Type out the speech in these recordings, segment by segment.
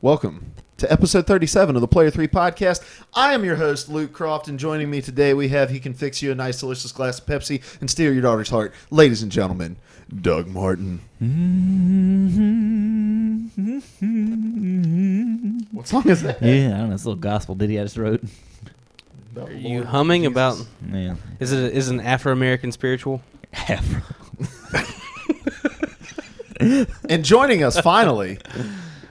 Welcome to episode 37 of the Player 3 podcast. I am your host, Luke Croft, and joining me today we have He Can Fix You a Nice Delicious Glass of Pepsi and Steal Your Daughter's Heart. Ladies and gentlemen, Doug Martin. What song is that? Yeah, I don't know. It's a little gospel ditty I just wrote. Are you humming Jesus. About... Yeah. Is it an Afro-American spiritual? Afro. And joining us finally,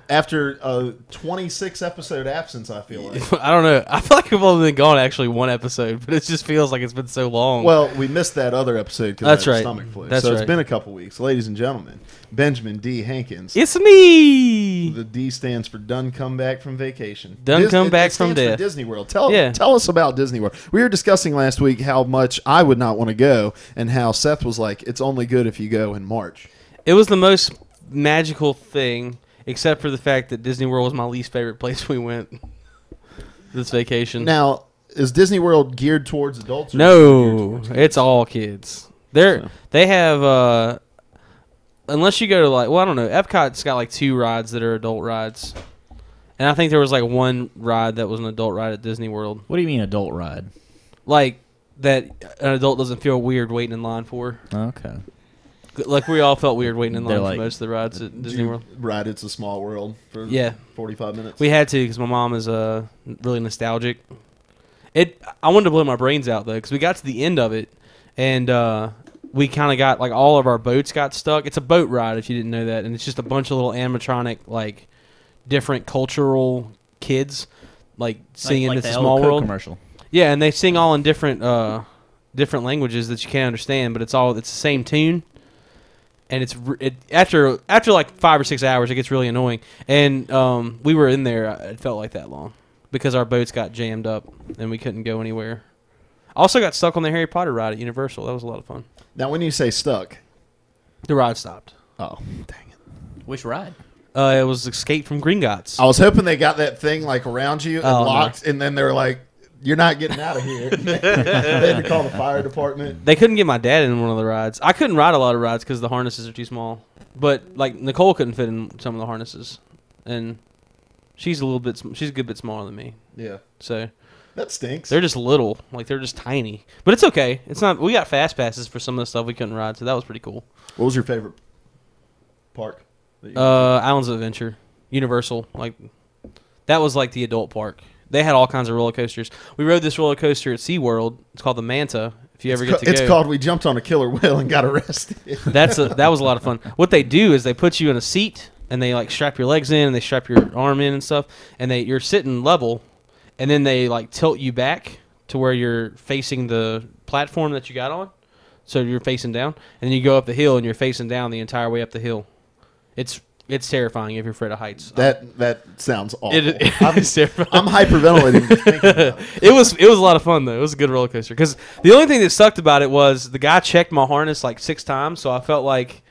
after a 26-episode absence, I feel like. I don't know. I feel like we've only been gone actually one episode, but it just feels like it's been so long. Well, we missed that other episode because That's of right. stomach flu. That's so right. It's been a couple weeks. Ladies and gentlemen, Benjamin D Hankins. It's me! The D stands for Done Come Back from Vacation. Done Come Back it from stands for Death. Disney World. Tell us about Disney World. We were discussing last week how much I would not want to go and how Seth was like, it's only good if you go in March. It was the most magical thing, except for the fact that Disney World was my least favorite place we went this vacation. Now, is Disney World geared towards adults? Or No, it's all kids. They have, unless you go to like, well, I don't know, Epcot's got like 2 rides that are adult rides. And I think there was like 1 ride that was an adult ride at Disney World. What do you mean adult ride? Like that an adult doesn't feel weird waiting in line for. Okay. Like we all felt weird waiting in line Like, for most of the rides at Disney World. Ride It's a Small World for 45 minutes? We had to because my mom is really nostalgic. I wanted to blow my brains out though because we got to the end of it and we kind of got like all of our boats got stuck. It's a boat ride if you didn't know that, and it's just a bunch of little animatronic like different cultural kids like singing like It's a the Small Coke World commercial. Yeah, and they sing all in different languages that you can't understand, but it's the same tune. And after like 5 or 6 hours, it gets really annoying. And we were in there. It felt like that long because our boats got jammed up and we couldn't go anywhere. I also got stuck on the Harry Potter ride at Universal. That was a lot of fun. Now, when you say stuck... The ride stopped. Oh, dang it. Which ride? It was Escape from Gringotts. I was hoping they got that thing like around you and locked, no. and then they were like, you're not getting out of here. They had to call the fire department. They couldn't get my dad in one of the rides. I couldn't ride a lot of rides because the harnesses are too small. But like Nicole couldn't fit in some of the harnesses, and she's a good bit smaller than me. Yeah, so that stinks. They're just little, like they're just tiny. But it's okay. It's not. We got fast passes for some of the stuff we couldn't ride, so that was pretty cool. What was your favorite park? Islands of Adventure, Universal. Like that was like the adult park. They had all kinds of roller coasters. We rode this roller coaster at SeaWorld. It's called the Manta. If you ever get to go. It's called We Jumped on a Killer Whale and Got Arrested. That was a lot of fun. What they do is they put you in a seat and they like strap your legs in and they strap your arm in and stuff, and you're sitting level, and then they like tilt you back to where you're facing the platform that you got on, so you're facing down, and then you go up the hill and you're facing down the entire way up the hill. It's terrifying if you're afraid of heights. That sounds awful. It's terrifying. I'm hyperventilating just thinking about it. It was a lot of fun though. It was a good roller coaster because the only thing that sucked about it was the guy checked my harness like 6 times, so I felt like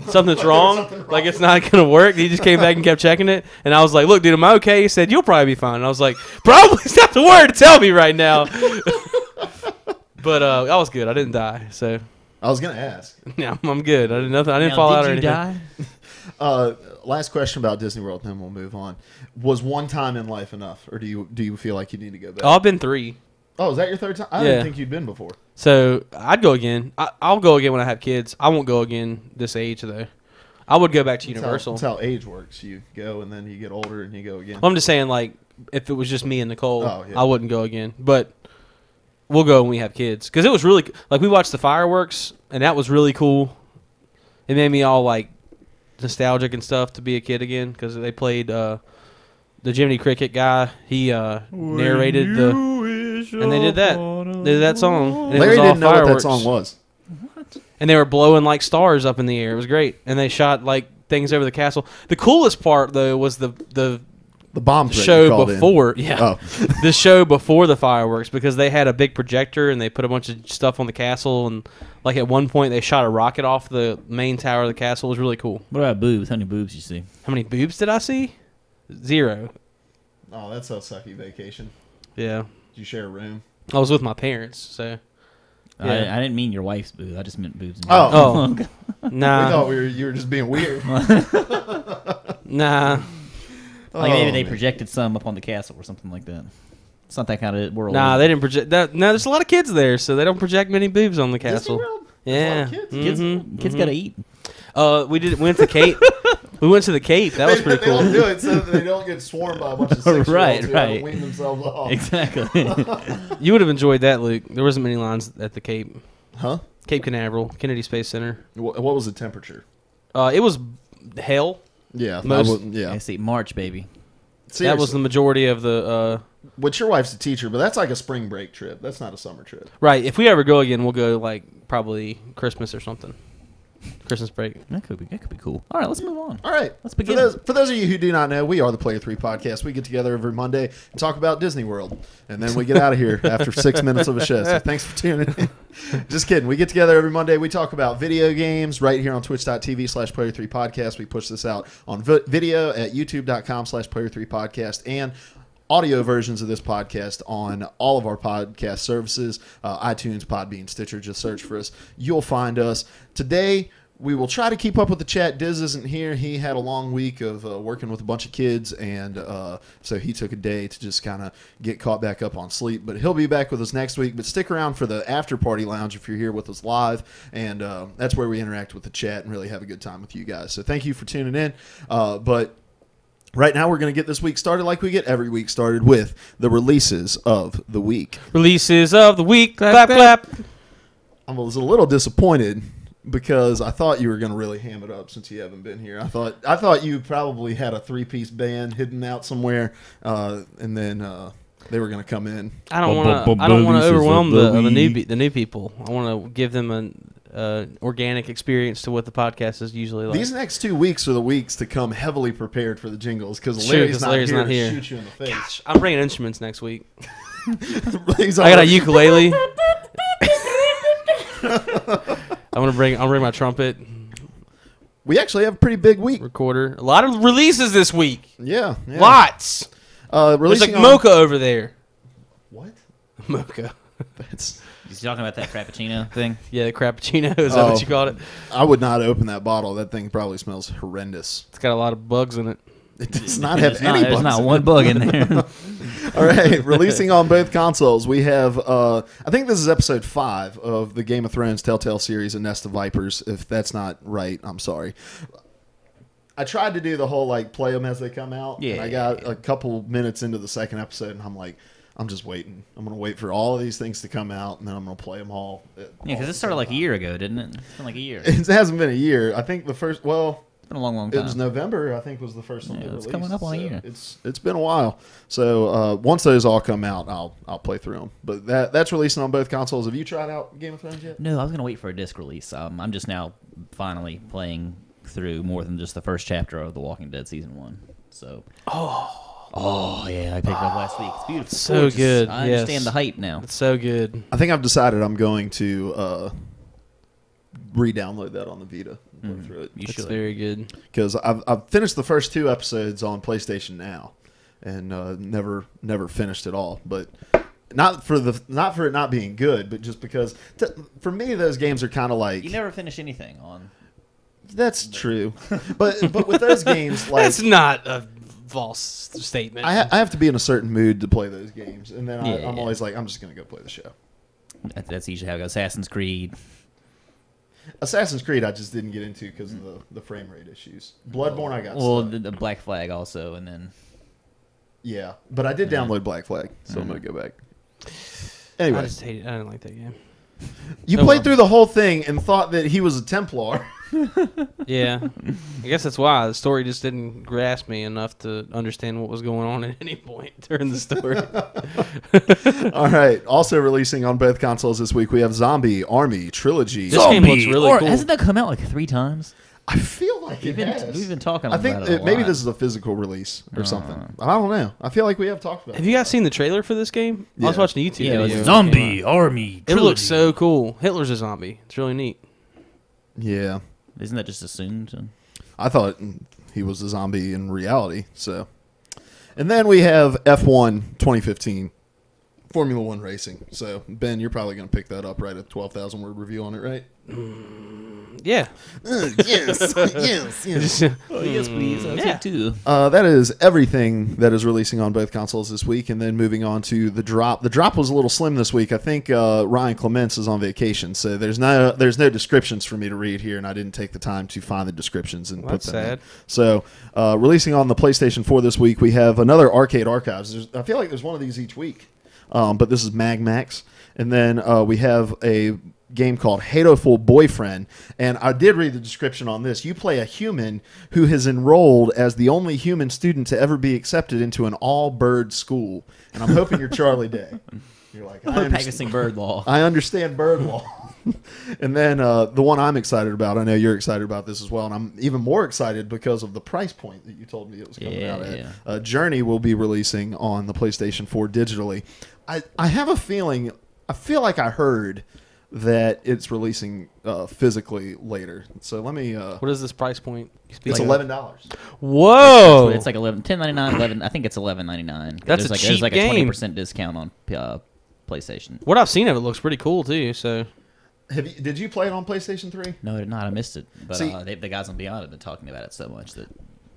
something's wrong. Like it's not gonna work. He just came back and kept checking it, and I was like, "Look, dude, am I okay?" He said, "You'll probably be fine." And I was like, "Probably's not the word to tell me right now." But I was good. I didn't die, so I was gonna ask. Yeah, I'm good. I didn't fall out or anything. Did you die? Last question about Disney World, then we'll move on. Was one time in life enough, or do you feel like you need to go back? Oh, I've been 3. Oh, is that your 3rd time? I didn't think you'd been before. So I'd go again. I'll go again when I have kids. I won't go again this age though. I would go back to Universal. That's how age works. You go and then you get older and you go again. Well, I'm just saying, like, if it was just me and Nicole, yeah. I wouldn't go again. But we'll go when we have kids because it was really like we watched the fireworks and that was really cool. It made me all like nostalgic and stuff to be a kid again because they played the Jiminy Cricket guy. He narrated and they did that song. And Larry didn't know fireworks. what that song was. What? And they were blowing like stars up in the air. It was great. And they shot like things over the castle. The coolest part though was the bomb show before. Yeah. Oh. The show before the fireworks because they had a big projector and they put a bunch of stuff on the castle, and like at one point they shot a rocket off the main tower of the castle. It was really cool. What about boobs? How many boobs you see? How many boobs did I see? 0. Oh, that's a sucky vacation. Yeah. Did you share a room? I was with my parents, so. Yeah. I didn't mean your wife's boobs. I just meant boobs. Oh. Nah. We thought you were just being weird. Nah. Like maybe they man. projected some up on the castle or something like that. It's not that kind of world. Nah, they didn't project that. No, there's a lot of kids there, so they don't project many boobs on the Disney castle. World? Yeah, There's a lot of kids. Kids gotta eat. Went to Cape. We went to the Cape. That was pretty They don't cool. do it so that they don't get swarmed by a bunch of 6-year-olds Right, who right. haven't weaned themselves off. Exactly. You would have enjoyed that, Luke. There wasn't many lines at the Cape. Huh? Cape Canaveral, Kennedy Space Center. What was the temperature? It was hell. Yeah. I Yeah. see March, baby. Seriously. That was the majority of the. Which your wife's a teacher, but that's like a spring break trip. That's not a summer trip. Right. If we ever go again, we'll go like probably Christmas or something. Christmas break. That could be cool. All right, let's move on. All right. Let's begin. For those of you who do not know, we are the Player 3 Podcast. We get together every Monday and talk about Disney World. And then we get out of here after 6 minutes of a show. So thanks for tuning in. Just kidding. We get together every Monday. We talk about video games right here on twitch.tv/Player3 Podcast. We push this out on video at youtube.com/Player3 Podcast and audio versions of this podcast on all of our podcast services, iTunes, Podbean, Stitcher. Just search for us. You'll find us. Today, we will try to keep up with the chat. Diz isn't here. He had a long week of working with a bunch of kids, and so he took a day to just kind of get caught back up on sleep. But he'll be back with us next week. But stick around for the after party lounge if you're here with us live, and that's where we interact with the chat and really have a good time with you guys. So thank you for tuning in. But right now, we're going to get this week started like we get every week started with the releases of the week. Releases of the week. Clap, clap. I was a little disappointed because I thought you were going to really ham it up since you haven't been here. I thought you probably had a 3-piece band hidden out somewhere, and then they were going to come in. I don't want to overwhelm the new people. I want to give them an organic experience to what the podcast is usually like. These next 2 weeks are the weeks to come heavily prepared for the jingles because True, Larry's, 'cause Larry's not not here here. to shoot you in the face. Gosh, I'm bringing instruments next week. He's I got a already- ukulele. I'll bring my trumpet We actually have a pretty big week. recorder. A lot of releases this week. Yeah. Lots. There's Releasing like on- Mocha over there. What? Mocha. That's. You talking about that Frappuccino thing? Yeah, the Crappuccino. Is that what you called it? I would not open that bottle. That thing probably smells horrendous. It's got a lot of bugs in it. It does not have any There's bugs not in one it. bug in there. All right, releasing on both consoles, we have, I think this is episode 5 of the Game of Thrones Telltale series, A Nest of Vipers. If that's not right, I'm sorry. I tried to do the whole, play them as they come out, and I got a couple minutes into the second episode, and I'm like, I'm just waiting. I'm going to wait for all of these things to come out, and then I'm going to play them all. Yeah, because it started like a year ago, didn't it? It's been like a year. It hasn't been a year. I think the first, It's been a long, long time. it was November, I think, was the first one they it's released. coming up on a year. It's been a while. So once those all come out, I'll play through them. But that's releasing on both consoles. Have you tried out Game of Thrones yet? No, I was going to wait for a disc release. I'm just now finally playing through more than just the first chapter of The Walking Dead Season 1. So. Oh, yeah, I picked it up last week. It's beautiful. So gorgeous. good, I yes. understand the hype now. It's so good. I think I've decided I'm going to re-download that on the Vita and play through it. You It's should. very good. Because I've finished the first 2 episodes on PlayStation Now, and never finished it all. But not for it not being good, but just because for me those games are kind of like You never finish anything on. that's true. but with those games That's not a false statement. I have to be in a certain mood to play those games, and then Yeah, I'm yeah. always like I'm just gonna go play the show. That's usually how it goes. Assassin's Creed. Assassin's Creed I just didn't get into because of the frame rate issues. Bloodborne I got Well, stuck. the Black Flag also, and then. Yeah, but I did download Black Flag, so I'm gonna go back. Anyway, I just hate it. I didn't like that game. you Oh, played well. through the whole thing and thought that he was a Templar. Yeah. I guess that's why the story just didn't grasp me enough to understand what was going on at any point during the story. All right. Also releasing on both consoles this week, we have Zombie Army Trilogy. This game looks really cool. Hasn't that come out like 3 times? I feel like We've it has. been talking I about think it a maybe lot. this is a physical release or something. I don't know. I feel like we have talked about Have it. you guys seen the trailer for this game? I was Yeah. watching a YouTube Yeah, it was video. Zombie Army. It looks so cool. Hitler's a zombie. It's really neat. Yeah. Isn't that just assumed? I thought he was a zombie in reality. So, and then we have F1 2015 Formula One racing. So, Ben, you're probably going to pick that up, right? A 12,000 word review on it, right? Yeah. Yes. Yes. Oh, yes, please. I'll take two. That is everything that is releasing on both consoles this week. And then moving on to the drop. The drop was a little slim this week. I think Ryan Clements is on vacation, so there's no descriptions for me to read here, and I didn't take the time to find the descriptions and put them in. So releasing on the PlayStation 4 this week, we have another Arcade Archives. I feel like there's one of these each week, but this is Mag Max. And then we have a game called Hatoful Boyfriend, and I did read the description on this. You play a human who has enrolled as the only human student to ever be accepted into an all-bird school, and I'm hoping you're Charlie Day. You're like, We're practicing bird law. I understand bird law. And then the one I'm excited about, I know you're excited about this as well, and I'm even more excited because of the price point that you told me it was coming out at. Journey will be releasing on the PlayStation 4 digitally. I have a feeling, I feel like I heard that it's releasing physically later. So let me... what is this price point? It's $11. Whoa! It's like $10.99, 11. I think it's $11.99. That's there's like game. a 20% discount on PlayStation. What I've seen of it looks pretty cool too. So, did you play it on PlayStation 3? No, I did not. I missed it. But See, the guys on Beyond have been talking about it so much that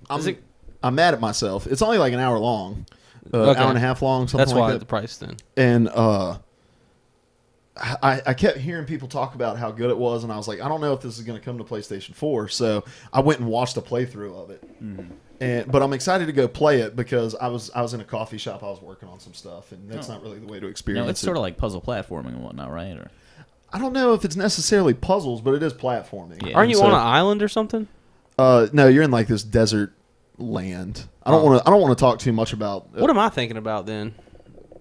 I'm mad at myself. It's only like an hour long, hour and a half long. Something that's like why that. the price then. And I kept hearing people talk about how good it was, and I was like, I don't know if this is going to come to PlayStation 4. So I went and watched a playthrough of it. But I'm excited to go play it because I was in a coffee shop. I was working on some stuff, and that's not really the way to experience it. No, it's sort of like puzzle platforming and whatnot, right? Or I don't know if it's necessarily puzzles, but it is platforming. Yeah. Aren't you on an island or something? No, you're in like this desert land. I don't want to talk too much about. What am I thinking about then?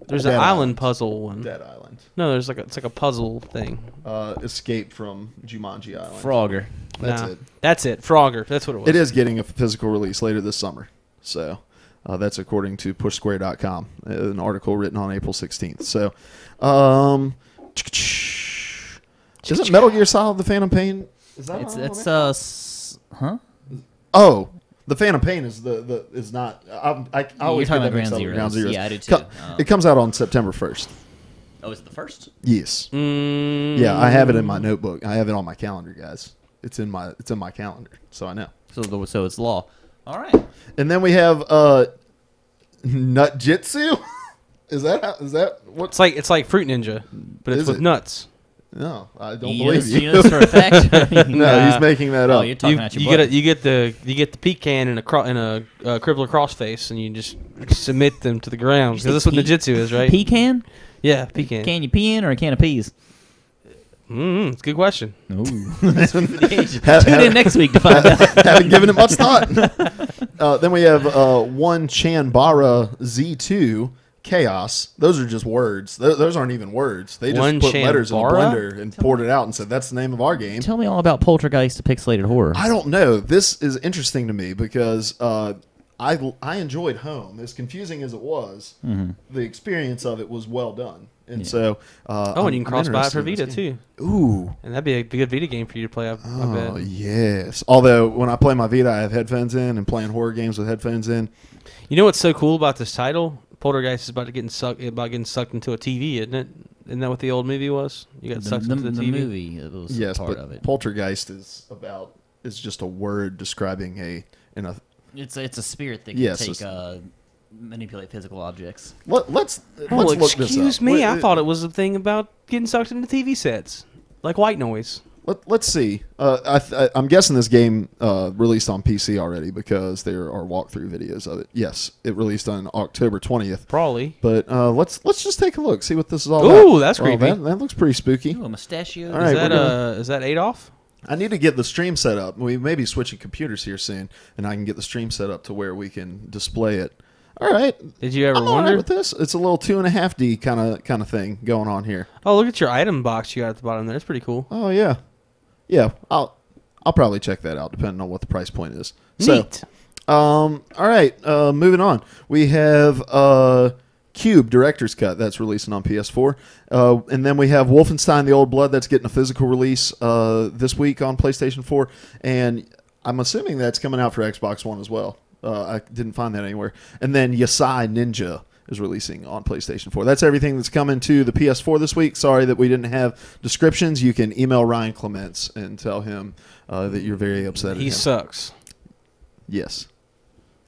There's an Dead island Island. puzzle one. Dead Island. No, it's like a puzzle thing. Escape from Jumanji Island. Frogger. That's Nah. it. That's it. Frogger. That's what it was. It is getting a physical release later this summer. So that's according to PushSquare.com, an article written on April 16th. So, isn't Metal Gear Solid: The Phantom Pain? Is that huh? Oh, the Phantom Pain is is not. I always You're talking get that about mixed up with Ground Zeroes. Yeah, I do too. It comes out on September 1st. Oh, is it the first? Yes. Yeah, I have it in my notebook. I have it on my calendar, guys. It's in my calendar, so I know. So it's law. All right. And then we have Nut Jitsu. Is that what? It's like Fruit Ninja, but it's Is with it? nuts. No, I don't believe You you. know this for a fact? No, he's making that Oh, up. you're talking out your butt. You get the pecan and a crippler crossface, and you just submit them to the ground because that's what ninjutsu is, right? Pecan? Yeah, pecan. Can you pee in or a can of peas? It's a good question. Ooh. Tune in next week to find out. Haven't given it much thought. Then we have one Chanbara Z2 Chaos. Those are just words. Those aren't even words. They just One put letters in a Chanbara? blender and poured it out and said, that's the name of our game. Tell me all about Poltergeist, the pixelated horror. I don't know. This is interesting to me because I enjoyed Home. As confusing as it was, the experience of it was well done. And so... and you can cross-buy it for Vita, too. Ooh. And that'd be a good Vita game for you to play, I bet. Oh, yes. Although, when I play my Vita, I have headphones in, and playing horror games with headphones in. You know what's so cool about this title? Poltergeist is about getting sucked into a TV, isn't it? Isn't that what the old movie was? You got sucked into the TV? movie was Yes, part but of it. Poltergeist is just a word describing It's a spirit that can manipulate physical objects. Let's look this up. Excuse me, I thought it was a thing about getting sucked into TV sets, like white noise. Let's see. I'm guessing this game released on PC already because there are walkthrough videos of it. Yes, it released on October 20th. Probably. But let's just take a look, see what this is all about. Ooh, that's creepy. That looks pretty spooky. Ooh, a mustachio. All right, Is that Adolf? I need to get the stream set up. We may be switching computers here soon, and I can get the stream set up to where we can display it. All right. Did you ever I'm all wonder? right with this. It's a little 2.5D kind of thing going on here. Oh, look at your item box you got at the bottom there. It's pretty cool. Oh yeah, yeah. I'll probably check that out depending on what the price point is. Neat. So, all right. Moving on. We have Cube Director's Cut that's releasing on PS4, and then we have Wolfenstein: The Old Blood that's getting a physical release this week on PlayStation 4, and I'm assuming that's coming out for Xbox One as well. I didn't find that anywhere. And then Yasai Ninja is releasing on PlayStation 4. That's everything that's coming to the PS4 this week. Sorry that we didn't have descriptions. You can email Ryan Clements and tell him that you're very upset at him. He sucks. Yes.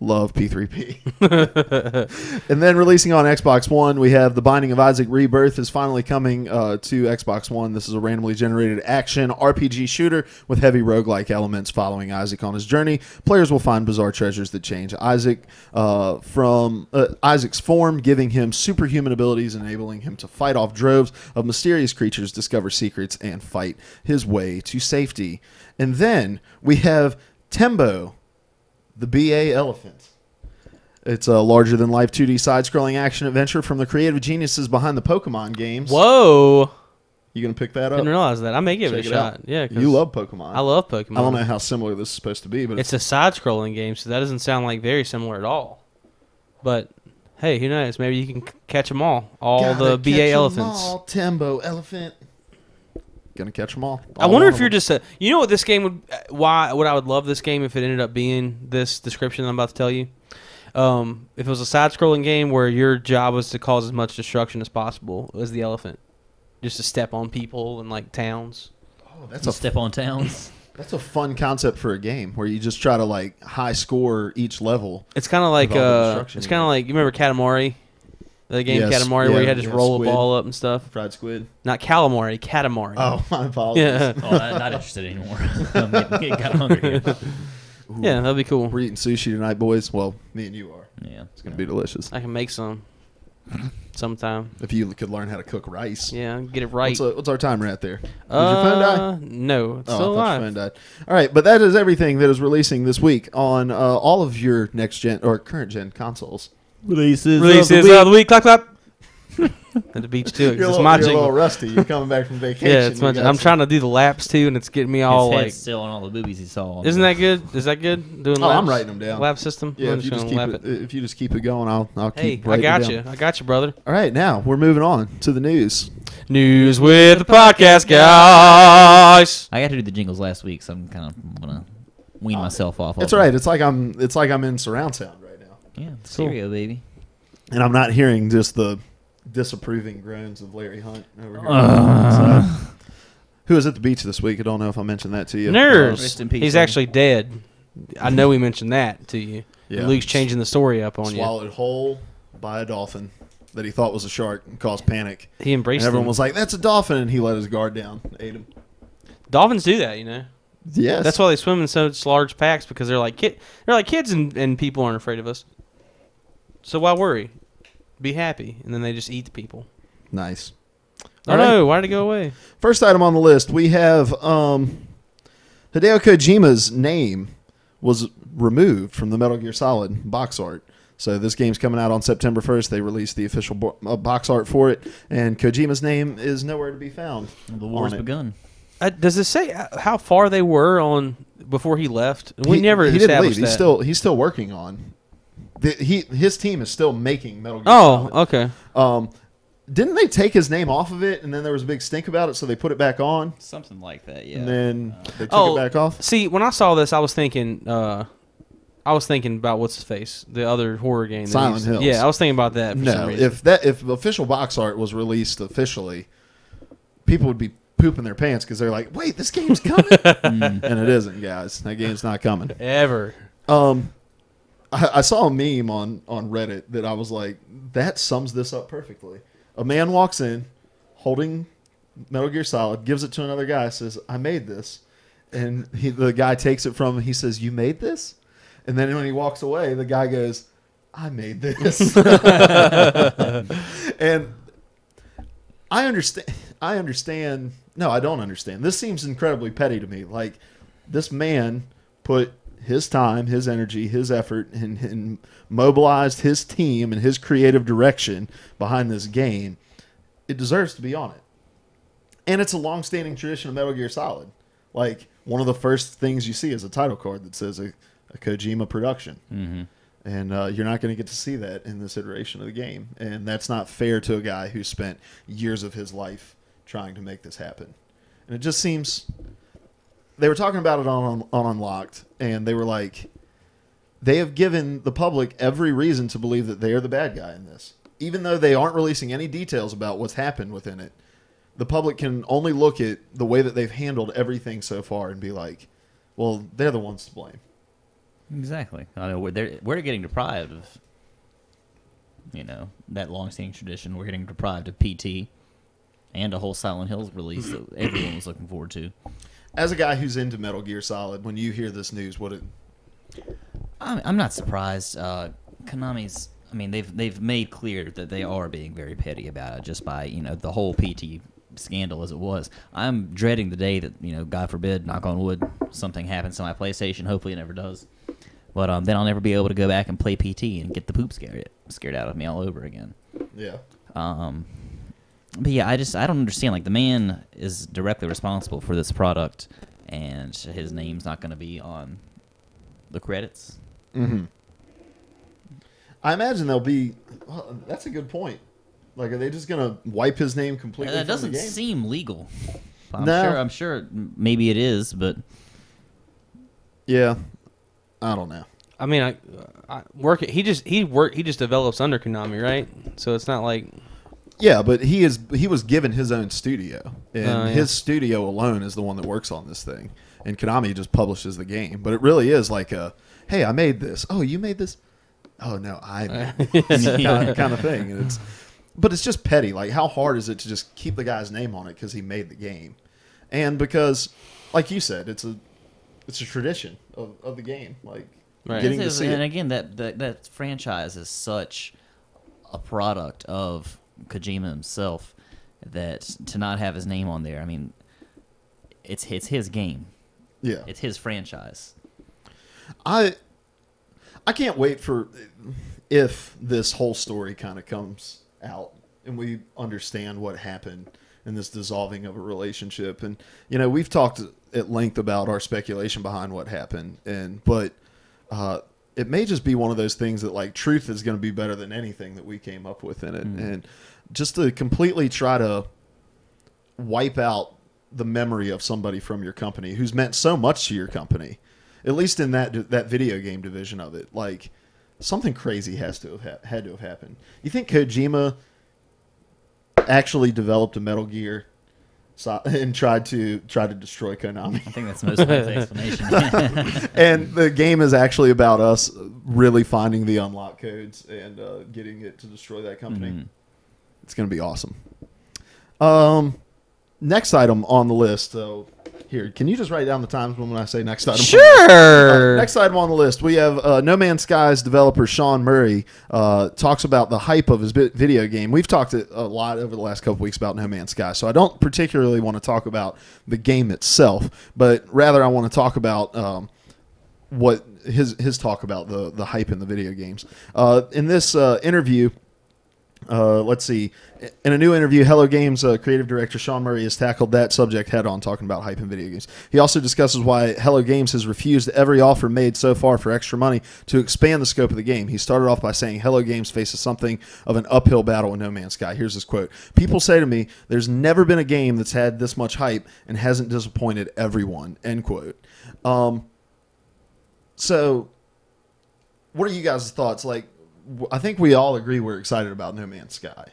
Love P3P. And then releasing on Xbox One, we have The Binding of Isaac Rebirth is finally coming to Xbox One. This is a randomly generated action RPG shooter with heavy roguelike elements following Isaac on his journey. Players will find bizarre treasures that change Isaac from Isaac's form, giving him superhuman abilities, enabling him to fight off droves of mysterious creatures, discover secrets, and fight his way to safety. And then we have Tembo, the BA Elephant. It's a larger-than-life 2D side-scrolling action adventure from the creative geniuses behind the Pokemon games. Whoa. You going to pick that up? Didn't realize that. I may give it a shot. Out. Yeah, you love Pokemon. I love Pokemon. I don't know how similar this is supposed to be, but it's a side-scrolling game, so that doesn't sound like very similar at all. But, hey, who knows? Maybe you can catch them all. All the BA elephants. All, Tembo Elephant. Gonna catch them all. I wonder if you're just a... You know what this game would... What I would love this game if it ended up being this description I'm about to tell you? If it was a side-scrolling game where your job was to cause as much destruction as possible as the elephant. Just to step on people in, like, towns. Oh, that's a step on towns. That's a fun concept for a game where you just try to, like, high score each level. It's kind of like... you remember Katamari? The game Katamari where you had to just roll squid. A ball up and stuff. Fried squid. Not calamari, Katamari. Oh, my apologies. Yeah. Oh, I'm not interested anymore. I'm getting kind of hungry. Yeah, that'd be cool. We're eating sushi tonight, boys. Well, me and you are. Yeah. It's going to be delicious. I can make some sometime. If you could learn how to cook rice. Yeah, get it right. What's our timer at there? Did your phone die? No, it's Oh, still I thought alive. your phone died. All right, but that is everything that is releasing this week on all of your next-gen or current-gen consoles. Releases of the week. Clap, clap. At the beach, too. You're, It's a my little, you're a jingle. little rusty. You're coming back from vacation. Yeah, it's my. I'm trying to do the laps, too, and it's getting me all, His like... head's still on all the boobies he saw. Isn't that good? Is that good? Doing laps? I'm writing them down. Lap system? Yeah, I'm if you, just just gonna keep lap it, if you just keep it going, I'll Hey, keep I writing got it you. down. I got you, brother. All right, now we're moving on to the news. News with the podcast guys. I got to do the jingles last week, so I'm kind of gonna wean myself off. It's of all right. them. It's like I'm in surround sound right now, Yeah, stereo, baby. and I'm not hearing just the disapproving groans of Larry Hunt over here. Who was at the beach this week? I don't know if I mentioned that to you. Nurse. Rest in peace, He's Larry. actually dead. I know we mentioned that to you. Yeah. Luke's changing the story up on you. Swallowed whole by a dolphin that he thought was a shark and caused panic. He embraced And everyone them. was like, "That's a dolphin," and he let his guard down, ate him. Dolphins do that, you know. Yes, That's why they swim in such large packs, because they're like kids and people aren't afraid of us. So why worry? Be happy, and then they just eat the people. Nice. Oh All right. no! Why did it go away? First item on the list, we have Hideo Kojima's name was removed from the Metal Gear Solid box art. So this game's coming out on September 1st. They released the official box art for it, and Kojima's name is nowhere to be found. The war's begun. Does it say how far they were on before he left? We He never didn't leave. established that. He's still working on. His team is still making Metal Gear Oh, Solid. okay. Didn't they take his name off of it, and then there was a big stink about it, so they put it back on, Something like that, yeah. and then they took it back off? See, when I saw this, I was thinking about what's his face, the other horror game. that Silent he's- Hills. Yeah, I was thinking about that. For some No, reason. if official box art was released officially, people would be pooping their pants because they're like, "Wait, this game's coming," and it isn't, guys. That game's not coming. ever. I saw a meme on Reddit that I was like, that sums this up perfectly. A man walks in, holding Metal Gear Solid, gives it to another guy, says, "I made this," and the guy takes it from him. He says, "You made this?" And then when he walks away, the guy goes, "I made this." And I understand. No, I don't understand. This seems incredibly petty to me. Like, this man put his time, his energy, his effort, and mobilized his team and his creative direction behind this game. It deserves to be on it. And it's a long-standing tradition of Metal Gear Solid. Like, one of the first things you see is a title card that says a Kojima production. Mm-hmm. And you're not going to get to see that in this iteration of the game. And that's not fair to a guy who spent years of his life trying to make this happen. And it just seems... They were talking about it on Unlocked, and they were like, they have given the public every reason to believe that they are the bad guy in this. even though they aren't releasing any details about what's happened within it, the public can only look at the way that they've handled everything so far and be like, well, they're the ones to blame. Exactly. I know we're getting deprived of, that long-standing tradition. We're getting deprived of PT and a whole Silent Hills release that everyone was looking forward to. As a guy who's into Metal Gear Solid, when you hear this news, I'm not surprised. Konami's. I mean, they've made clear that they are being very petty about it, just by the whole PT scandal as it was. I'm dreading the day that God forbid, knock on wood, something happens to my PlayStation. Hopefully, it never does. But then I'll never be able to go back and play PT and get the poop scared out of me all over again. Yeah. But yeah, I don't understand. Like, the man is directly responsible for this product, and his name's not going to be on the credits. Mm-hmm. I imagine they'll be. Well, that's a good point. Like, are they just going to wipe his name completely That from the doesn't game? seem legal. No. I'm sure maybe it is, but yeah, I don't know. I mean, he just develops under Konami, right? So it's not like. Yeah, but he was given his own studio, and Yeah. his studio alone is the one that works on this thing. And Konami just publishes the game, but it really is like hey, I made this. Oh, you made this? Oh no, I made this. kind of thing. And but it's just petty. Like, how hard is it to just keep the guy's name on it because he made the game, and because, like you said, it's a tradition of the game. Like, right. getting to see and it. again, that franchise is such a product of Kojima himself that to not have his name on there, I mean, it's his game. Yeah, It's his franchise. I can't wait for if this whole story kind of comes out and we understand what happened in this dissolving of a relationship. And we've talked at length about our speculation behind what happened, but it may just be one of those things that, like, truth is going to be better than anything that we came up with in it. And just to completely try to wipe out the memory of somebody from your company who's meant so much to your company, at least in that video game division of it, like, something crazy has to have had to have happened. You think Kojima actually developed a Metal Gear and tried to destroy Konami? I think that's most likely the explanation. And the game is actually about us really finding the unlock codes and getting it to destroy that company. Mm-hmm. It's going to be awesome. Next item on the list. So, here, can you just write down the times when I say next item? Sure. Next item on the list, we have No Man's Sky's developer Sean Murray talks about the hype of his video game. We've talked a lot over the last couple weeks about No Man's Sky, so I don't particularly want to talk about the game itself, but rather I want to talk about what his talk about the hype in the video games. In this interview, let's see. In a new interview, Hello Games creative director Sean Murray has tackled that subject head-on, talking about hype in video games. He also discusses why Hello Games has refused every offer made so far for extra money to expand the scope of the game. He started off by saying Hello Games faces something of an uphill battle in No Man's Sky. Here's his quote. "People say to me, there's never been a game that's had this much hype and hasn't disappointed everyone." End quote. So, what are you guys' thoughts? Like, I think we all agree we're excited about No Man's Sky.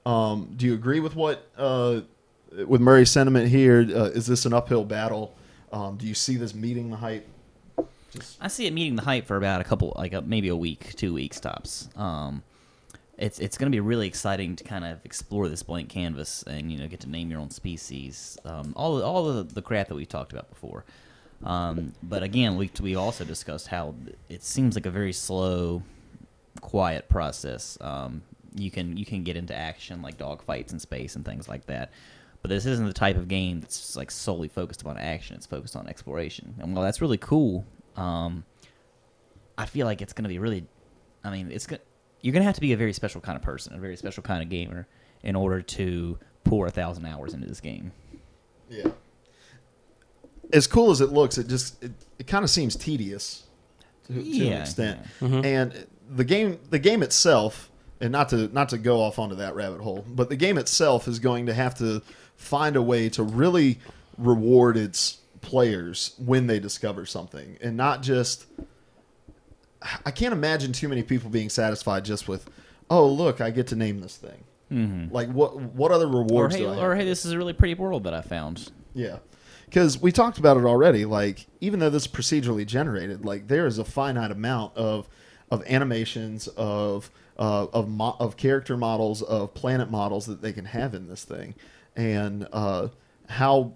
Do you agree with with Murray's sentiment here? Is this an uphill battle? Do you see this meeting the hype? I see it meeting the hype for about maybe a week, 2 weeks tops. It's going to be really exciting to kind of explore this blank canvas and get to name your own species. All the crap that we talked about before. But again, we also discussed how it seems like a very slow, quiet process. You can get into action like dogfights in space and things like that, but this isn't the type of game that's just like solely focused upon action. It's focused on exploration, and while that's really cool, I feel like it's going to be really. I mean, you're going to have to be a very special kind of person, a very special kind of gamer, in order to pour 1,000 hours into this game. Yeah. As cool as it looks, it kind of seems tedious to an extent. Yeah. Mm-hmm. And the game itself, and not to go off onto that rabbit hole, but the game itself is going to have to find a way to really reward its players when they discover something, and not just. I can't imagine too many people being satisfied just with, oh look, I get to name this thing. Mm-hmm. Like what other rewards do I have? Or hey, this is a really pretty world that I found. Yeah. Because we talked about it already. Like, even though this is procedurally generated, like there is a finite amount of animations, of character models, of planet models that they can have in this thing, and how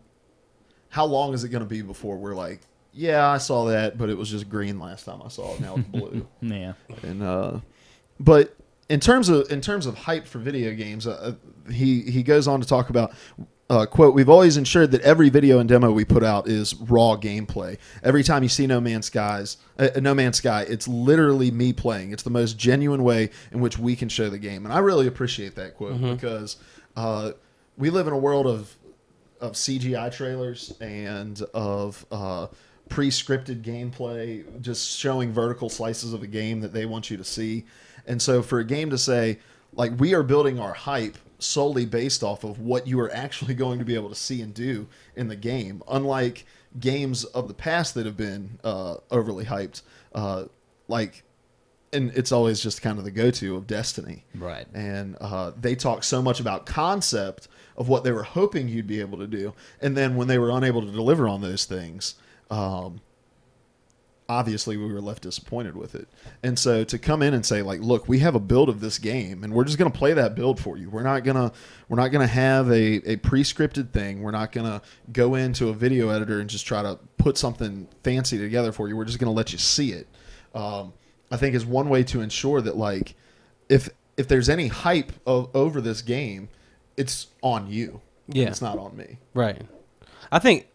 long is it going to be before we're like, yeah, I saw that, but it was just green last time I saw it. Now it's blue. Yeah. And but in terms of hype for video games, he goes on to talk about. Quote, we've always ensured that every video and demo we put out is raw gameplay. Every time you see No Man's Sky, it's literally me playing. It's the most genuine way in which we can show the game. And I really appreciate that quote because we live in a world of CGI trailers and of pre-scripted gameplay, just showing vertical slices of a game that they want you to see. And so for a game to say, like, we are building our hype solely based off of what you are actually going to be able to see and do in the game, unlike games of the past that have been overly hyped, and it's always just kind of the go-to of Destiny. Right. And they talk so much about concept of what they were hoping you'd be able to do, and then when they were unable to deliver on those things, obviously we were left disappointed with it. And so to come in and say, like, look, we have a build of this game and we're just going to play that build for you. We're not going to have a pre-scripted thing. We're not going to go into a video editor and just try to put something fancy together for you. We're just going to let you see it. I think is one way to ensure that, like, if there's any hype over this game, it's on you. Yeah. It's not on me. Right. I think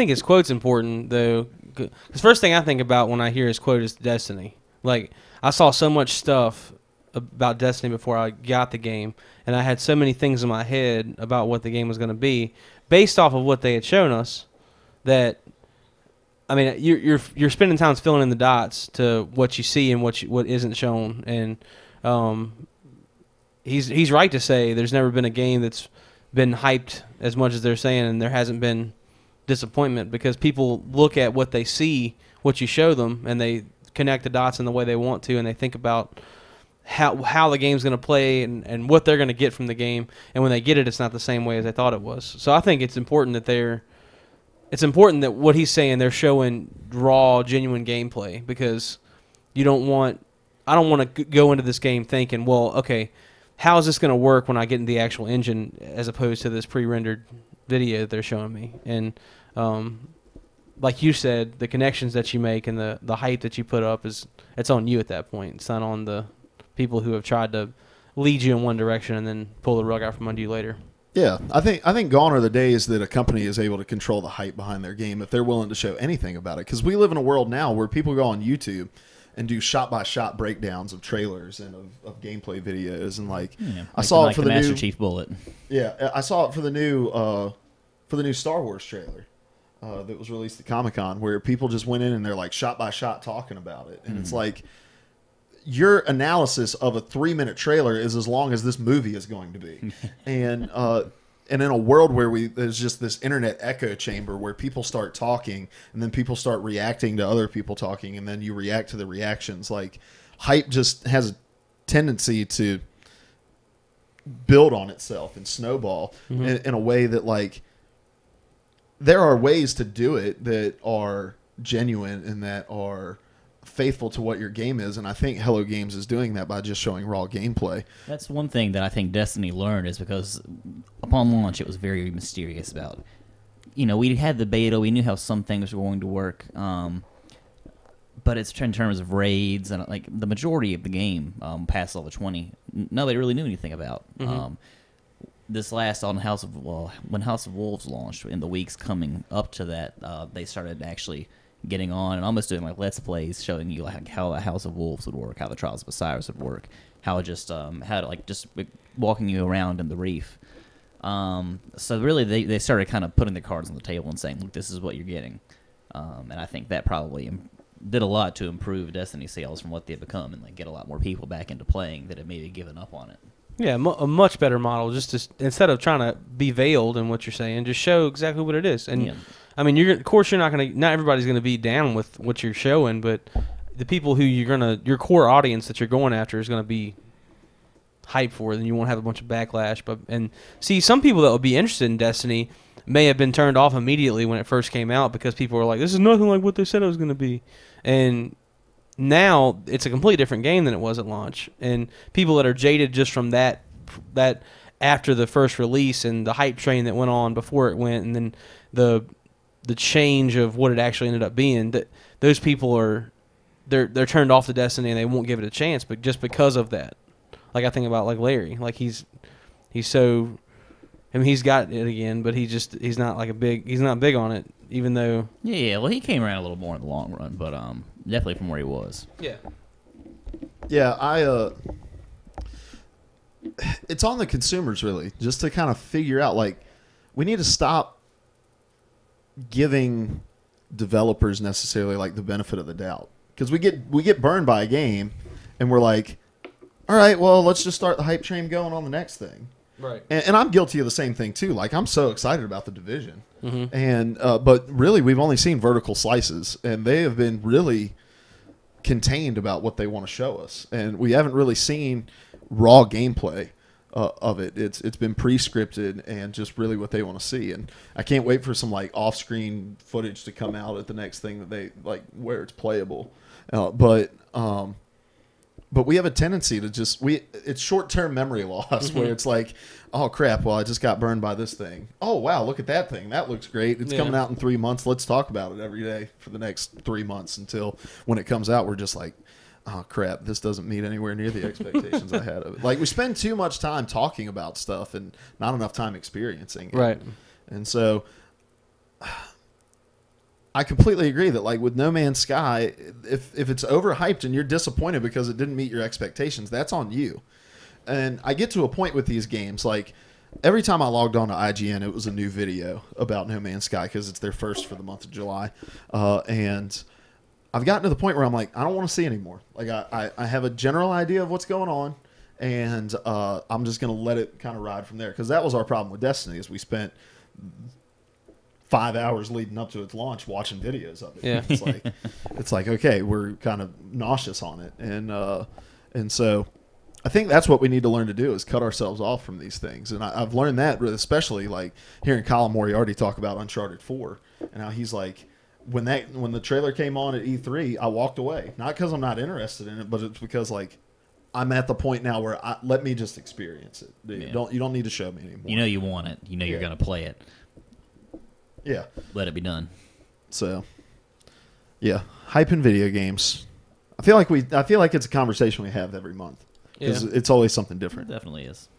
his quote's important, though. The first thing I think about when I hear his quote is Destiny. Like, I saw so much stuff about Destiny before I got the game, and I had so many things in my head about what the game was going to be based off of what they had shown us that, I mean, you're spending time filling in the dots to what you see and what isn't shown. And he's right to say there's never been a game that's been hyped as much as they're saying, and there hasn't been disappointment because people look at what they see, what you show them, and they connect the dots in the way they want to, and they think about how the game's going to play and what they're going to get from the game. And when they get it, it's not the same way as they thought it was. So I think it's important that what he's saying, they're showing raw, genuine gameplay, because I don't want to go into this game thinking, well, okay, how is this going to work when I get in the actual engine as opposed to this pre-rendered video that they're showing me. And like you said, the connections that you make and the hype that you put up it's on you at that point. It's not on the people who have tried to lead you in one direction and then pull the rug out from under you later. Yeah, I think gone are the days that a company is able to control the hype behind their game if they're willing to show anything about it. Because we live in a world now where people go on YouTube and do shot-by-shot breakdowns of trailers and of gameplay videos, and I saw it for the Master new Chief Bullet. Yeah, I saw it for the new Star Wars trailer that was released at Comic-Con, where people just went in and they're like shot-by-shot talking about it, and it's like your analysis of a 3-minute trailer is as long as this movie is going to be, and in a world where there's just this internet echo chamber where people start talking and then people start reacting to other people talking and then you react to the reactions. Like, hype just has a tendency to build on itself and snowball in a way that, like, there are ways to do it that are genuine and that are faithful to what your game is, and I think Hello Games is doing that by just showing raw gameplay. That's one thing that I think Destiny learned, is because upon launch it was very mysterious about, we had the beta, we knew how some things were going to work, but it's in terms of raids and like the majority of the game past level 20, nobody really knew anything about. This last on when House of Wolves launched, in the weeks coming up to that, they started actually getting on and almost doing like let's plays showing you like how the House of Wolves would work, how the Trials of Osiris would work, how just walking you around in the reef. So really they started kind of putting the cards on the table and saying, look, this is what you're getting. And I think that probably did a lot to improve Destiny sales from what they've become, and like get a lot more people back into playing that have maybe given up on it. Yeah, a much better model. Just to, instead of trying to be veiled in what you're saying, just show exactly what it is. And I mean, of course, you're not everybody's gonna be down with what you're showing, but the people who your core audience that you're going after is gonna be hype for it, then you won't have a bunch of backlash. And see, some people that would be interested in Destiny may have been turned off immediately when it first came out because people were like, "This is nothing like what they said it was going to be," and now it's a completely different game than it was at launch. And people that are jaded just from that after the first release and the hype train that went on before it went, and then the change of what it actually ended up being, that those people are they're turned off to Destiny and they won't give it a chance, but just because of that. Like I think about like Larry, like he's so, I mean he's got it again, but he's not big on it, even though well he came around a little more in the long run, but definitely from where he was. Yeah, it's on the consumers really, just to kind of figure out, like, we need to stop giving developers necessarily like the benefit of the doubt, because we get burned by a game and we're like, all right, well, let's just start the hype train going on the next thing. right. And I'm guilty of the same thing too. Like, I'm so excited about the Division, Mm-hmm. and but really we've only seen vertical slices, and they have been really contained about what they want to show us, and we haven't really seen raw gameplay of it. It's been pre-scripted and just really what they want to see. And I can't wait for some like off-screen footage to come out at the next thing that they like, where it's playable. But we have a tendency to just it's short-term memory loss, where it's like, oh crap, well I just got burned by this thing. Oh wow, look at that thing. That looks great. It's coming out in 3 months. Let's talk about it every day for the next 3 months, until when it comes out we're just like, oh crap, this doesn't meet anywhere near the expectations I had of it. Like, we spend too much time talking about stuff and not enough time experiencing it. Right. And so I completely agree that, like, with No Man's Sky, if it's overhyped and you're disappointed because it didn't meet your expectations, that's on you. And I get to a point with these games, like, every time I logged on to IGN, it was a new video about No Man's Sky because it's their first for the month of July. And I've gotten to the point where I'm like, I don't want to see anymore. Like, I have a general idea of what's going on, and I'm just going to let it kind of ride from there. Because that was our problem with Destiny, is we spent 5 hours leading up to its launch watching videos of it. Yeah. It's like, okay, we're kind of nauseous on it. And so I think that's what we need to learn to do, is cut ourselves off from these things. And I've learned that, especially like hearing Colin Moriarty talk about Uncharted 4 and how he's like, when the trailer came on at E3, I walked away. Not because I'm not interested in it, but it's because, like, I'm at the point now where let me just experience it. Yeah. You don't need to show me anymore. You know you want it. You know you're going to play it. Yeah. Let it be done. So, yeah, hype in video games. I feel like it's a conversation we have every month, because it's always something different. It definitely is.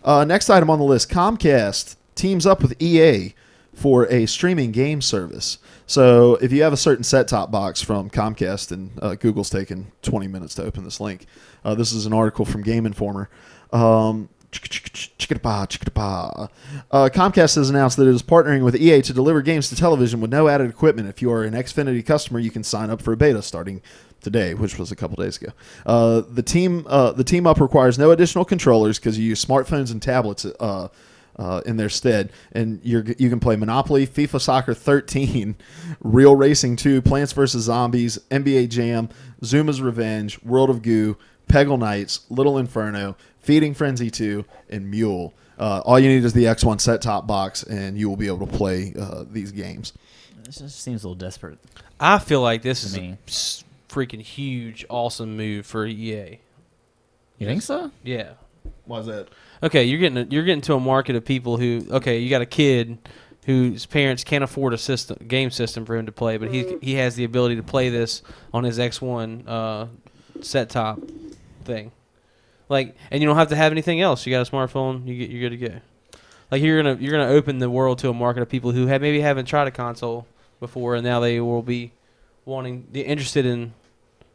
Next item on the list: Comcast teams up with EA for a streaming game service. So if you have a certain set-top box from Comcast, and Google's taken 20 minutes to open this link. This is an article from Game Informer. Comcast has announced that it is partnering with EA to deliver games to television with no added equipment. If you are an Xfinity customer, you can sign up for a beta starting today, which was a couple days ago. The team up requires no additional controllers, because you use smartphones and tablets in their stead, and you can play Monopoly, FIFA Soccer 13, Real Racing 2, Plants vs. Zombies, NBA Jam, Zuma's Revenge, World of Goo, Peggle Knights, Little Inferno, Feeding Frenzy 2, and Mule. All you need is the X1 set-top box, and you will be able to play these games. It just seems a little desperate. I feel like this is me. a freaking huge, awesome move for EA. You think so? Yeah. Why is that? Okay, you're getting to a market of people who, okay, you got a kid whose parents can't afford a game system for him to play, but he has the ability to play this on his X1 set top thing. Like, and you don't have to have anything else. You got a smartphone, you're good to go. Like, you're gonna open the world to a market of people who maybe haven't tried a console before, and now they will be interested in.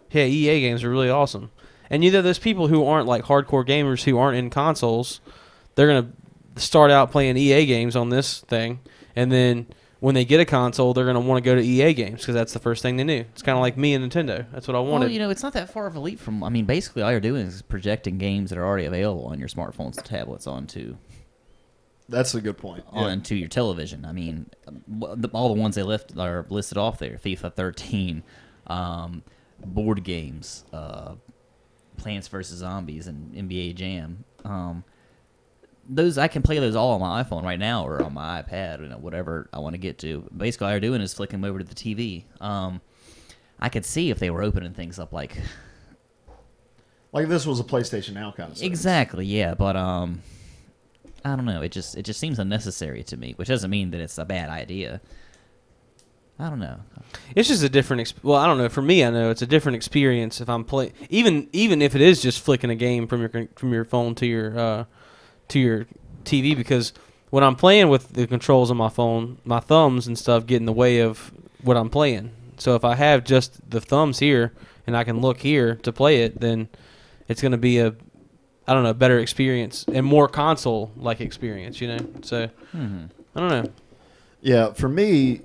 Hey, EA games are really awesome. And either those people who aren't like hardcore gamers who aren't in consoles, they're going to start out playing EA games on this thing. And then when they get a console, they're going to want to go to EA games because that's the first thing they knew. It's kind of like me and Nintendo. That's what I wanted. Well, it's not that far of a leap from... I mean, basically all you're doing is projecting games that are already available on your smartphones and tablets onto... That's a good point. Onto your television. I mean, all the ones they left are listed off there. FIFA 13, board games, Plants vs Zombies and NBA Jam. Those I can play those all on my iPhone right now or on my iPad, whatever I want to get to. Basically, all you're doing is flicking them over to the TV. I could see if they were opening things up like this was a PlayStation Now kind of thing. Exactly, yeah, but I don't know. It just seems unnecessary to me, which doesn't mean that it's a bad idea. I don't know. It's just a different. Well, I don't know. For me, I know it's a different experience if I'm playing. Even if it is just flicking a game from your phone to your TV, because when I'm playing with the controls on my phone, my thumbs and stuff get in the way of what I'm playing. So if I have just the thumbs here and I can look here to play it, then it's going to be a better experience and more console-like experience, So I don't know. Yeah, for me,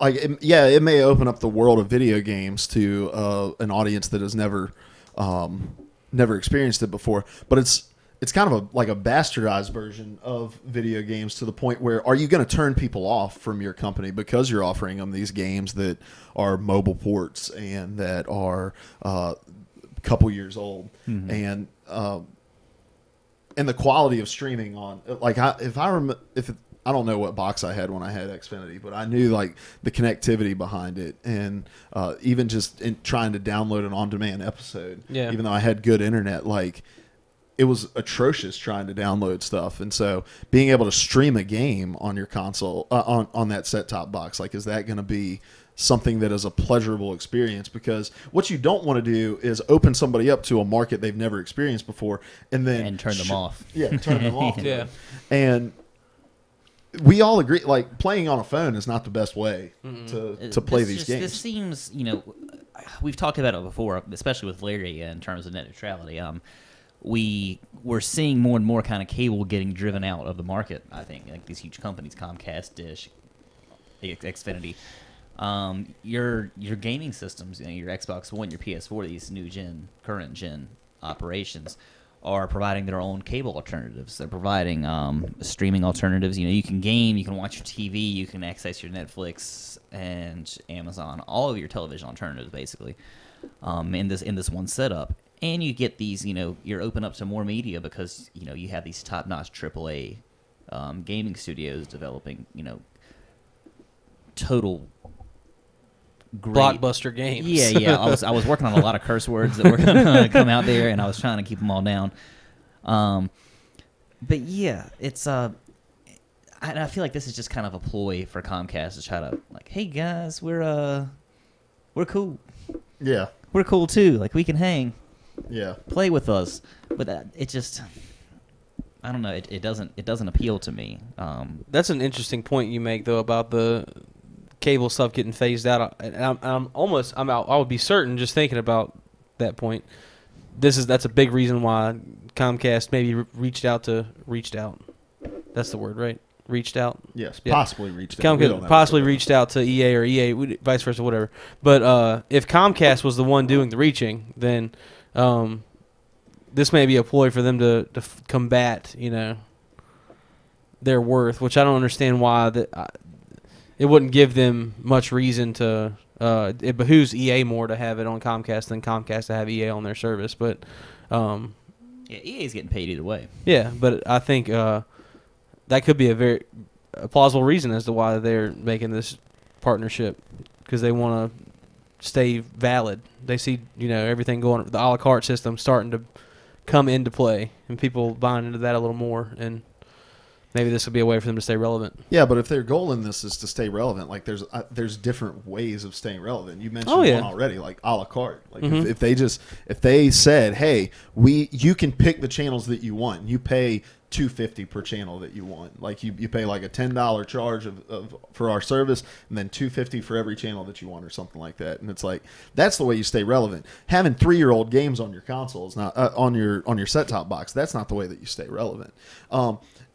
it may open up the world of video games to an audience that has never experienced it before. But it's kind of a bastardized version of video games, to the point where, are you going to turn people off from your company because you're offering them these games that are mobile ports and that are a couple years old, and the quality of streaming on I don't know what box I had when I had Xfinity, but I knew the connectivity behind it, and even just in trying to download an on-demand episode, even though I had good internet, it was atrocious trying to download stuff. And so being able to stream a game on your console, on that set-top box, is that going to be something that is a pleasurable experience? Because what you don't want to do is open somebody up to a market they've never experienced before and then turn them off. Yeah, turn them off. Yeah. And we all agree, playing on a phone is not the best way to play these games. This seems, we've talked about it before, especially with Larry in terms of net neutrality. We're seeing more and more kind of cable getting driven out of the market, I think. These huge companies, Comcast, Dish, Xfinity. Your gaming systems, your Xbox One, your PS4, these current gen operations are providing their own cable alternatives. They're providing streaming alternatives. You can game, you can watch your TV, you can access your Netflix and Amazon, all of your television alternatives basically, in this one setup. And you get these, you're open up to more media because you have these top-notch AAA gaming studios developing, total great blockbuster games. Yeah. I was working on a lot of curse words that were going to come out there, and I was trying to keep them all down. But yeah, it's I feel like this is just kind of a ploy for Comcast to try to hey guys, we're cool. Yeah, we're cool too. We can hang. Yeah, play with us. But it just, I don't know. It doesn't appeal to me. That's an interesting point you make though about the cable stuff getting phased out. And I would be certain just thinking about that point. That's a big reason why Comcast maybe reached out. That's the word, right? Reached out. Yes, yeah. Possibly reached out. Comcast possibly reached out to EA or EA, vice versa, whatever. But if Comcast was the one doing the reaching, then this may be a ploy for them to combat, their worth, which I don't understand why it wouldn't give them much reason to. It behooves EA more to have it on Comcast than Comcast to have EA on their service. But yeah, EA's getting paid either way. Yeah, but I think that could be a plausible reason as to why they're making this partnership, because they want to stay valid. They see everything going, the a la carte system starting to come into play, and people buying into that a little more, and maybe this will be a way for them to stay relevant. Yeah, but if their goal in this is to stay relevant, there's different ways of staying relevant. You mentioned one already, a la carte. If they said, hey, you can pick the channels that you want, you pay $2.50 per channel that you want. You pay a $10 charge for our service, and then $2.50 for every channel that you want, or something like that. And it's that's the way you stay relevant. Having 3-year-old games on your console is not on your set-top box. That's not the way that you stay relevant.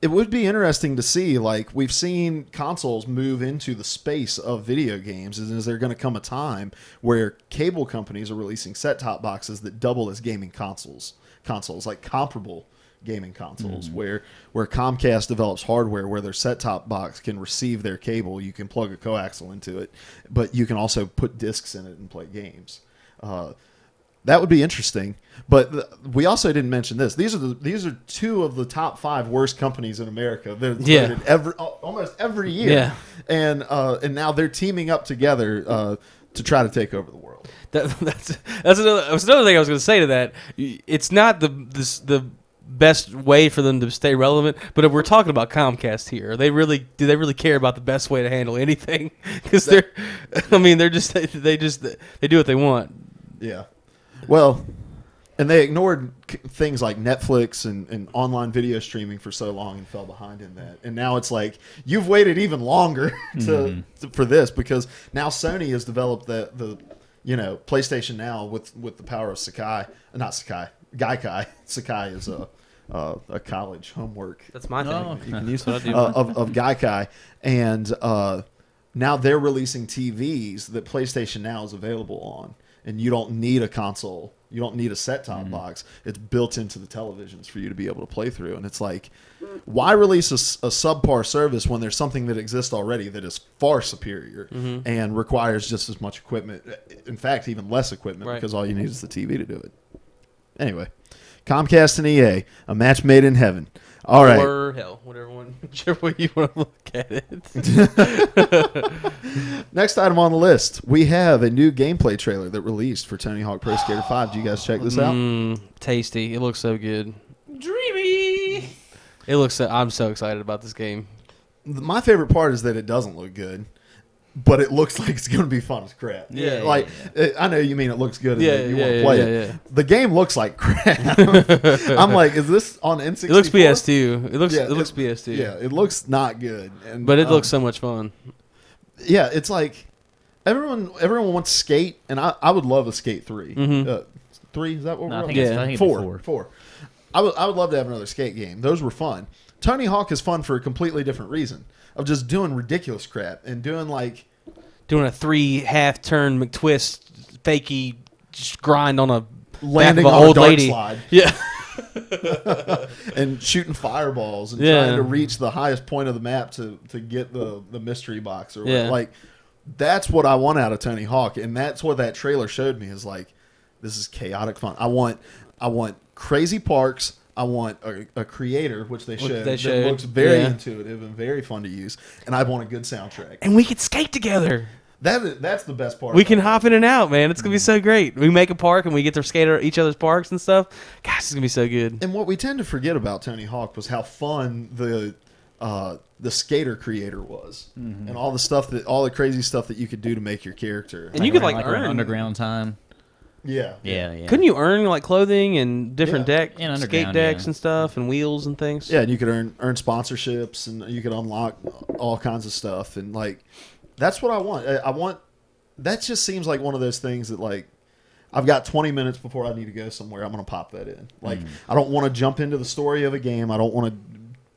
It would be interesting to see, we've seen consoles move into the space of video games. Is there going to come a time where cable companies are releasing set-top boxes that double as gaming consoles, comparable gaming consoles, where Comcast develops hardware where their set-top box can receive their cable. You can plug a coaxial into it, but you can also put discs in it and play games. That would be interesting. But we also didn't mention this. These are two of the top 5 worst companies in America. They're voted almost every year. Yeah. And now they're teaming up together to try to take over the world. That's another thing I was going to say to that. It's not the best way for them to stay relevant, but if we're talking about Comcast here, do they really care about the best way to handle anything? Because they do what they want. Yeah. Well, and they ignored things like Netflix and online video streaming for so long and fell behind in that. And now it's like, you've waited even longer for this, because now Sony has developed the PlayStation Now with the power of Gaikai. Sakai is a college homework. That's my thing. You can use of Gaikai. And now they're releasing TVs that PlayStation Now is available on. And you don't need a console. You don't need a set-top box. It's built into the televisions for you to be able to play through. And it's like, why release a subpar service when there's something that exists already that is far superior and requires just as much equipment? In fact, even less equipment, because all you need is the TV to do it. Anyway, Comcast and EA, a match made in heaven. All right. Or hell, whichever way you want to look at it. Next item on the list, we have a new gameplay trailer that released for Tony Hawk Pro Skater 5. Did you guys check this out? Tasty. It looks so good. Dreamy. I'm so excited about this game. My favorite part is that it doesn't look good, but it looks like it's going to be fun as crap. Yeah. I know you mean it looks good and you want to play it. Yeah. The game looks like crap. I'm like, is this on N64? It looks PS2. It looks PS2. Yeah, it looks not good. But it looks so much fun. Yeah, it's like everyone wants Skate, and I would love a Skate 3. 3, is that what we're on? I think it's 4. I would love to have another Skate game. Those were fun. Tony Hawk is fun for a completely different reason, of just doing ridiculous crap and doing a 3.5 turn McTwist fakey grind on a landing back of on old a dark lady. Slide. Yeah. And shooting fireballs and trying to reach the highest point of the map to get the mystery box or whatever. Like, that's what I want out of Tony Hawk, and that's what that trailer showed me, is like, this is chaotic fun. I want crazy parks. I want a creator, which they showed. That looks very intuitive and very fun to use, and I want a good soundtrack. And we could skate together. That's the best part. We can hop in and out, man. It's gonna be so great. We make a park and we get to skate at each other's parks and stuff. Gosh, it's gonna be so good. And what we tend to forget about Tony Hawk was how fun the skater creator was, and all the crazy stuff that you could do to make your character. And you could earn underground time. Yeah. Couldn't you earn clothing and different skate decks and stuff and wheels and things? Yeah, and you could earn sponsorships and you could unlock all kinds of stuff, and that's what I want. That just seems like one of those things that I've got 20 minutes before I need to go somewhere. I'm going to pop that in. I don't want to jump into the story of a game. I don't want to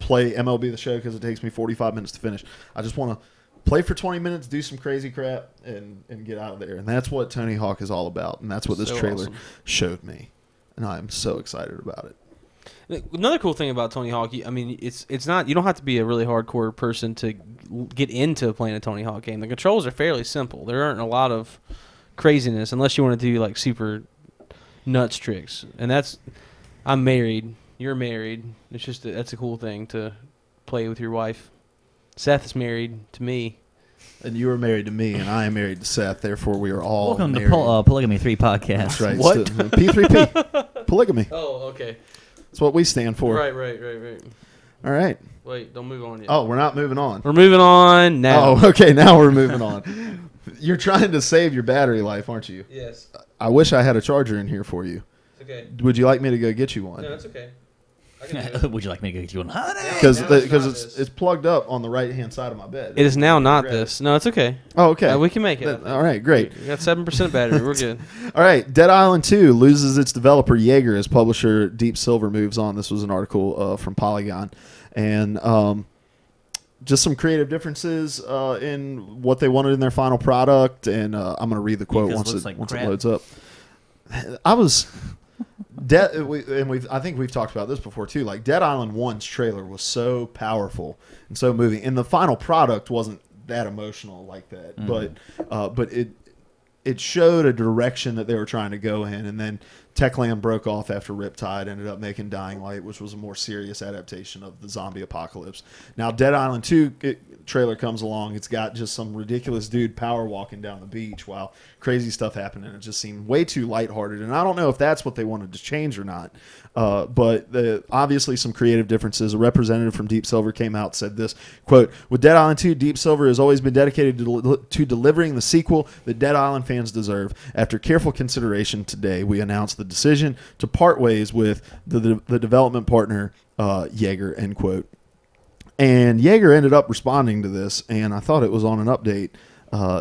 play MLB The Show because it takes me 45 minutes to finish. I just want to play for 20 minutes, do some crazy crap, and get out of there. And that's what Tony Hawk is all about, and that's what this trailer showed me. And I'm so excited about it. Another cool thing about Tony Hawk, it's not, you don't have to be a really hardcore person to get into playing a Tony Hawk game. The controls are fairly simple. There aren't a lot of craziness unless you want to do super nuts tricks. And I'm married. You're married. It's just that's a cool thing to play with your wife. Seth is married to me. And you are married to me, and I am married to Seth. Therefore, we are all Welcome married. to Polygamy 3 podcast. That's right. What? P3P. Polygamy. Oh, okay. That's what we stand for. Right. All right. Wait, don't move on yet. Oh, we're not moving on. We're moving on now. Oh, okay. Now we're moving on. You're trying to save your battery life, aren't you? Yes. I wish I had a charger in here for you. It's okay. Would you like me to go get you one? No, it's okay. Would you like me to get you on honey? Because it's plugged up on the right-hand side of my bed. It is now not this. No, it's okay. Oh, okay. We can make it. All right, great. We got 7% battery. We're good. All right, Dead Island 2 loses its developer Jaeger as publisher Deep Silver moves on. This was an article from Polygon. And just some creative differences in what they wanted in their final product. And I'm going to read the quote once it loads up. I think we've talked about this before too. Dead Island 1's trailer was so powerful and so moving, and the final product wasn't that emotional like that. But it showed a direction that they were trying to go in, and then Techland broke off after Riptide, ended up making Dying Light, which was a more serious adaptation of the zombie apocalypse. Now, Dead Island 2 trailer comes along. It's got just some ridiculous dude power walking down the beach while crazy stuff happened, and it just seemed way too lighthearted. And I don't know if that's what they wanted to change or not. But obviously some creative differences. A representative from Deep Silver came out and said this, quote, "With Dead Island 2, Deep Silver has always been dedicated to delivering the sequel that Dead Island fans deserve. After careful consideration today, we announced the decision to part ways with the development partner, Jaeger," end quote. And Jaeger ended up responding to this, and I thought it was on an update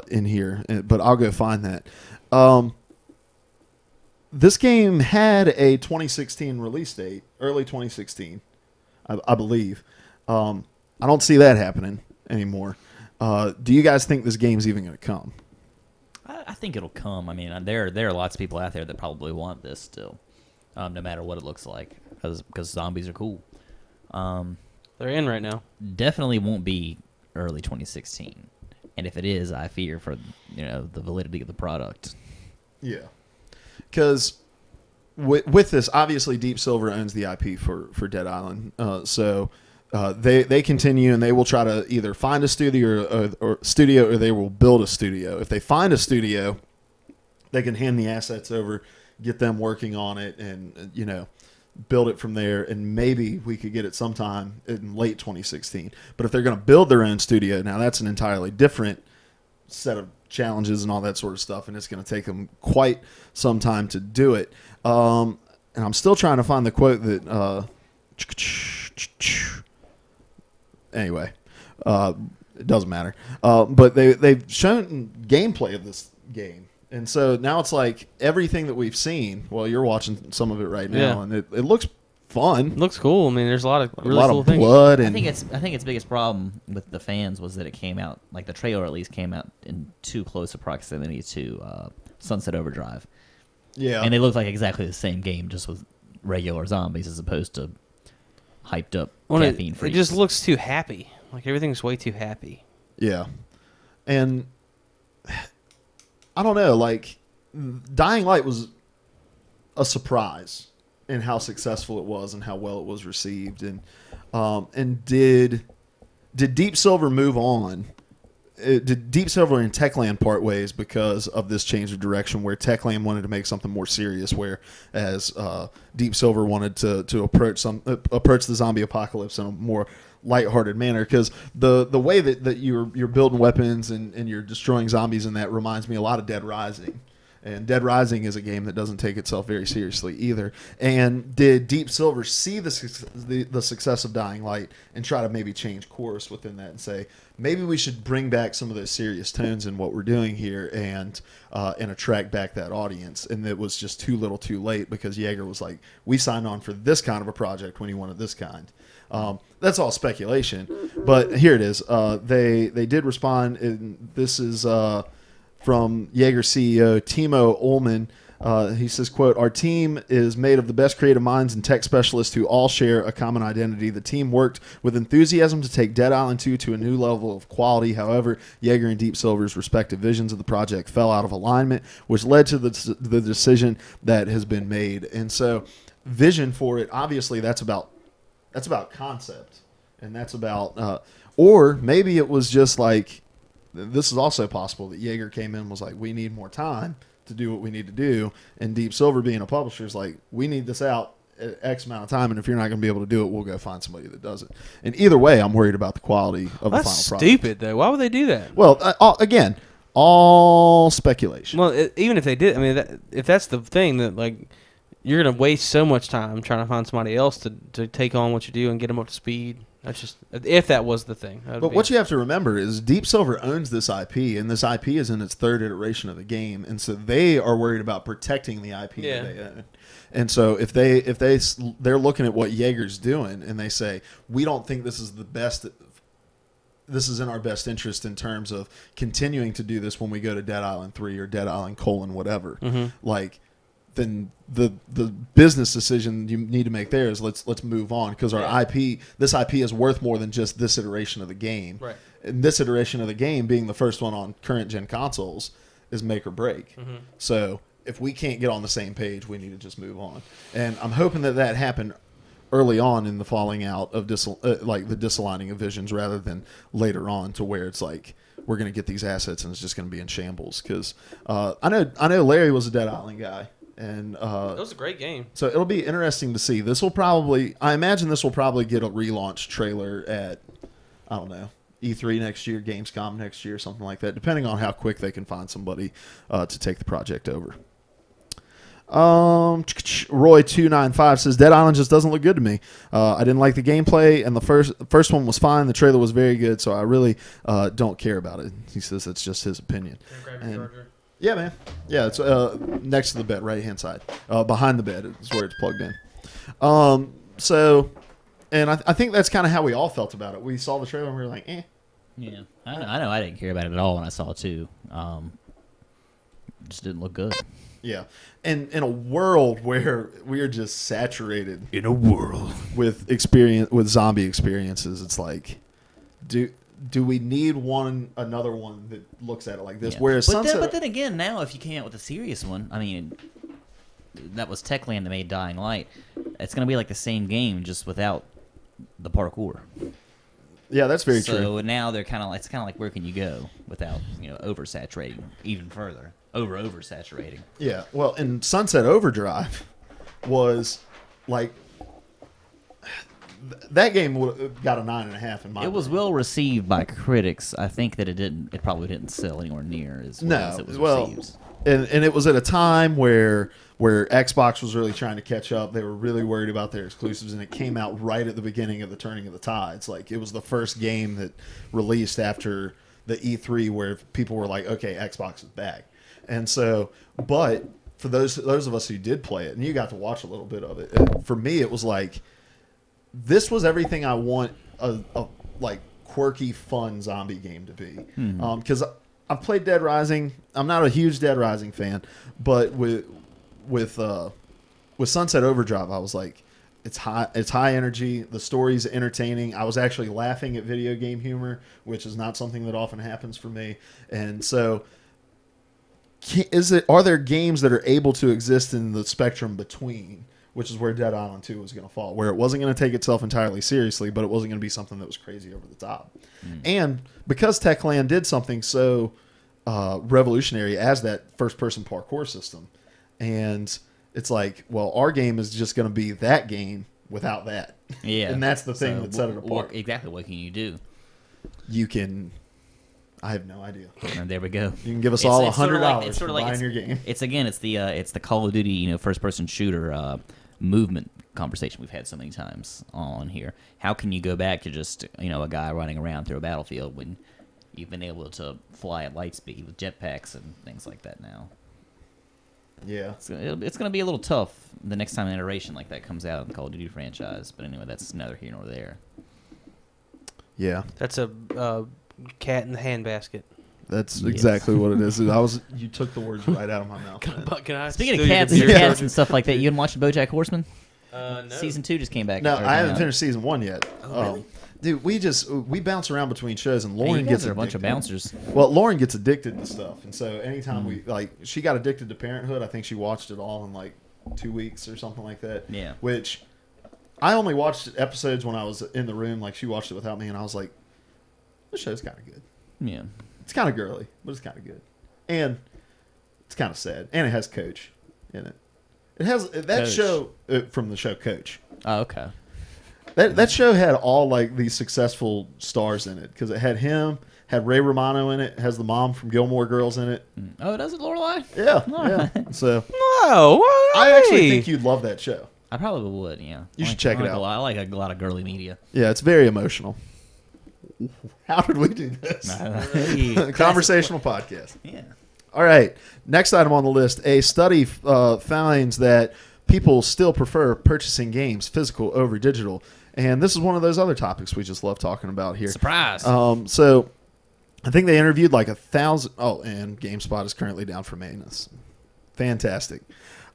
in here, but I'll go find that. This game had a 2016 release date, early 2016, I believe. I don't see that happening anymore. Do you guys think this game's even going to come? I think it'll come. I mean, there are lots of people out there that probably want this still, no matter what it looks like, because zombies are cool. They're in right now. Definitely won't be early 2016, and if it is, I fear for the validity of the product. Yeah, because with this, obviously, Deep Silver owns the IP for Dead Island, so they continue and they will try to either find a studio or they will build a studio. If they find a studio, they can hand the assets over, get them working on it, and build it from there, and maybe we could get it sometime in late 2016. But if they're going to build their own studio, now that's an entirely different set of challenges and all that sort of stuff, and it's going to take them quite some time to do it. And I'm still trying to find the quote that anyway, it doesn't matter. But they've shown gameplay of this game. And so now it's like everything that we've seen. Well, you're watching some of it right now, and it looks fun. It looks cool. I mean, there's a lot of really cool things. Blood. And I think its biggest problem with the fans was that it came out, like the trailer at least came out in too close a proximity to Sunset Overdrive. Yeah, and they look like exactly the same game, just with regular zombies as opposed to hyped up caffeine free. It just looks too happy. Like everything's way too happy. Yeah, and I don't know, like, Dying Light was a surprise in how successful it was and how well it was received. And did Deep Silver move on? Did Deep Silver and Techland part ways because of this change of direction, where Techland wanted to make something more serious, whereas Deep Silver wanted to approach the zombie apocalypse in a more lighthearted manner? Because the way that you're building weapons and you're destroying zombies, and that reminds me a lot of Dead Rising. And Dead Rising is a game that doesn't take itself very seriously either. And did Deep Silver see the success of Dying Light and try to maybe change course within that and say, maybe we should bring back some of those serious tones in what we're doing here and attract back that audience? And it was just too little too late, because Jaeger was like, we signed on for this kind of a project when you wanted this kind. That's all speculation, but here it is. They did respond, and this is from Jaeger CEO Timo Ullman. He says, quote, "Our team is made of the best creative minds and tech specialists who all share a common identity. The team worked with enthusiasm to take Dead Island 2 to a new level of quality. However, Jaeger and Deep Silver's respective visions of the project fell out of alignment, which led to the decision that has been made." And so vision for it, obviously that's about concept, and that's about or maybe it was just like, this is also possible that Jaeger came in and was like, we need more time to do what we need to do, and Deep Silver, being a publisher, is like, we need this out at X amount of time, and if you're not going to be able to do it, we'll go find somebody that does it. And either way, I'm worried about the quality of the final product. That's stupid, though. Why would they do that? Well, again, all speculation. Well, even if they did, I mean, if that's the thing, that like, you're going to waste so much time trying to find somebody else to take on what you do and get them up to speed. That's just, if that was the thing. But what you have to remember is Deep Silver owns this IP, and this IP is in its third iteration of the game, and so they are worried about protecting the IP that they own. And so if they're looking at what Jaeger's doing, and they say, we don't think this is the best, this is in our best interest in terms of continuing to do this when we go to Dead Island 3 or Dead Island : whatever. Mm-hmm. Like, then the business decision you need to make there is let's move on, because our this IP is worth more than just this iteration of the game. Right. And this iteration of the game being the first one on current gen consoles is make or break. So if we can't get on the same page, we need to just move on. And I'm hoping that happened early on in the falling out of like the disaligning of visions, rather than later on, to where it's like we're going to get these assets and it's just going to be in shambles. Because I know Larry was a Dead Island guy, and It was a great game. so it'll be interesting to see. I imagine this will probably get a relaunch trailer at, I don't know, E3 next year, Gamescom next year, something like that, depending on how quick they can find somebody to take the project over. Roy295 says Dead Island just doesn't look good to me. I didn't like the gameplay, and the first one was fine. The trailer was very good, so I really don't care about it. He says it's just his opinion. Yeah, man. Yeah, it's next to the bed, right hand side, behind the bed is where it's plugged in. And I think that's kind of how we all felt about it. We saw the trailer and we were like, eh. Yeah, I know. I didn't care about it at all when I saw it too. It just didn't look good. Yeah, and in a world where we are just saturated with zombie experiences, it's like, do we need another one that looks at it like this? Yeah. Whereas but then again, now if you came out with a serious one, I mean, that was Techland that made Dying Light. It's gonna be like the same game, just without the parkour. Yeah, that's very true. So now it's kind of like where can you go without oversaturating even further, oversaturating. Yeah, well, and Sunset Overdrive was like that game got a 9.5 in my. It was well received by critics. I think that it probably didn't sell anywhere near as well as it was received. And it was at a time where Xbox was really trying to catch up. They were really worried about their exclusives, and it came out right at the beginning of the turning of the tides. Like, it was the first game that released after the E3 where people were like, okay, Xbox is back. And so, but for those of us who did play it, and you got to watch a little bit of it, for me it was like, this was everything I want a like quirky, fun zombie game to be. Because I've played Dead Rising. I'm not a huge Dead Rising fan, but with Sunset Overdrive, I was like, it's high energy. The story's entertaining. I was actually laughing at video game humor, which is not something that often happens for me. And so, are there games that are able to exist in the spectrum between, which is where Dead Island 2 was going to fall, where it wasn't going to take itself entirely seriously, but it wasn't going to be something that was crazy over the top. And because Techland did something so revolutionary as that first-person parkour system, and it's like, well, our game is just going to be that game without that. Yeah. And that's the thing that set it apart. Exactly. What can you do? You can... I have no idea. And there we go. You can give us all $100 for buying your game. It's the Call of Duty, first-person shooter movement conversation we've had so many times on here. How can you go back to just a guy running around through a battlefield when you've been able to fly at light speed with jetpacks and things like that now? Yeah. It's going to be a little tough the next time an iteration like that comes out in the Call of Duty franchise. But anyway, that's neither here nor there. Yeah. That's a cat in the handbasket. That's exactly what it is. You took the words right out of my mouth. Can I Speaking steal of your cats beer? and stuff like that, you been watching BoJack Horseman? No. Season 2 just came back. No, I haven't finished season 1 yet. Oh, really? Dude, we bounce around between shows, and Hey, Lauren you gets guys are addicted. a bunch of bouncers. Well, Lauren gets addicted to stuff, and so anytime she got addicted to Parenthood. I think she watched it all in like 2 weeks or something like that. Yeah. Which I only watched episodes when I was in the room. Like, she watched it without me, and I was like, this show's kind of good. Yeah. It's kind of girly, but it's kind of good, and it's kind of sad, and it has Coach in it. It has that Coach. show from the show Coach. Oh, okay. That show had all like these successful stars in it because it had him, had Ray Romano in it, has the mom from Gilmore Girls in it. Oh, does it, Lorelai? Yeah, Oh. yeah. So Oh, I actually think you'd love that show. I probably would, yeah. You should check it out. I like a lot of girly media. Yeah, it's very emotional. How did we do this? Conversational podcast. Yeah. All right. Next item on the list. A study finds that people still prefer purchasing games physical over digital. And this is one of those other topics we just love talking about here. Surprise. So I think they interviewed like 1,000. Oh, and GameSpot is currently down for maintenance. Fantastic.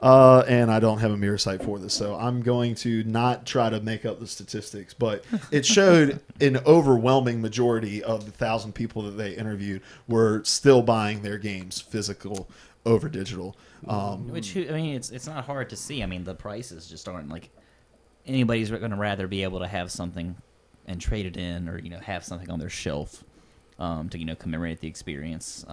And I don't have a mirror site for this, so I'm going to not try to make up the statistics. But it showed an overwhelming majority of the 1,000 people that they interviewed were still buying their games physical over digital. Which, I mean, it's not hard to see. I mean, the prices just aren't like anybody's going to rather be able to have something and trade it in, or have something on their shelf to commemorate the experience.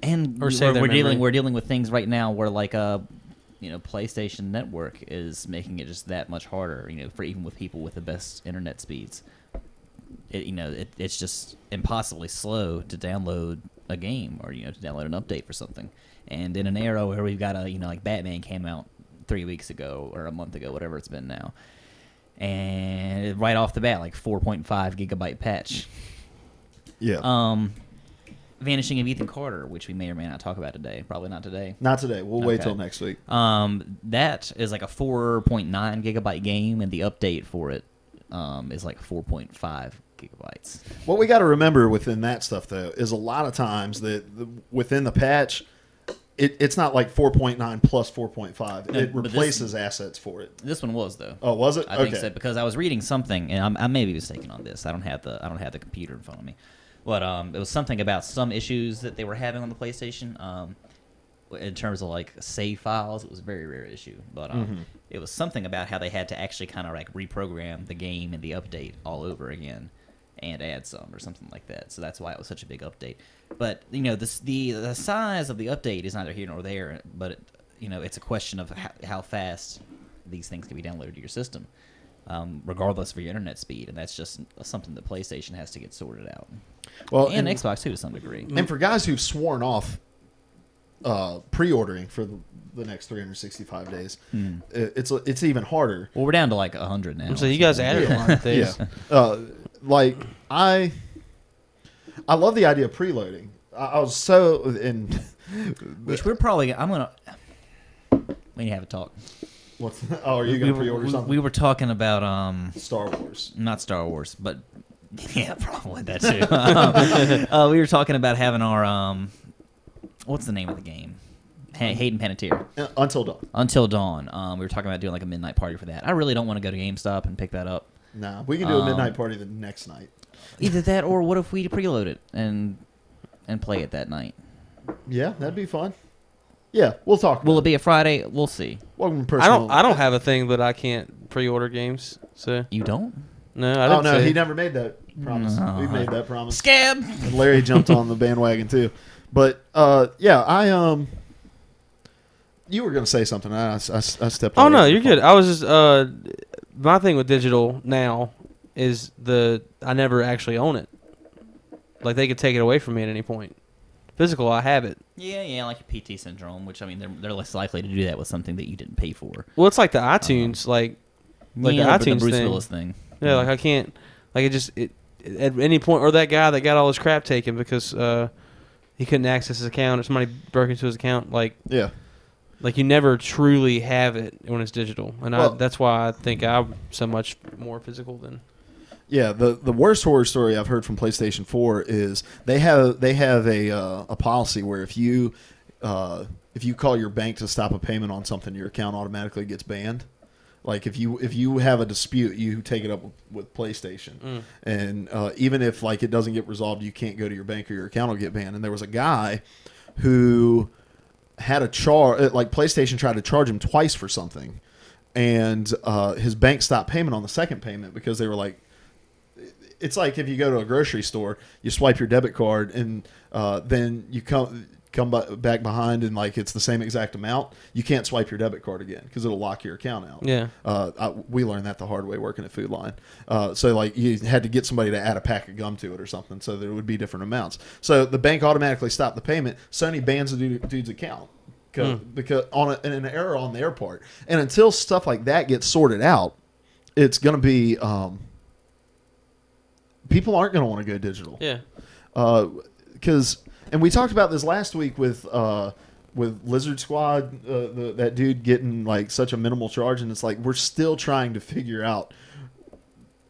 And Or save their memory. we're dealing with things right now where like PlayStation Network is making it just that much harder. For even with people with the best internet speeds, it's just impossibly slow to download a game or to download an update for something. And in an era where we've got like Batman came out 3 weeks ago or a month ago, whatever it's been now, and right off the bat, like 4.5 gigabyte patch. Yeah. Vanishing of Ethan Carter, which we may or may not talk about today. Probably not today. Not today. We'll wait Okay. till next week. That is like a 4.9 gigabyte game, and the update for it is like 4.5 gigabytes. What we got to remember within that stuff, though, is a lot of times that within the patch, it's not like 4.9 plus 4.5. No, It but replaces assets for it. This one was though. Oh, was it? I think so, because I was reading something, and I may be mistaken on this. I don't have the computer in front of me, but it was something about some issues that they were having on the PlayStation. In terms of like save files, it was a very rare issue, but it was something about how they had to actually kind of like reprogram the game and the update all over again and add some or something like that. So that's why it was such a big update. But the size of the update is neither here nor there. But it's a question of how fast these things can be downloaded to your system, regardless of your internet speed, and that's just something that PlayStation has to get sorted out. Well, and Xbox too, to some degree. And for guys who've sworn off pre-ordering for the next 365 days, it's even harder. Well, we're down to like 100 now. So you guys added a lot of things. Yeah. Like I love the idea of preloading. I was so in. Which we're probably. I'm gonna. We need to have a talk. Are you gonna pre-order something? We were talking about Star Wars. not Star Wars, but yeah, probably that too. We were talking about having our what's the name of the game? Hayden Panettiere. Until Dawn. Until Dawn. We were talking about doing like a midnight party for that. I really don't want to go to GameStop and pick that up. Nah, we can do a midnight party the next night. Either that, or what if we preload it and play it that night? Yeah, that'd be fun. Yeah, we'll talk. Will it be a Friday? We'll see. Welcome to personal. I don't have a thing that I can't pre-order games. So You don't? no, I didn't. Oh no, say. he never made that promise. No. We made that promise. Scab. And Larry jumped on the bandwagon too. But yeah, you were gonna say something. I stepped. Oh all no, over you're the good. I was just my thing with digital now is I never actually own it. Like they could take it away from me at any point. Physical, I have it. Yeah, like your PT syndrome, which I mean, they're less likely to do that with something that you didn't pay for. Well, it's like the iTunes, like Yeah, the but iTunes Bruce thing. Willis thing. Yeah, like I can't, like it at any point, or that guy that got all his crap taken because he couldn't access his account or somebody broke into his account. Like Yeah. you never truly have it when it's digital, and Well- that's why I think I'm so much more physical than. Yeah, the worst horror story I've heard from PlayStation 4 is they have a policy where if you call your bank to stop a payment on something, your account automatically gets banned. Like if you have a dispute, you take it up with PlayStation, and even if like it doesn't get resolved, you can't go to your bank or your account will get banned. And there was a guy who had a charge, like PlayStation tried to charge him twice for something, and his bank stopped payment on the second payment because they were like. It's like if you go to a grocery store, you swipe your debit card, and then you come back behind, and like it's the same exact amount. You can't swipe your debit card again because it'll lock your account out. Yeah. We learned that the hard way working at Food Line. So like you had to get somebody to add a pack of gum to it or something, so there would be different amounts. So the bank automatically stopped the payment. Sony bans the dude's account because in an error on their part. And until stuff like that gets sorted out, it's going to be. People aren't going to want to go digital. Yeah. And we talked about this last week with Lizard Squad, that dude getting like such a minimal charge, and it's like we're still trying to figure out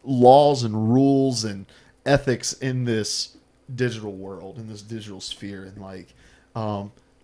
laws and rules and ethics in this digital world, in this digital sphere, and like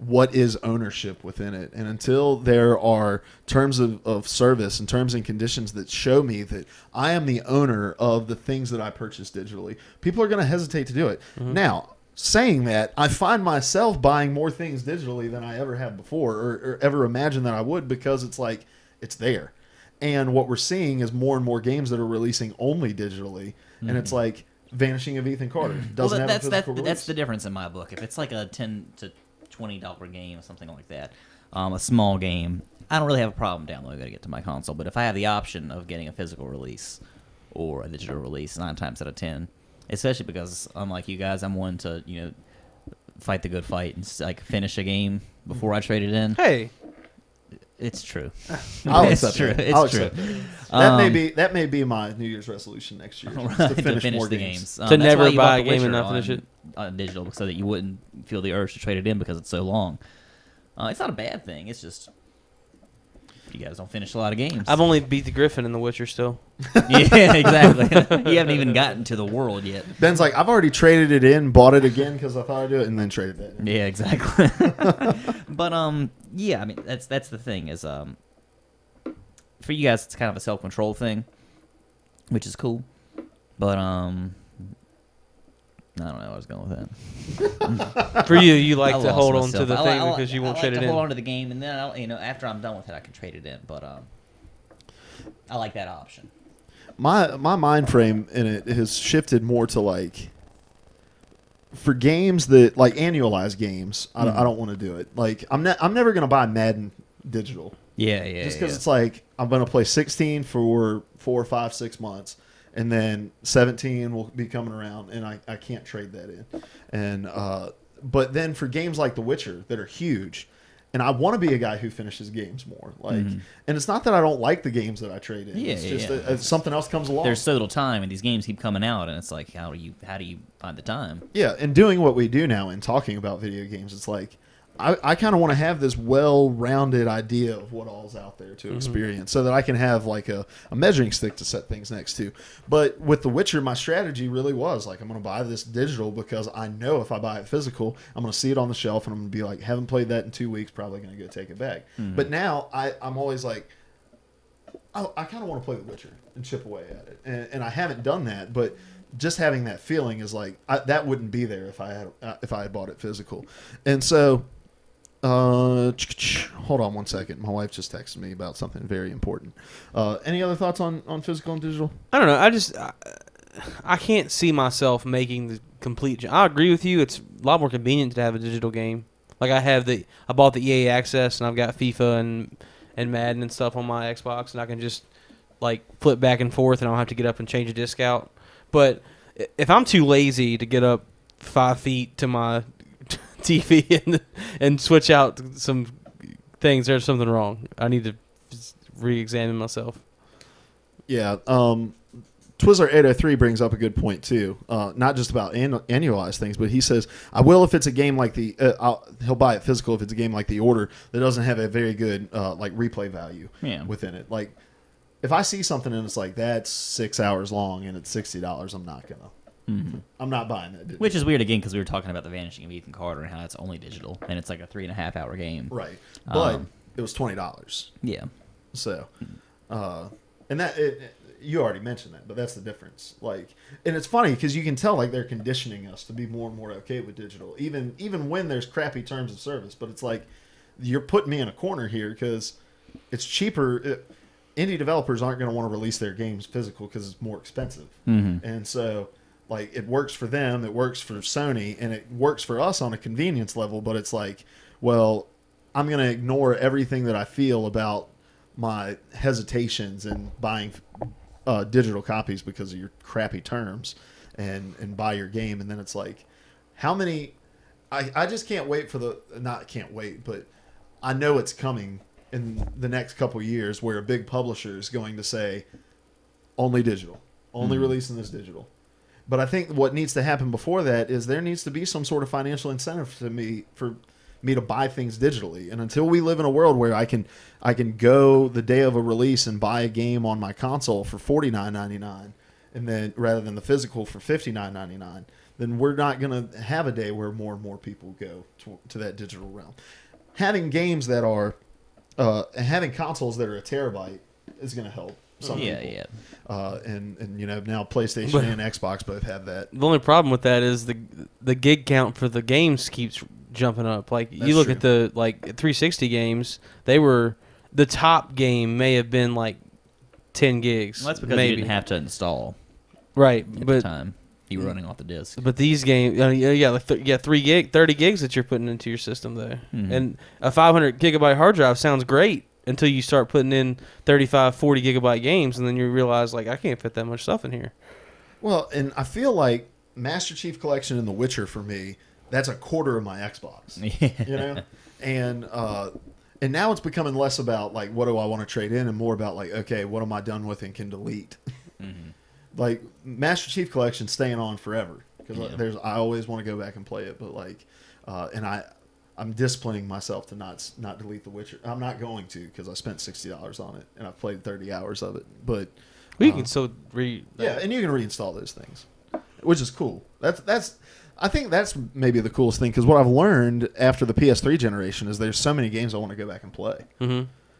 what is ownership within it. And until there are terms of service and terms and conditions that show me that I am the owner of the things that I purchase digitally, people are going to hesitate to do it. Now, saying that, I find myself buying more things digitally than I ever have before or ever imagined that I would, because it's like, it's there. And what we're seeing is more and more games that are releasing only digitally. And it's like Vanishing of Ethan Carter. Doesn't have a physical release. That's the difference in my book. If it's like a $10 to $20 game or something like that, a small game, I don't really have a problem downloading it to get to my console. But if I have the option of getting a physical release or a digital release, 9 times out of 10, especially because unlike you guys, I'm one to fight the good fight and like finish a game before I trade it in. Hey, it's true. I'll It's accept true. it. It's I'll true. accept it. That may be my New Year's resolution next year, is to finish more the games. games. To That's never why you buy bought a The game and Witcher not finish it? on digital, so that you wouldn't feel the urge to trade it in because it's so long. It's not a bad thing. It's just you guys don't finish a lot of games. I've only beat the Griffin in The Witcher still. Yeah, exactly. You haven't even gotten to the world yet. Ben's like, I've already traded it in, bought it again because I thought I'd do it, and then traded it in. Yeah, exactly. But yeah, I mean that's the thing is for you guys it's kind of a self-control thing, which is cool. But I don't know where I was going with that. For you like I to lost hold on myself. to the I thing like- because you won't I trade like it to in. hold on to the game, and then after I'm done with it, I can trade it in. But I like that option. My mind frame in it has shifted more to like, for games that like annualized games, I don't want to do it. Like I'm never gonna buy Madden digital. Yeah, Just because it's like I'm gonna play 16 for 4, 5, 6 months, and then 17 will be coming around, and I can't trade that in. And but then for games like The Witcher that are huge, and I want to be a guy who finishes games more. Like, and it's not that I don't like the games that I trade in. Yeah, it's just yeah. that something else comes along. There's so little time, and these games keep coming out, and it's like, how do you find the time? Yeah, and doing what we do now and talking about video games, it's like I kind of want to have this well-rounded idea of what all's out there to experience, so that I can have like a measuring stick to set things next to. But with The Witcher, my strategy really was like, I'm going to buy this digital because I know if I buy it physical, I'm going to see it on the shelf and I'm going to be like, haven't played that in 2 weeks, probably going to go take it back. But now I'm always like, I kind of want to play The Witcher and chip away at it, and I haven't done that, but just having that feeling is like that wouldn't be there if I had bought it physical. And so hold on one second, my wife just texted me about something very important. Any other thoughts on physical and digital? I don't know. I can't see myself making the complete. I agree with you. It's a lot more convenient to have a digital game. Like I bought the EA Access, and I've got FIFA and Madden and stuff on my Xbox, and I can just like flip back and forth, and I don't have to get up and change a disc out. But if I'm too lazy to get up 5 feet to my TV and switch out some things, there's something wrong. I need to re-examine myself. Yeah. Twizzler803 brings up a good point too. Not just about annualized things, but he says, I will if it's a game like he'll buy it physical if it's a game like The Order that doesn't have a very good like replay value within it. Like if I see something and it's like that's 6 hours long and it's $60, I'm not gonna. I'm not buying that. Which is weird again because we were talking about The Vanishing of Ethan Carter and how it's only digital and it's like a 3.5 hour game. Right, but it was $20. Yeah. So, and that you already mentioned that, but that's the difference. Like, and it's funny because you can tell like they're conditioning us to be more and more okay with digital, even when there's crappy terms of service. But it's like you're putting me in a corner here because it's cheaper. Indie developers aren't going to want to release their games physical because it's more expensive, and so. Like, it works for them, it works for Sony, and it works for us on a convenience level, but it's like, well, I'm going to ignore everything that I feel about my hesitations in buying digital copies because of your crappy terms and buy your game. And then it's like, how many... I just can't wait for not can't wait, but I know it's coming in the next couple years where a big publisher is going to say, only digital, only releasing this digital. But I think what needs to happen before that is there needs to be some sort of financial incentive for me to buy things digitally. And until we live in a world where I can go the day of a release and buy a game on my console for $49.99, and then rather than the physical for $59.99, then we're not going to have a day where more and more people go to that digital realm. Having games that are, having consoles that are a terabyte is going to help some people. Yeah. And you know, now PlayStation and Xbox both have that. The only problem with that is the gig count for the games keeps jumping up. Like That's you look true. at the 360 games, the top game may have been like 10 gigs. Well, that's because maybe. you didn't have to install right, at the but time. You were running off the disc. but these games, 30 gigs that you're putting into your system there, and a 500 gigabyte hard drive sounds great until you start putting in 35, 40 gigabyte games, and then you realize like I can't fit that much stuff in here. Well, and I feel like Master Chief Collection and The Witcher for me, that's a quarter of my Xbox. Yeah. You know, and now it's becoming less about like what do I want to trade in, and more about like okay, what am I done with and can delete. Like Master Chief Collection staying on forever because I always want to go back and play it, but like, and I'm disciplining myself to not delete The Witcher. I'm not going to because I spent $60 on it and I've played 30 hours of it. But We can still yeah, and you can reinstall those things, which is cool. I think that's maybe the coolest thing because what I've learned after the PS3 generation is there's so many games I want to go back and play.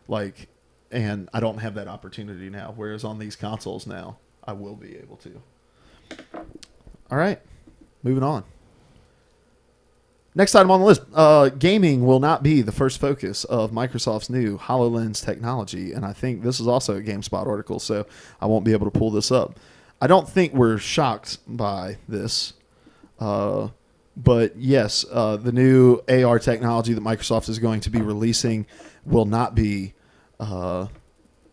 Like, and I don't have that opportunity now. Whereas on these consoles now, I will be able to. All right, moving on. Next item on the list, gaming will not be the first focus of Microsoft's new HoloLens technology, and I think this is also a GameSpot article, so I won't be able to pull this up. I don't think we're shocked by this, but yes, the new AR technology that Microsoft is going to be releasing will not be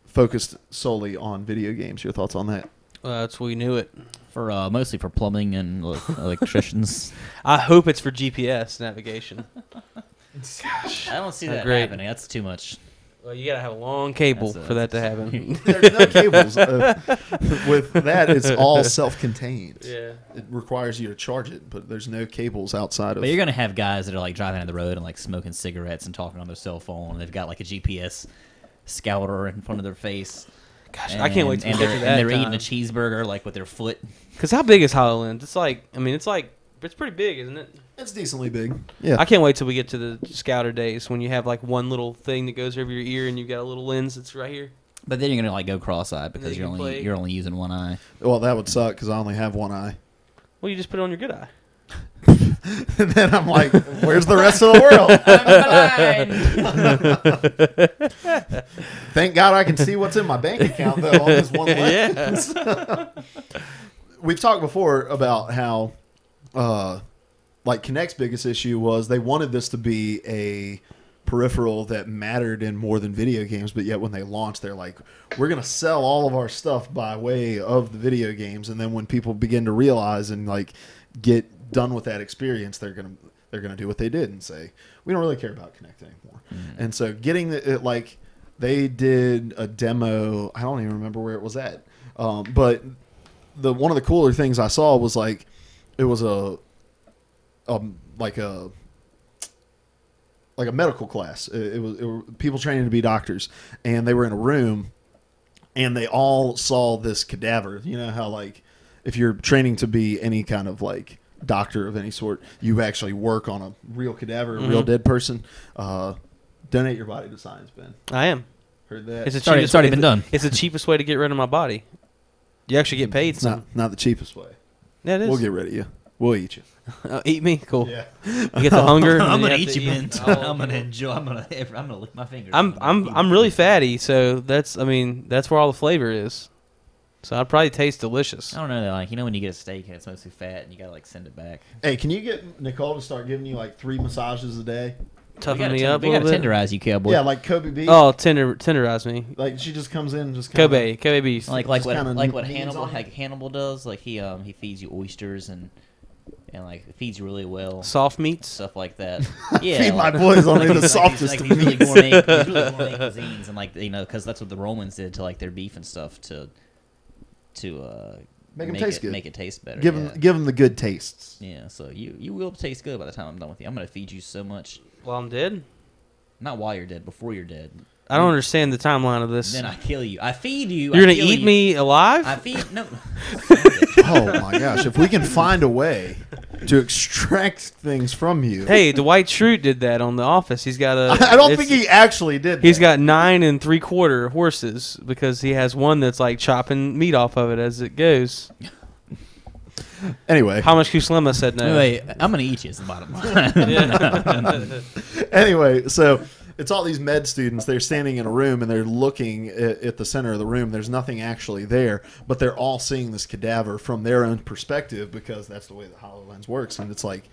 focused solely on video games. Your thoughts on that? That's we knew it. For mostly for plumbing and electricians. I hope it's for GPS navigation. I don't see that Great. happening. That's too much. Well, you gotta have a long cable for that to happen. There's no cables. With that, it's all self-contained. Yeah. It requires you to charge it, but there's no cables outside of. But you're gonna have guys that are like driving down the road and like smoking cigarettes and talking on their cell phone. And they've got like a GPS scouter in front of their face. Gosh, I can't wait to and get they're, to that. and they're eating a cheeseburger like with their foot. Because how big is HoloLens? It's pretty big, isn't it? It's decently big. Yeah. I can't wait till we get to the Scouter days when you have like one little thing that goes over your ear and you've got a little lens that's right here. But then you're gonna like go cross-eyed because you can you're only using one eye. Well, that would suck because I only have one eye. Well, you just put it on your good eye. And then I'm like, where's the rest of the world? Thank God I can see what's in my bank account, though, on this one lens. We've talked before about how, like, Kinect's biggest issue was they wanted this to be a peripheral that mattered in more than video games, but yet when they launched, they're like, we're going to sell all of our stuff by way of the video games. And then when people begin to realize and, like, get done with that experience, they're gonna do what they did and say we don't really care about Kinect anymore. And so getting it, like they did a demo, I don't even remember where it was at, but one of the cooler things I saw was like it was a medical class. It was people training to be doctors, and they were in a room and they all saw this cadaver. You know how like if you're training to be any kind of like doctor of any sort, you actually work on a real cadaver, a real dead person. Donate your body to science, Ben. I am. Heard that? It's It's already been done. It's the cheapest way to get rid of my body. You actually get paid. It's not the cheapest way. Yeah, it is. We'll get rid of you. We'll eat you. Eat me, cool. Yeah. You get the hunger. and I'm then gonna have eat to you, Ben. Oh, I'm gonna enjoy. I'm gonna lick my fingers. I'm really fatty, so that's where all the flavor is. So I'd probably taste delicious. I don't know. Like when you get a steak and it's mostly fat and you gotta like send it back. Hey, can you get Nicole to start giving you like 3 massages a day? Toughen me up a We little gotta bit. tenderize you, cowboy. Yeah, like Kobe beef. Oh, tenderize me. Like she just comes in and just kinda, Kobe beef. Like Just what kinda like what kneads Hannibal on it. like Hannibal does. Like he feeds you oysters and like feeds you really well. Soft meats. Stuff like that. Yeah, feed my like- boys only the these- softest like of these really meats. gourmet cuisines and like because that's what the Romans did to like their beef and stuff to Make 'em taste good. make it taste better. Give yeah. them the good tastes. Yeah, so you will taste good by the time I'm done with you. I'm gonna feed you so much. While I'm dead. Not while you're dead, before you're dead. I don't understand the timeline of this. Then I kill you. I feed you. You're going gonna to eat me alive? I feed... No. Oh, my gosh. If we can find a way to extract things from you. Hey, Dwight Schrute did that on The Office. He's got a... I don't think he actually did He's that. got 9 3/4 horses because he has one that's like chopping meat off of it as it goes. Anyway. How much Kuslema said no. Wait, I'm going to eat you is the bottom line. Anyway, so it's all these med students. They're standing in a room and they're looking at the center of the room. There's nothing actually there, but they're all seeing this cadaver from their own perspective because that's the way the HoloLens works. And it's like,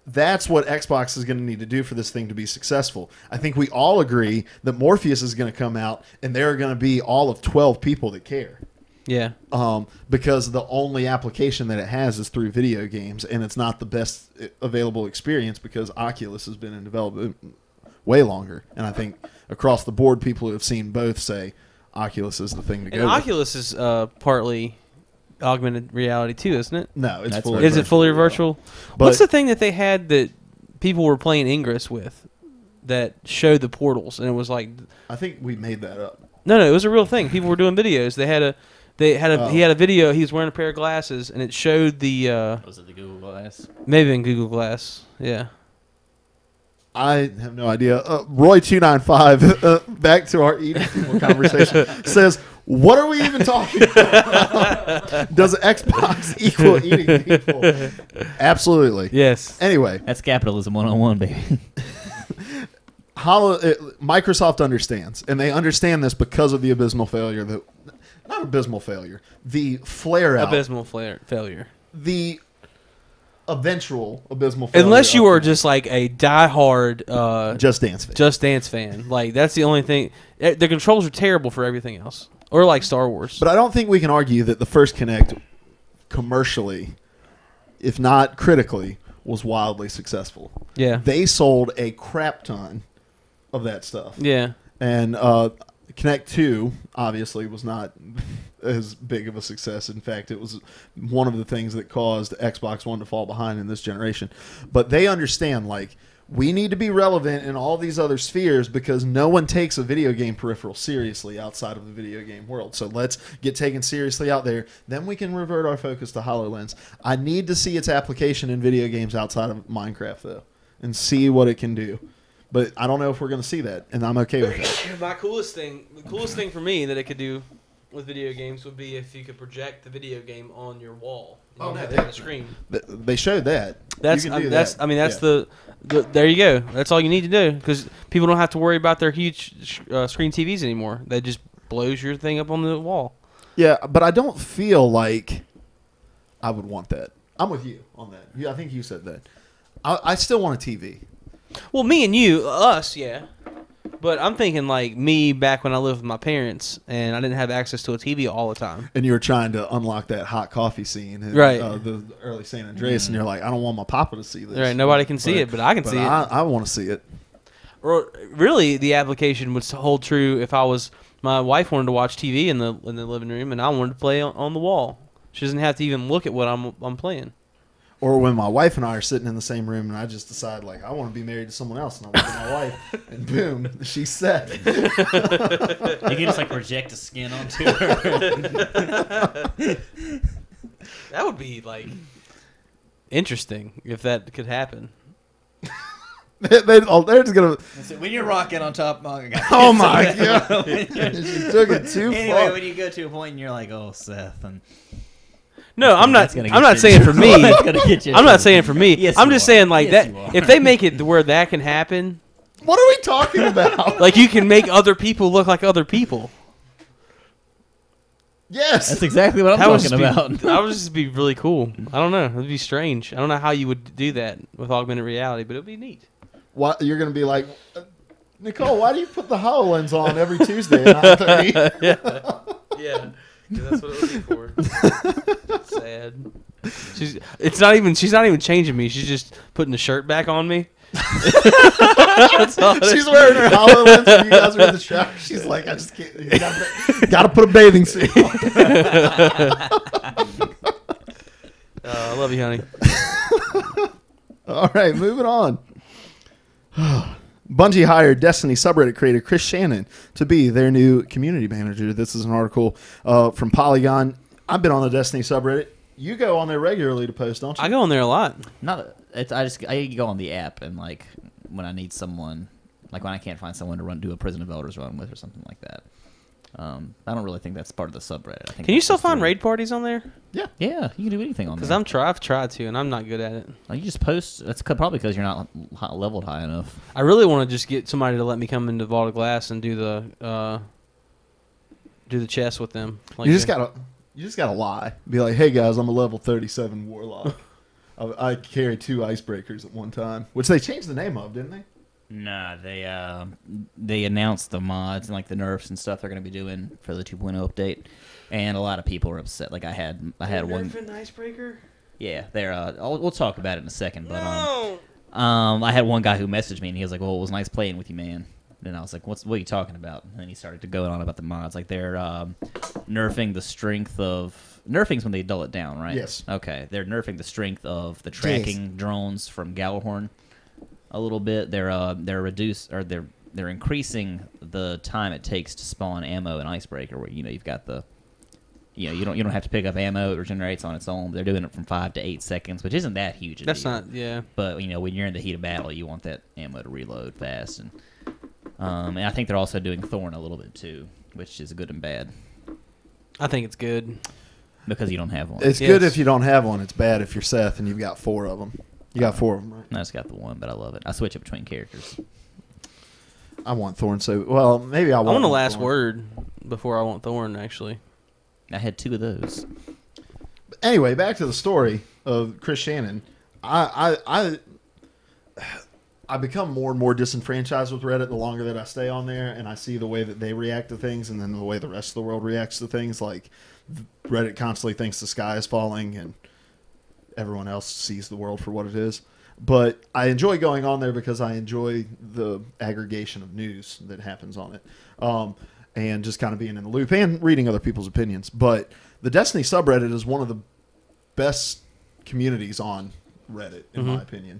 that's what Xbox is going to need to do for this thing to be successful. I think we all agree that Morpheus is going to come out and there are going to be all of 12 people that care. Yeah. Because the only application that it has is through video games, and it's not the best available experience because Oculus has been in development way longer. And I think across the board, people who have seen both say Oculus is the thing to go And with. Oculus is partly augmented reality too, isn't it? No, it's That's fully Is it fully virtual? But- What's the thing that they had that people were playing Ingress with that showed the portals? And it was like... I think we made that up. No, it was a real thing. People were doing videos. He had a video. He was wearing a pair of glasses, and it showed the Was it the Google Glass? maybe in Google Glass. Yeah. I have no idea. Roy295, back to our eating people conversation, says, what are we even talking about? Does Xbox equal eating people? Absolutely. Yes. Anyway, That's capitalism 101, baby. Microsoft understands, and they understand this because of the abysmal failure that... Not abysmal failure. The flare-out. Abysmal failure. The eventual abysmal failure. Unless you of are just like a diehard Just Dance fan. Just Dance fan. Like, that's the only thing. The controls are terrible for everything else. Or like Star Wars. But I don't think we can argue that the first Kinect commercially, if not critically, was wildly successful. Yeah. They sold a crap ton of that stuff. Yeah. And Kinect 2 obviously was not as big of a success. In fact, it was one of the things that caused Xbox One to fall behind in this generation. But they understand, like, we need to be relevant in all these other spheres because no one takes a video game peripheral seriously outside of the video game world. So let's get taken seriously out there. Then we can revert our focus to HoloLens. I need to see its application in video games outside of Minecraft, though, and see what it can do. But I don't know if we're going to see that, and I'm okay with that. The coolest thing for me that it could do with video games would be if you could project the video game on your wall. Oh, You no, have they- it on the screen. They showed that. That's You can do that's that. I mean that's Yeah. the there you go. That's all you need to do because people don't have to worry about their huge screen TVs anymore. That just blows your thing up on the wall. Yeah, but I don't feel like I would want that. I'm with you on that. Yeah, I think you said that. I still want a TV. Well, me and you, us, yeah. But I'm thinking like me back when I lived with my parents and I didn't have access to a TV all the time. And you were trying to unlock that hot coffee scene in Right. The early San Andreas, and you're like, I don't want my papa to see this. Right, nobody can see it, but I can see it. I want to see it. Or really, the application would hold true if my wife wanted to watch TV in the living room and I wanted to play on the wall. She doesn't have to even look at what I'm playing. Or when my wife and I are sitting in the same room and I just decide, like, I want to be married to someone else, and I look at my wife, and boom, she's set. You can just like project a skin onto her. That would be like interesting if that could happen. They're just gonna. When you're rocking on top, Oh my god! She took it too Anyway, far. when you go to a point and you're like, "Oh, Seth," and No, I'm not. That's gonna get I'm not you saying in for trouble. me. That's gonna get you in I'm not trouble. saying for me. Yes, I'm you just are. saying like Yes, you that. are. If they make it to where that can happen, What are we talking about? like you can make other people look like other people. Yes. that's exactly what I'm That would talking just about. That would just be really cool. I don't know. It'd be strange. I don't know how you would do that with augmented reality, but it'd be neat. What you're gonna be like, Nicole? Why do you put the HoloLens on every Tuesday at 9:30? Yeah, that's what it would be for. Sad. She's not even changing me. She's just putting the shirt back on me. That's all it is. She's wearing her HoloLens when you guys are in the shower. She's like, I just can't. You gotta put a bathing suit on. I love you, honey. All right, moving on. Bungie hired Destiny subreddit creator Chris Shannon to be their new community manager. This is an article from Polygon. I've been on the Destiny subreddit. You go on there regularly to post, don't you? I go on there a lot. I go on the app and like when I need someone, like when I can't find someone to do a Prison of Elders run with or something like that. I don't really think that's part of the subreddit. I think Can you still find raid parties on there? Yeah. Yeah, you can do anything on there. Because I've tried to, and I'm not good at it. Like, you just post. That's probably because you're not leveled high enough. I really want to just get somebody to let me come into Vault of Glass and do the chess with them. Like You just gotta lie. Be like, hey guys, I'm a level 37 warlock. I carry 2 icebreakers at one time, which they changed the name of, didn't they? Nah, they announced the mods and like the nerfs and stuff they're going to be doing for the 2.0 update, and a lot of people are upset. Like I had one. Nerf an icebreaker? Yeah, we'll talk about it in a second, but No! I had one guy who messaged me and he was like, "Well, it was nice playing with you, man." And I was like, what are you talking about? And then he started to go on about the mods. Like they're nerfing the strength of... Nerfing's when they dull it down, right? Yes. Okay. They're nerfing the strength of the tracking drones from Galahorn a little bit. They're increasing the time it takes to spawn ammo and icebreaker, where you've got the... you don't have to pick up ammo. It regenerates on its own. They're doing it from 5 to 8 seconds, which isn't that huge a That's deal. not... Yeah. But, when you're in the heat of battle, you want that ammo to reload fast. And I think they're also doing Thorn a little bit, too, which is good and bad. I think it's good. Because you don't have one. It's good if you don't have one. It's bad if you're Seth and you've got 4 of them. You got 4 of them, right? I just got the one, but I love it. I switch it between characters. I want Thorn, maybe I want... I want the last Thorn. word before I want Thorn, actually. I had 2 of those. Anyway, back to the story of Chris Shannon. I become more and more disenfranchised with Reddit the longer that I stay on there, and I see the way that they react to things and then the way the rest of the world reacts to things. Like, Reddit constantly thinks the sky is falling and everyone else sees the world for what it is. But I enjoy going on there because I enjoy the aggregation of news that happens on it. And just kind of being in the loop and reading other people's opinions. But the Destiny subreddit is one of the best communities on Reddit, in my opinion.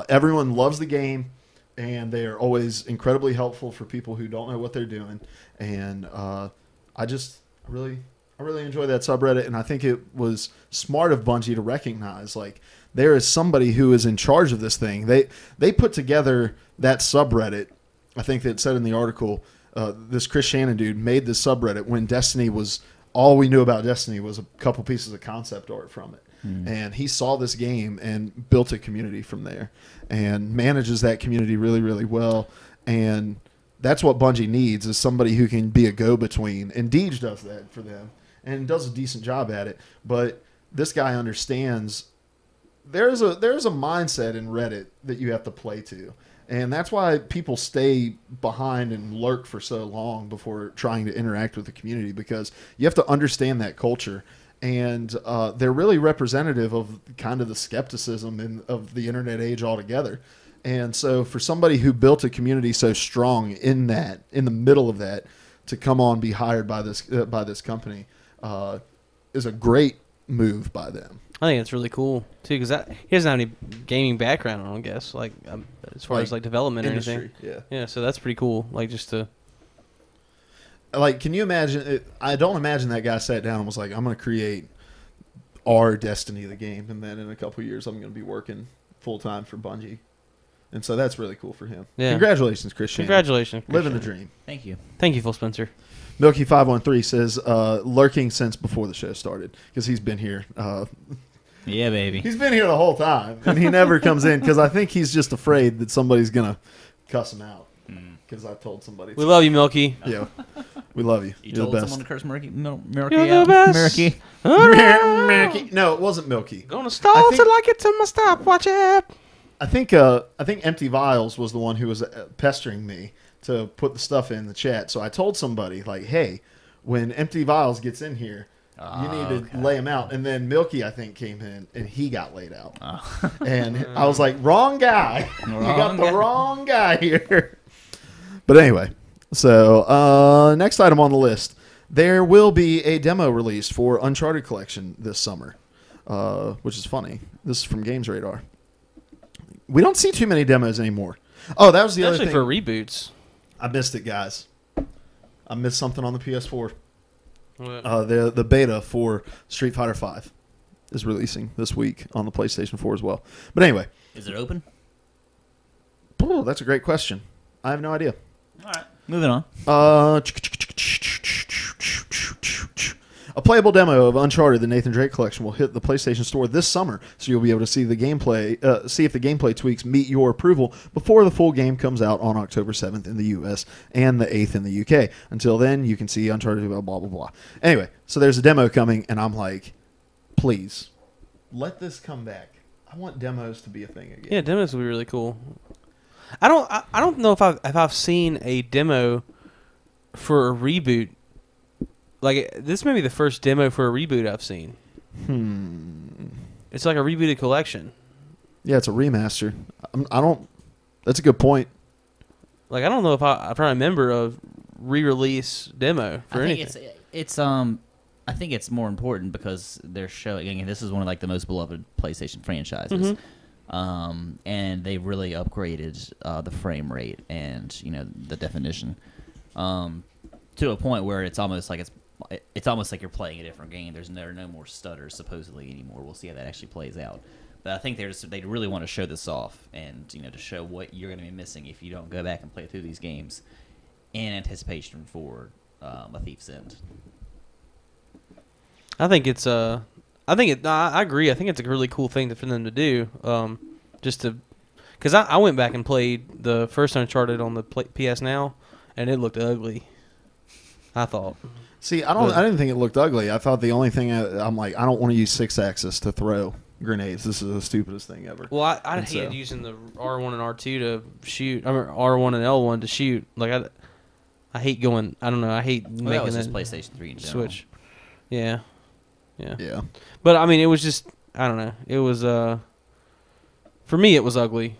Everyone loves the game, and they are always incredibly helpful for people who don't know what they're doing. And I really enjoy that subreddit, and I think it was smart of Bungie to recognize, like, there is somebody who is in charge of this thing. They put together that subreddit. I think that said in the article, this Chris Shannon dude made this subreddit when Destiny was... All we knew about Destiny was a couple pieces of concept art from it. And he saw this game and built a community from there and manages that community really, really well. And that's what Bungie needs, is somebody who can be a go-between. And Deej does that for them and does a decent job at it. But this guy understands there's a mindset in Reddit that you have to play to. And that's why people stay behind and lurk for so long before trying to interact with the community, because you have to understand that culture. And they're really representative of kind of the skepticism of the internet age altogether. And so for somebody who built a community so strong in the middle of that, to come on, be hired by this company is a great move by them. I think it's really cool too, because he doesn't have any gaming background, I don't guess, like as far as like development industry, or anything. Yeah. So that's pretty cool. Like, just to... Like, can you imagine it? I don't imagine that guy sat down and was like, I'm going to create our Destiny, the game, and then in a couple of years I'm going to be working full-time for Bungie. And so that's really cool for him. Yeah. Congratulations, Chris Shannon. Congratulations, Chris Living the Shannon. dream. Thank you. Thank you, Phil Spencer. Milky513 says, lurking since before the show started, because he's been here. Yeah, baby. He's been here the whole time, and he never comes in because I think he's just afraid that somebody's going to cuss him out. Because I told somebody. We love you, Milky. Yeah, we love you. You You're told the best. someone to curse Milky You're the best. Milky. Milky. No, it wasn't Milky. Gonna stall I think- till I get to my stopwatch app. I think Empty Vials was the one who was pestering me to put the stuff in the chat. So I told somebody, like, hey, when Empty Vials gets in here, you need to lay him out. And then Milky, I think, came in, and he got laid out. And I was like, wrong guy. You got the wrong guy here. But anyway, so next item on the list. There will be a demo release for Uncharted Collection this summer, which is funny. This is from Games Radar. We don't see too many demos anymore. Oh, that was the other Especially thing. for reboots. I missed it, guys. I missed something on the PS4. What? The beta for Street Fighter V is releasing this week on the PlayStation 4 as well. But anyway. Is it open? Oh, that's a great question. I have no idea. All right. Moving on. A playable demo of Uncharted: The Nathan Drake Collection will hit the PlayStation Store this summer, so you'll be able to see the gameplay, see if the gameplay tweaks meet your approval before the full game comes out on October 7th in the US and the 8th in the UK. Until then, you can see Uncharted, blah, blah, blah. Anyway, so there's a demo coming, and I'm like, please, let this come back. I want demos to be a thing again. Yeah, demos would be really cool. I don't know if I've seen a demo for a reboot. Like, this may be the first demo for a reboot I've seen. It's like a rebooted collection. Yeah, it's a remaster. That's a good point. Like, I don't know if I remember a re-release demo for anything. I think it's more important because they're showing. Again, this is one of like the most beloved PlayStation franchises, and they really upgraded the frame rate and the definition to a point where it's almost like you're playing a different game. There are no more stutters supposedly anymore. We'll see how that actually plays out. But I think they really want to show this off and to show what you're going to be missing if you don't go back and play through these games in anticipation for A Thief's End. I agree. I think it's a really cool thing for them to do. Because I went back and played the first Uncharted on the PS Now, and it looked ugly. I thought. See, I didn't think it looked ugly. I thought the only thing I'm like, I don't want to use 6-axis to throw grenades. This is the stupidest thing ever. Well, I hated using the R1 and R2 to shoot. I mean, R1 and L1 to shoot. Like I hate going. I don't know. I hate making that was that just PlayStation 3 in general. switch. Yeah. Yeah. But I mean, it was just, I don't know. It was for me it was ugly,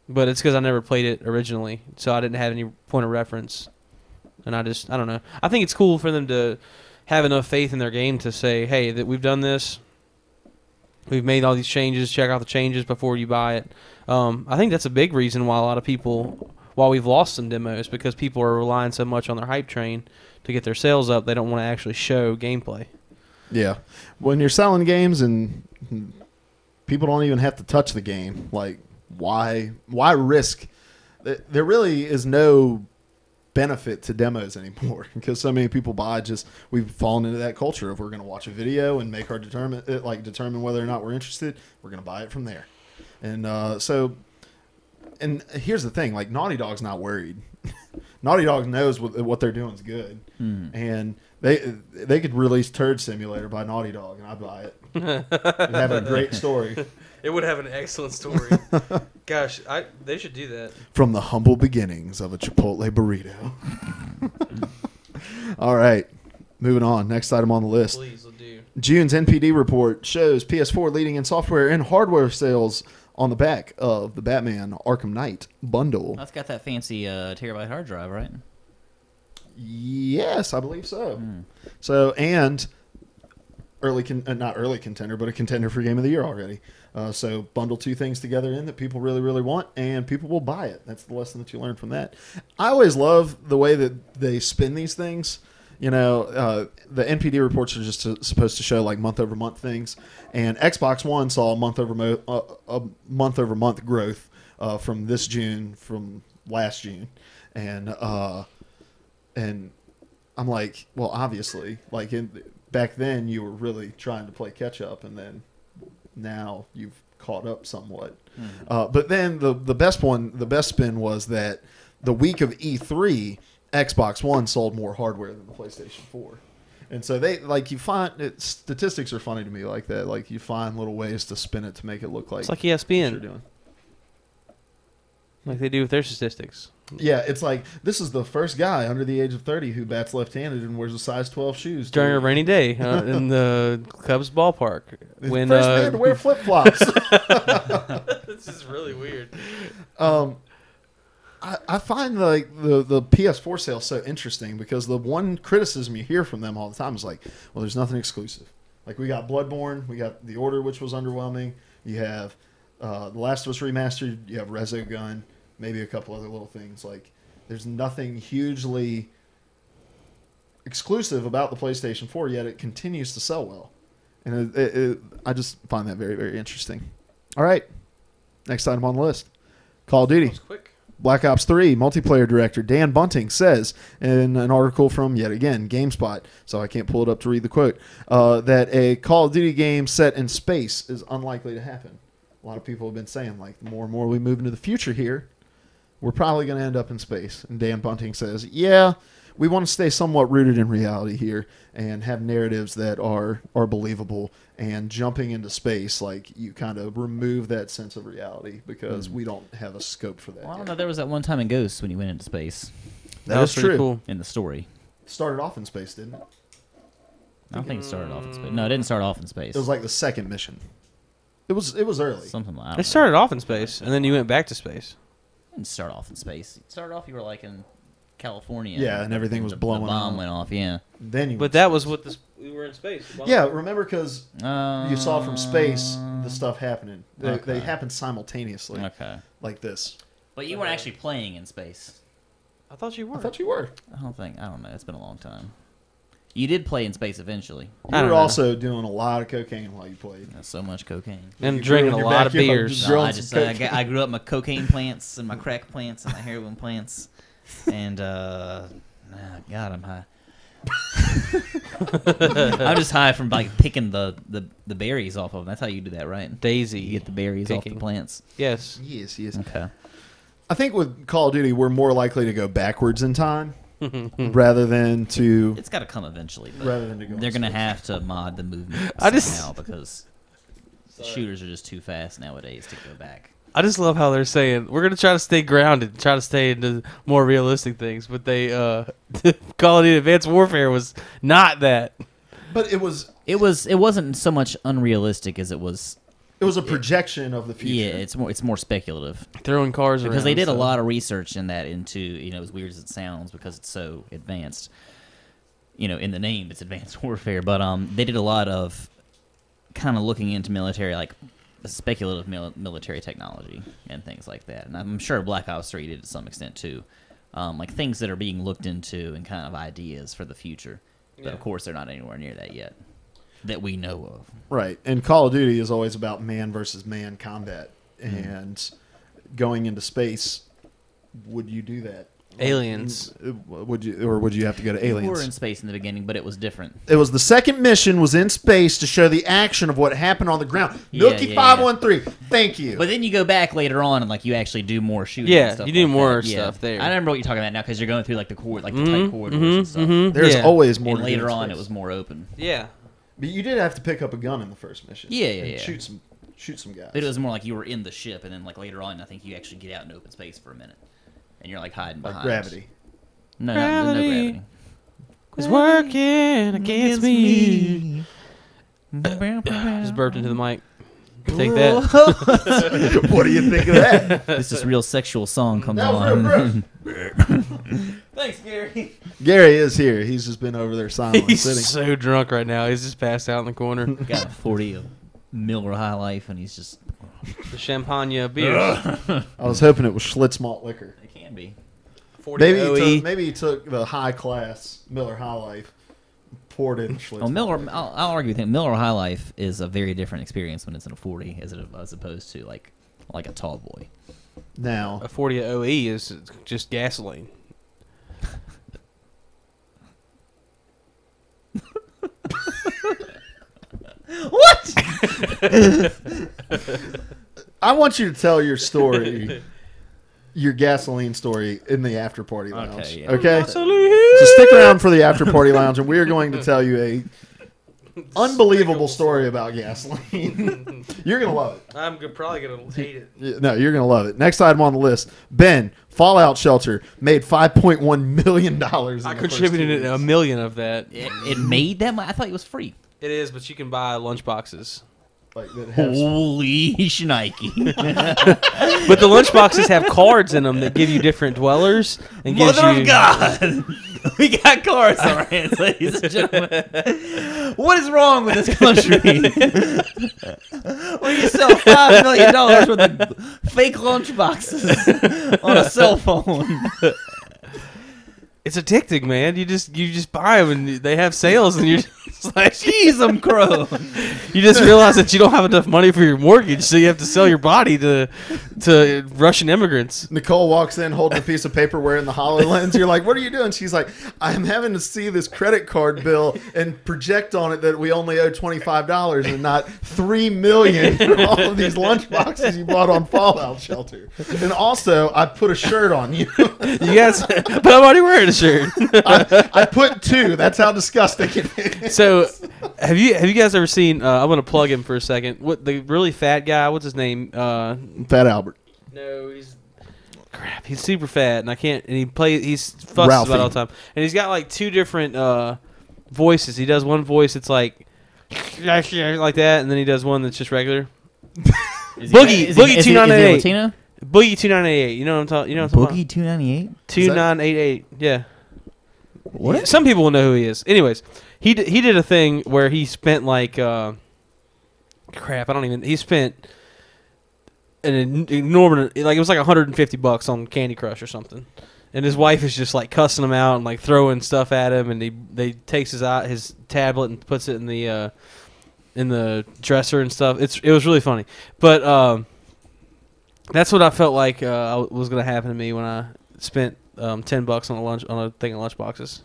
but it's because I never played it originally, so I didn't have any point of reference, and I don't know. I think it's cool for them to have enough faith in their game to say, hey, that we've done this, we've made all these changes. Check out the changes before you buy it. I think that's a big reason why a lot of people, while we've lost some demos, because people are relying so much on their hype train to get their sales up, they don't want to actually show gameplay. Yeah. When you're selling games and people don't even have to touch the game, like, why risk? There really is no benefit to demos anymore because so many people we've fallen into that culture of we're going to watch a video and make our determine whether or not we're interested. We're going to buy it from there. And and here's the thing, like, Naughty Dog's not worried. Naughty Dog knows what they're doing is good. And they could release Turd Simulator by Naughty Dog, and I'd buy it. It'd have a great story. It would have an excellent story. Gosh, they should do that. From the humble beginnings of a Chipotle burrito. All right, moving on. Next item on the list. Please, we'll do. June's NPD report shows PS4 leading in software and hardware sales on the back of the Batman Arkham Knight bundle. That's got that fancy terabyte hard drive, right? Yes, I believe so. So, and not early contender, but a contender for Game of the Year already. So bundle two things together that people really, really want, and people will buy it. That's the lesson that you learn from that. I always love the way that they spin these things. The NPD reports are just supposed to show like month-over-month things, and Xbox One saw a month-over-month growth from this June from last June, and I'm like, well, obviously, like back then you were really trying to play catch up, and then now you've caught up somewhat. But then the best spin was that the week of E3, Xbox One sold more hardware than the PlayStation 4. And so statistics are funny to me like that. Like, you find little ways to spin it to make it look like it's like ESPN. what you're doing. Like they do with their statistics. Yeah, it's like, this is the first guy under the age of 30 who bats left-handed and wears a size 12 shoes. During a rainy day in the Cubs ballpark. When first man to wear flip-flops. This is really weird. I find like the PS4 sale so interesting because the one criticism you hear from them all the time is like, well, there's nothing exclusive. Like, we got Bloodborne, we got The Order, which was underwhelming. You have The Last of Us Remastered, you have Resogun, maybe a couple other little things. Like, there's nothing hugely exclusive about the PlayStation 4, yet it continues to sell well. And I just find that very, very interesting. All right. Next item on the list. Call of Duty. Quick. Black Ops 3 multiplayer director Dan Bunting says in an article from, yet again, GameSpot, so I can't pull it up to read the quote, that a Call of Duty game set in space is unlikely to happen. A lot of people have been saying, like, the more and more we move into the future here, we're probably going to end up in space. And Dan Bunting says, yeah, we want to stay somewhat rooted in reality here and have narratives that are believable. And jumping into space, like, you kind of remove that sense of reality because we don't have a scope for that. Well, I don't yet. know. There was that one time in Ghosts when you went into space That is pretty true. Cool. in the story. Started off in space, didn't it? I don't think it started off in space. No, it didn't start off in space. It was like the second mission. It was early. Something like It started off in space, and then you went back to space. It didn't start off in space. It started off, you were like in California. Yeah, and everything was blowing The bomb up. went off, yeah. Then you But that was what we were in space. yeah, remember because you saw from space the stuff happening. They Okay. happened simultaneously, Okay. like this. But you weren't actually playing in space. I thought you were. I thought you were. I don't know. It's been a long time. You did play in space eventually. I You don't were know. also doing a lot of cocaine while you played. That's so much cocaine. And You drinking grew in a your lot of backyard, beers. just No, growing I some just cocaine. I grew up my cocaine plants and my crack plants and my heroin plants, and God, I'm high. I'm just high from like picking the berries off of them. That's how you do that, right? Daisy. You get the berries off picking. the plants. Yes. Yes. Okay. I think with Call of Duty, we're more likely to go backwards in time rather than to It's got to come eventually. But rather than to go. they're in gonna space. have to mod the movement I just- somehow because the shooters are just too fast nowadays to go back. I just love how they're saying we're gonna try to stay grounded, try to stay into more realistic things, but they Call of Duty Advanced Warfare was not that. But it was It wasn't so much unrealistic as it was. a projection of the future. Yeah, it's more speculative Throwing cars around. because they did a so- lot of research in that into as weird as it sounds because it's so advanced. In the name it's Advanced Warfare, but they did a lot of kind of looking into military like speculative military technology and things like that. And I'm sure Black Ops 3 did to some extent too, like things that are being looked into and kind of ideas for the future. But Yeah. of course, they're not anywhere near that yet that we know of. Right. And Call of Duty is always about man versus man combat. And going into space, would you do that? Aliens. Would you have to go to We were in aliens? space in the beginning, but it was different. It was the second mission was in space to show the action of what happened on the ground. Yeah, Nookie yeah, 513. Thank you. But then you go back later on and like you actually do more shooting. Yeah, and stuff you do like more that. stuff there. I remember what you're talking about now because you're going through like the tight corridors and stuff. There's yeah. always more And to do in later on, space. it was more open. Yeah. But you did have to pick up a gun in the first mission. Yeah, and yeah. Shoot some guys. But it was more like you were in the ship, and then like later on, I think you actually get out in open space for a minute, and you're like hiding like behind gravity. No, Gravity. no gravity. It's working against me. Just burped into the mic. Take that. What do you think of that? This real sexual song comes That was on. real Thanks, Gary. Gary is here. He's just been over there silently He's sitting. so drunk right now. He's just passed out in the corner. Got a 40 of Miller High Life, and he's just. The champagne beers. I was hoping it was Schlitz malt liquor. It can be. 40 OE. Maybe he took the high class Miller High Life, poured it in Schlitz. Well, malt Miller. liquor. I'll argue with him. Miller High Life is a very different experience when it's in a 40 as opposed to like a tall boy. Now, A 40 OE is just gasoline. What? I want you to tell your story, your gasoline story in the after party lounge. Okay, yeah. Okay? So stick around for the after party lounge, and we are going to tell you a unbelievable story about gasoline. You're gonna love it. I'm probably going to hate it. No, you're gonna love it. Next item on the list: Ben, Fallout Shelter made $5.1 million. I contributed $1 million of that. It made that much? I thought it was free. It is, but you can buy lunch boxes. Like that have Holy shnikey. But the lunchboxes have cards in them that give you different dwellers and gives Mother you. of God! We got cards on our hands, ladies and gentlemen. What is wrong with this country? When you sell $5 million worth of fake lunchboxes on a cell phone. It's addicting, man. You just buy them and they have sales, and you're just like, Jeez, I'm crow. you just realize that you don't have enough money for your mortgage, so you have to sell your body to Russian immigrants. Nicole walks in holding a piece of paper wearing the HoloLens. You're like, what are you doing? She's like, I'm having to see this credit card bill and project on it that we only owe $25 and not $3 million for all of these lunchboxes you bought on Fallout Shelter. And also, I put a shirt on you. You guys, but I'm already wearing a shirt. I put 2. That's how disgusting it is. So, have you guys ever seen? I'm gonna plug him for a second. What the really fat guy? What's his name? Fat Albert. No, he's super fat, and I can't. And he's fusses Ralphie. about all the time. And he's got like 2 different voices. He does one voice that's like that, and then he does one that's just regular. Boogie 2988. Boogie 2988. You know what I'm talking? You know what I'm talking Boogie 298? about? 2988. Yeah. What? Some people will know who he is. Anyways, he did a thing where he spent like he spent an enormous, like it was like $150 on Candy Crush or something, and his wife is just like cussing him out and like throwing stuff at him, and they takes his tablet and puts it in the dresser and stuff. It was really funny, but that's what I felt like was gonna happen to me when I spent $10 on a thing of lunchboxes.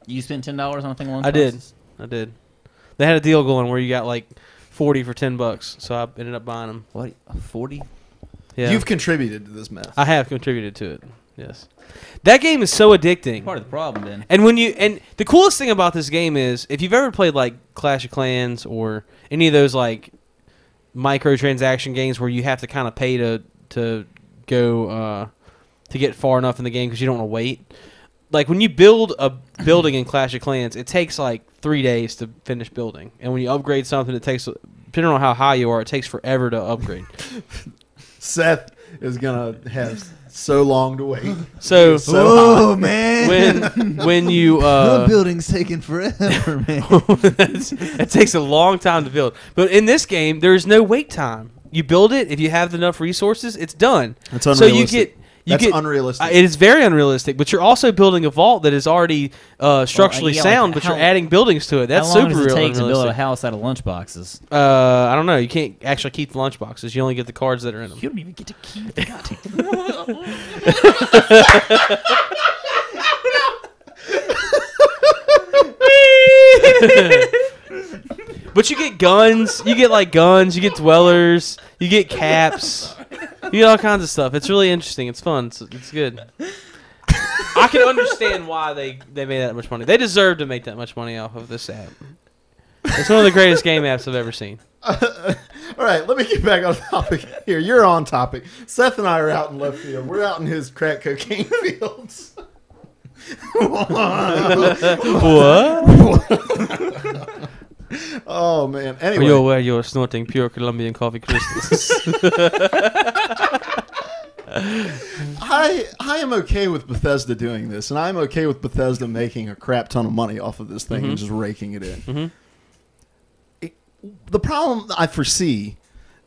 You spent $10 on a thing of lunchboxes? I did. They had a deal going where you got like 40 for $10, so I ended up buying them. What? 40? Yeah, You've contributed to this mess. I have contributed to it. Yes, that game is so addicting. Part of the problem, then. And the coolest thing about this game is if you've ever played like Clash of Clans or any of those like microtransaction games where you have to kind of pay to go to get far enough in the game because you don't want to wait. Like when you build a building in Clash of Clans, it takes like 3 days to finish building, and when you upgrade something, it takes, depending on how high you are, it takes forever to upgrade. Seth is gonna have so long to wait. So Oh, man. when you The building's taking forever, man. it takes a long time to build. But in this game, there's no wait time. You build it. If you have enough resources, it's done. That's So unrealistic. you get unrealistic. It is very unrealistic. But you're also building a vault that is already structurally yeah, sound. like but you're adding buildings to it. That's How long super does it real take to build a unrealistic. house out of lunchboxes? I don't know. You can't actually keep the lunchboxes. You only get the cards that are in them. You don't even get to keep the goddamn. But you get guns. You get like guns. You get dwellers. You get caps. You get all kinds of stuff. It's really interesting. It's fun. It's good. I can understand why they made that much money. They deserve to make that much money off of this app. It's one of the greatest game apps I've ever seen. All right, let me get back on topic here. You're on topic. Seth and I are out in left field. We're out in his crack cocaine fields. What? Oh, man. Are you Anyway, aware you're snorting pure Colombian coffee crystals? I am okay with Bethesda doing this, and I'm okay with Bethesda making a crap ton of money off of this thing and just raking it in. The problem I foresee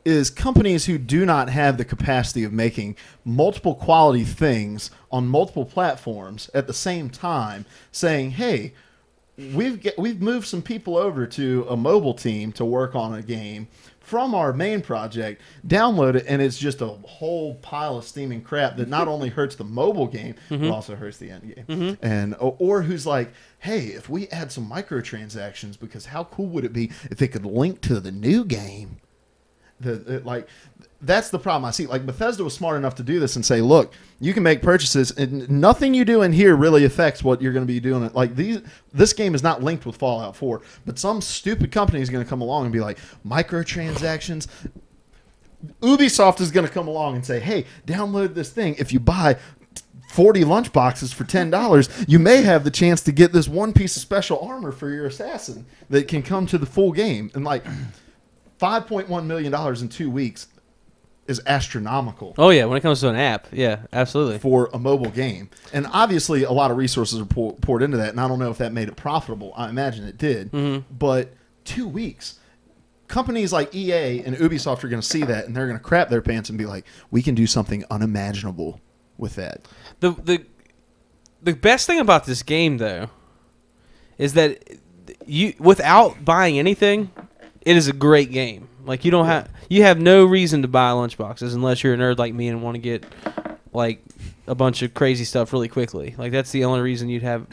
is companies who do not have the capacity of making multiple quality things on multiple platforms at the same time saying, hey, we've moved some people over to a mobile team to work on a game from our main project, download it, and it's just a whole pile of steaming crap that not only hurts the mobile game, but also hurts the end game. And or who's like, hey, if we add some microtransactions, because how cool would it be if it could link to the new game? That's the problem I see. Like, Bethesda was smart enough to do this and say, look, you can make purchases, and nothing you do in here really affects what you're going to be doing. Like, this game is not linked with Fallout 4, but some stupid company is going to come along and be like, microtransactions. Ubisoft is going to come along and say, hey, download this thing. If you buy 40 lunchboxes for $10, you may have the chance to get this one piece of special armor for your assassin that can come to the full game. And, like, $5.1 million in 2 weeks is astronomical. Oh yeah, when it comes to an app, yeah, absolutely. For a mobile game. And obviously a lot of resources are poured into that, and I don't know if that made it profitable. I imagine it did. But 2 weeks. Companies like EA and Ubisoft are going to see that, and they're going to crap their pants and be like, we can do something unimaginable with that. The best thing about this game, though, is that you, without buying anything, it is a great game. Like you have no reason to buy lunchboxes unless you're a nerd like me and want to get like a bunch of crazy stuff really quickly. Like that's the only reason you'd have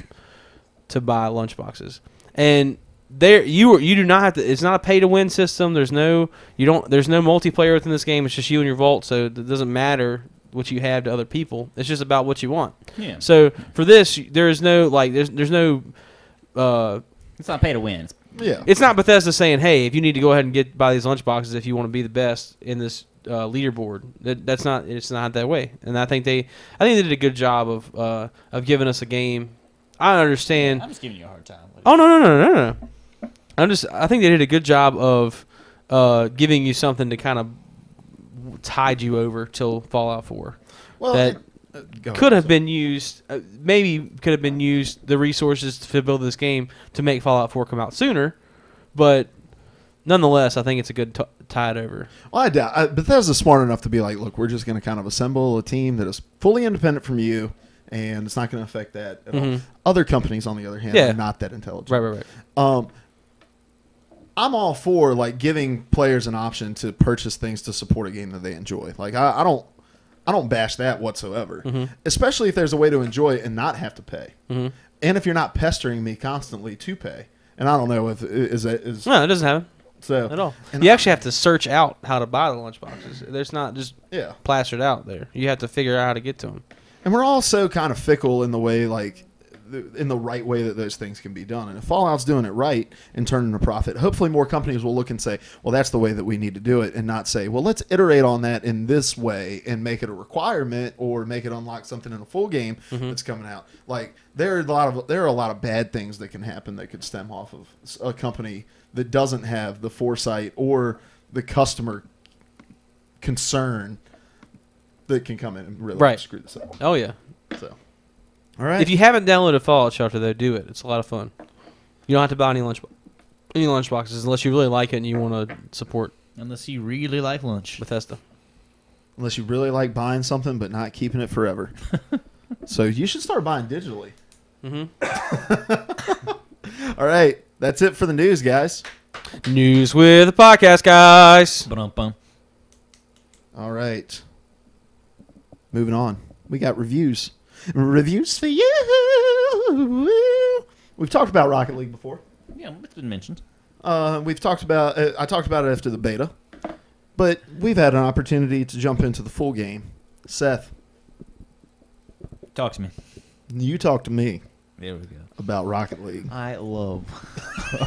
to buy lunchboxes. And there you do not have to. It's not a pay to win system. There's no multiplayer within this game. It's just you and your vault. So it doesn't matter what you have to other people. It's just about what you want. Yeah. So for this, there's no there's no. It's not pay to win. It's not Bethesda saying, "Hey, if you need to go ahead and buy these lunchboxes if you want to be the best in this leaderboard." That's not. It's not that way. And I think they did a good job of giving us a game. I understand. I'm just giving you a hard time. Oh no. I think they did a good job of giving you something to kind of tide you over till Fallout 4. Well, that could have been used, the resources to build this game to make Fallout 4 come out sooner, but nonetheless, I think it's a good tide over. Well, I doubt. Bethesda's smart enough to be like, look, we're just going to kind of assemble a team that is fully independent from you, and it's not going to affect that at all. Other companies, on the other hand, are not that intelligent. Right. I'm all for like giving players an option to purchase things to support a game that they enjoy. Like I don't bash that whatsoever, especially if there's a way to enjoy it and not have to pay. And if you're not pestering me constantly to pay. And I don't know if is no, it doesn't happen. So at all. You actually have to search out how to buy the lunchboxes. There's not just plastered out there. You have to figure out how to get to them. And we're all so kind of fickle in the way, like, in the right way that those things can be done. And if Fallout's doing it right and turning a profit, hopefully more companies will look and say, well, that's the way that we need to do it, and not say, well, let's iterate on that in this way and make it a requirement or make it unlock something in a full game that's coming out. Like, there are a lot of bad things that can happen that could stem off of a company that doesn't have the foresight or the customer concern that can come in and really screw this up. Oh, yeah. So, all right. If you haven't downloaded Fallout Shelter, though, do it. It's a lot of fun. You don't have to buy any lunchboxes unless you really like it and you want to support. Unless you really like lunch. Bethesda. Unless you really like buying something but not keeping it forever. So you should start buying digitally. All right. That's it for the news, guys. News with the podcast, guys. Ba-dum-bum. All right. Moving on. We got reviews. Reviews for you. We've talked about Rocket League before. Yeah, it's been mentioned. We've talked about I talked about it after the beta. But we've had an opportunity to jump into the full game. Seth. Talk to me. You talk to me. There we go. About Rocket League. I love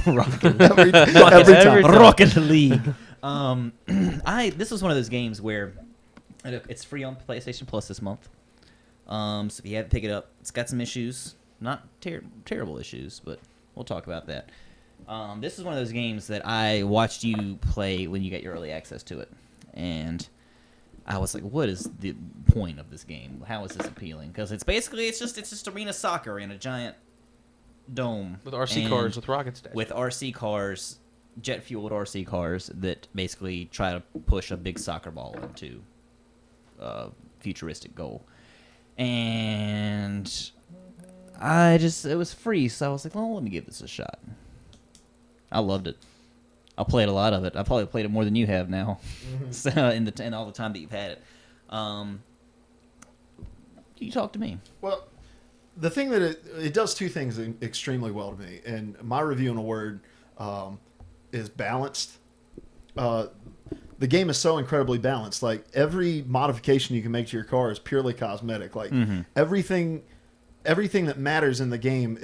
Rocket League. every time. Rocket League. This was one of those games where it's free on PlayStation Plus this month. So if you haven't picked it up, it's got some issues. Not terrible issues, but we'll talk about that. This is one of those games that I watched you play when you got your early access to it. And I was like, what is the point of this game? How is this appealing? Because it's just arena soccer in a giant dome. With RC cars, with rocket statues. With RC cars, jet-fueled RC cars that basically try to push a big soccer ball into a futuristic goal. And it was free, so I was like, well, let me give this a shot. I loved it. I played a lot of it. I probably played it more than you have now. So in all the time that you've had it. You talk to me. Well, the thing that it does two things extremely well to me, and my review in a word is balanced. The game is so incredibly balanced. Like, every modification you can make to your car is purely cosmetic. Like, everything that matters in the game,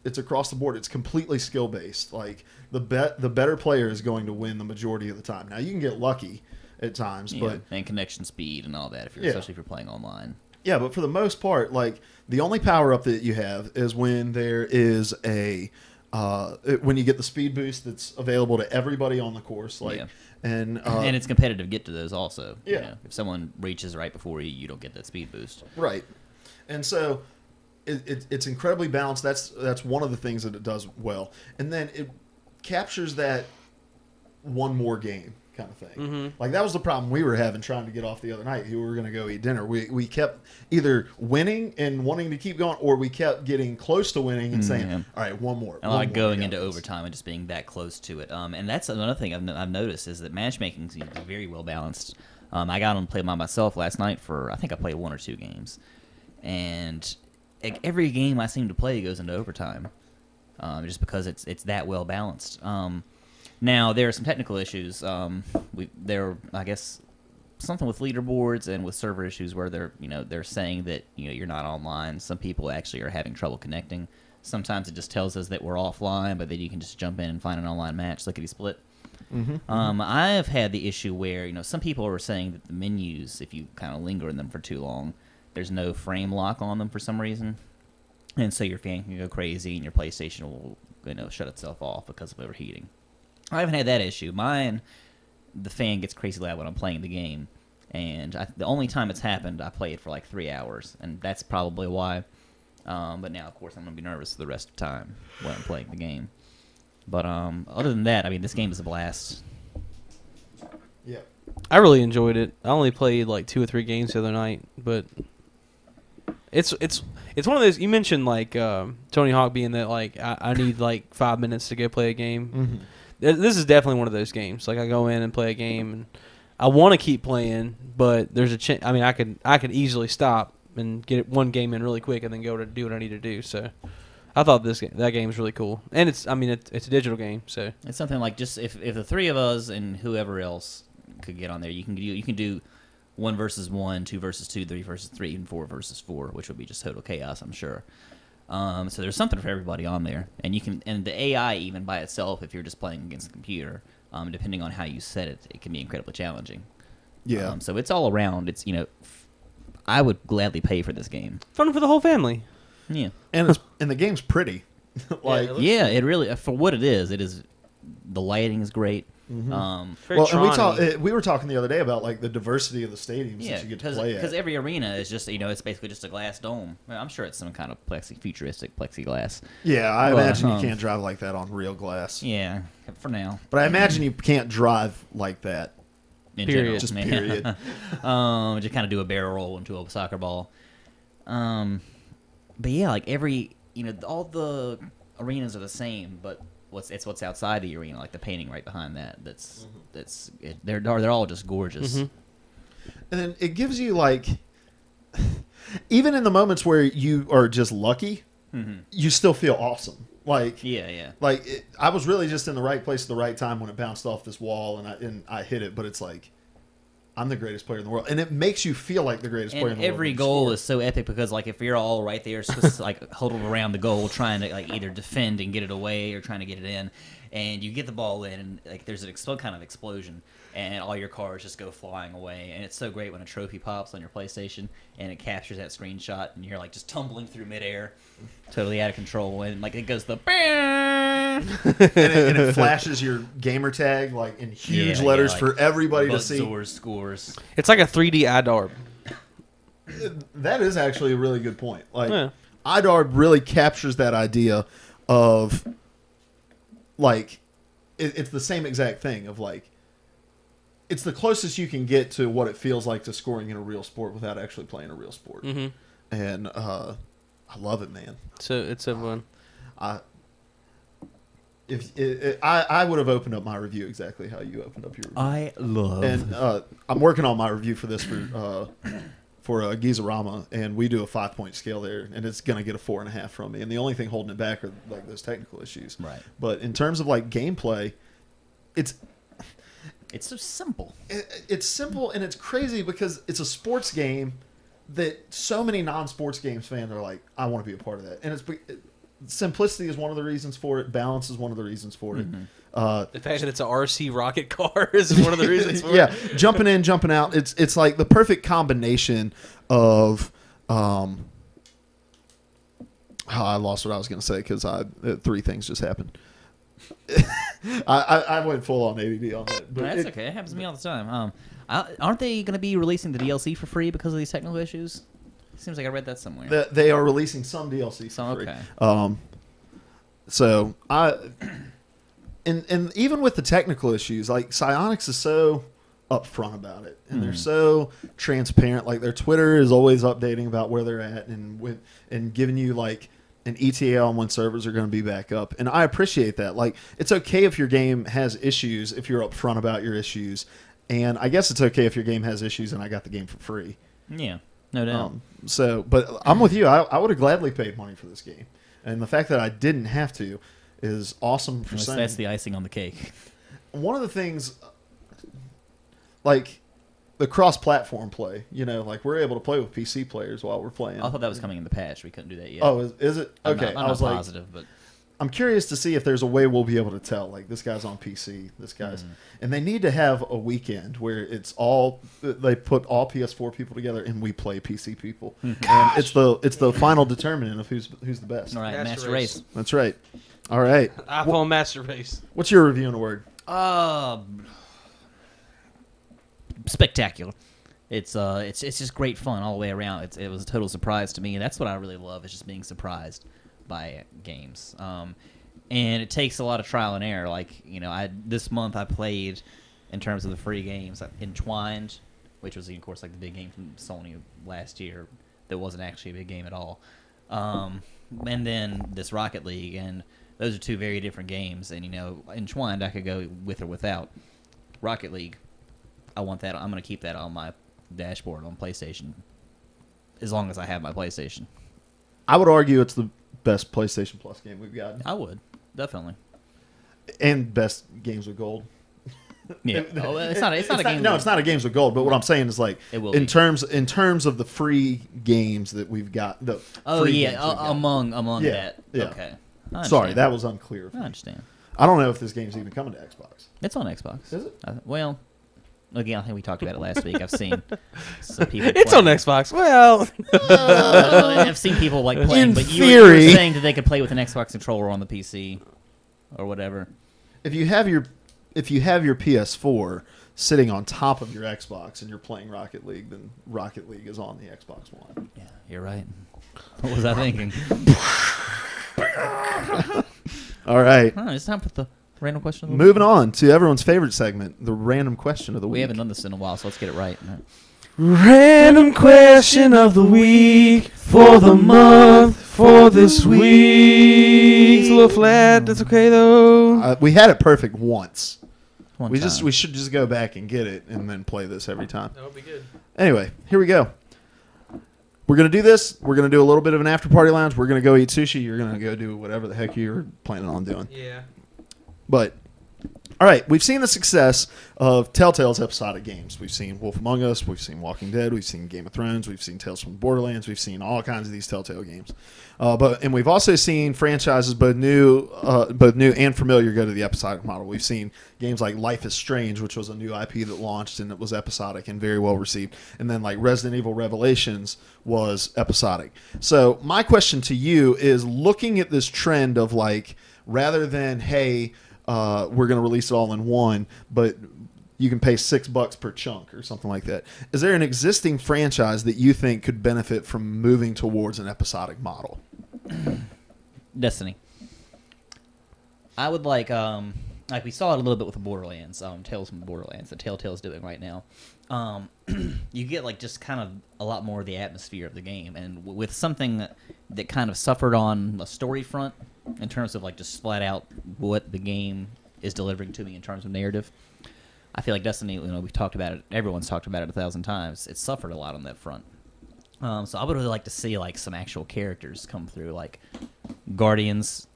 it's across the board. It's completely skill based. Like, the better player is going to win the majority of the time. Now, you can get lucky at times, but and connection speed and all that, especially if you're playing online. Yeah, but for the most part, like, the only power up that you have is when there is a when you get the speed boost that's available to everybody on the course, like, and it's competitive to get to those also. Yeah. You know, if someone reaches right before you, you don't get that speed boost. Right, and so it's incredibly balanced. That's one of the things that it does well, and then it captures that one more game kind of thing. Mm-hmm. Like that was the problem we were having trying to get off the other night. We were going to go eat dinner. We kept either winning and wanting to keep going, or we kept getting close to winning and saying, "All right, one more." And like going into overtime and just being that close to it. And that's another thing I've noticed is that matchmaking seems to be very well balanced. I got on and played by myself last night for, I think I played 1 or 2 games, and like, every game I seem to play goes into overtime, just because it's that well balanced. Now there are some technical issues. There, I guess, something with leaderboards and with server issues where they're saying that you're not online. Some people actually are having trouble connecting. Sometimes it just tells us that we're offline, but then you can just jump in and find an online match, lickety split. Mm-hmm. I've had the issue where some people are saying that the menus, if you kind of linger in them for too long, there's no frame lock on them for some reason, and so your fan can go crazy and your PlayStation will shut itself off because of overheating. I haven't had that issue. Mine, the fan gets crazy loud when I'm playing the game, and the only time it's happened, I played for like 3 hours, and that's probably why. But now, of course, I'm going to be nervous the rest of the time when I'm playing the game. But other than that, I mean, this game is a blast. Yeah. I really enjoyed it. I only played like 2 or 3 games the other night, but it's one of those. You mentioned like Tony Hawk being that like I need like 5 minutes to go play a game. Mm-hmm. This is definitely one of those games. Like I go in and play a game, and I want to keep playing, but there's a chance. I mean, I could easily stop and get one game in really quick, and then go to do what I need to do. So I thought that game is really cool, and it's a digital game, so it's something like just if the 3 of us and whoever else could get on there, you can do 1 versus 1, 2 versus 2, 3 versus 3, and 4 versus 4, which would be just total chaos, I'm sure. So there's something for everybody on there, and the AI even by itself, if you're just playing against the computer, depending on how you set it, it can be incredibly challenging. Yeah. So it's all around. It's I would gladly pay for this game. fun for the whole family. Yeah, And the game's pretty. Like it really for what it is. It is. The lighting is great. Mm-hmm. Very well, and Tron-y. we were talking the other day about like the diversity of the stadiums Yeah, that you get to play at. because every arena is just it's basically just a glass dome. Well, I'm sure it's some kind of futuristic plexiglass. Yeah, I Well, imagine you can't drive like that on real glass. Yeah, for now. But I imagine you can't drive like that. In Period. general, Just man. period. Just kind of do a barrel roll into a soccer ball. But yeah, like all the arenas are the same, but what's outside the arena, like the painting right behind that. They're all just gorgeous. Mm-hmm. And then it gives you like, even in the moments where you are just lucky, you still feel awesome. Like Yeah. like I was really just in the right place at the right time when it bounced off this wall and I hit it. But it's like I'm the greatest player in the world, and it makes you feel like the greatest player in And the world. every when you goal score. is so epic because, like, if you're all right there, it's just like huddled around the goal, trying to like either defend and get it away or trying to get it in, and you get the ball in, and like there's some kind of explosion, and all your cars just go flying away, and it's so great when a trophy pops on your PlayStation and it captures that screenshot, and you're like just tumbling through midair, totally out of control, and like it goes the and it flashes your gamer tag like in huge letters like for everybody to see. Buzzors scores. It's like a 3D IDARB. That is actually a really good point. Like Yeah. IDARB really captures that idea of like it's the same exact thing of like it's the closest you can get to what it feels like to scoring in a real sport without actually playing a real sport. Mm-hmm. And I love it, man. So it's a one. I would have opened up my review exactly how you opened up your review. I love. And I'm working on my review for this for Gizarama, and we do a 5-point scale there, and it's gonna get a 4.5 from me. And the only thing holding it back are like those technical issues. Right. But in terms of like gameplay, it's so simple. it's simple and it's crazy because it's a sports game that so many non-sports games fans are like, I want to be a part of that. And simplicity is one of the reasons for it. Balance is one of the reasons for it. The fact that it's a RC rocket car is one of the reasons for yeah, it. jumping in, jumping out. It's like the perfect combination of Oh, I lost what I was going to say because three things just happened. I went full on ADD on that. But That's okay. It happens to me all the time. Aren't they going to be releasing the DLC for free because of these technical issues? Seems like I read that somewhere. They are releasing some DLC for free. Okay. So and even with the technical issues, like Psyonix is so upfront about it, and they're so transparent. Like their Twitter is always updating about where they're at, and giving you like an ETA on when servers are going to be back up. And I appreciate that. Like it's okay if your game has issues if you're upfront about your issues, and I guess it's okay if your game has issues and I got the game for free. Yeah, no doubt. But I'm with you. I would have gladly paid money for this game, and the fact that I didn't have to is awesome for Sony. That's the icing on the cake. One of the things, like the cross-platform play, like we're able to play with PC players while we're playing. I thought that was coming in the patch. We couldn't do that yet. Oh, is it? Okay, I'm not positive, but I'm curious to see if there's a way we'll be able to tell, like, this guy's on PC, this guy's... And they need to have a weekend where it's all... They put all PS4 people together and we play PC people. And it's the final determinant of who's the best. All right, Master Race. That's right. All right. iPhone Master Race. What's your review in a word? Spectacular. It's just great fun all the way around. It was a total surprise to me, and that's what I really love, is just being surprised by games. And it takes a lot of trial and error. Like, this month I played, in terms of the free games, Entwined, which was, of course, like the big game from Sony last year that wasn't actually a big game at all. And then this Rocket League, and those are two very different games. And, Entwined I could go with or without. Rocket League, I want that. I'm going to keep that on my dashboard on PlayStation as long as I have my PlayStation. I would argue it's the best PlayStation Plus game we've gotten. I would, definitely. And best games with gold. Yeah. It's not a game. No, it's not a games with gold. But what I'm saying is, like, in terms of the free games that we've got. Among that. Yeah. Okay. Sorry, that was unclear. I understand. I don't know if this game's even coming to Xbox. It's on Xbox. Is it? Well, again, I think we talked about it last week. I've seen some people. It's on Xbox. Well, I've seen people like playing, but you were saying that they could play with an Xbox controller on the PC or whatever. If you have your PS4 sitting on top of your Xbox and you're playing Rocket League, then Rocket League is on the Xbox One. Yeah, you're right. What was I thinking? All right. It's time for the random question of the week. Moving on to everyone's favorite segment, the random question of the week. We haven't done this in a while, so let's get it right. Random question of the week for the month for this week. It's a little flat. That's okay though. We had it perfect once. We should just go back and get it and then play this every time. That would be good. Anyway, here we go. We're going to do this. We're going to do a little bit of an after-party lounge. We're going to go eat sushi. You're going to go do whatever the heck you're planning on doing. Yeah. But, all right, we've seen the success of Telltale's episodic games. We've seen Wolf Among Us. We've seen Walking Dead. We've seen Game of Thrones. We've seen Tales from the Borderlands. We've seen all kinds of these Telltale games. And we've also seen franchises, both new and familiar, go to the episodic model. We've seen games like Life is Strange, which was a new IP that launched and it was episodic and very well received. And then like Resident Evil Revelations was episodic. So my question to you is, looking at this trend of like, rather than, hey, we're going to release it all in one, but you can pay $6 per chunk or something like that. Is there an existing franchise that you think could benefit from moving towards an episodic model? Destiny. I would like we saw it a little bit with the Borderlands, Tales from the Borderlands, that Telltale's doing right now. You get like just kind of a lot more of the atmosphere of the game, and with something that kind of suffered on a story front in terms of like just flat out what the game is delivering to me in terms of narrative. I feel like Destiny, we've talked about it. Everyone's talked about it 1,000 times. It suffered a lot on that front. So I would really like to see like some actual characters come through, like Guardians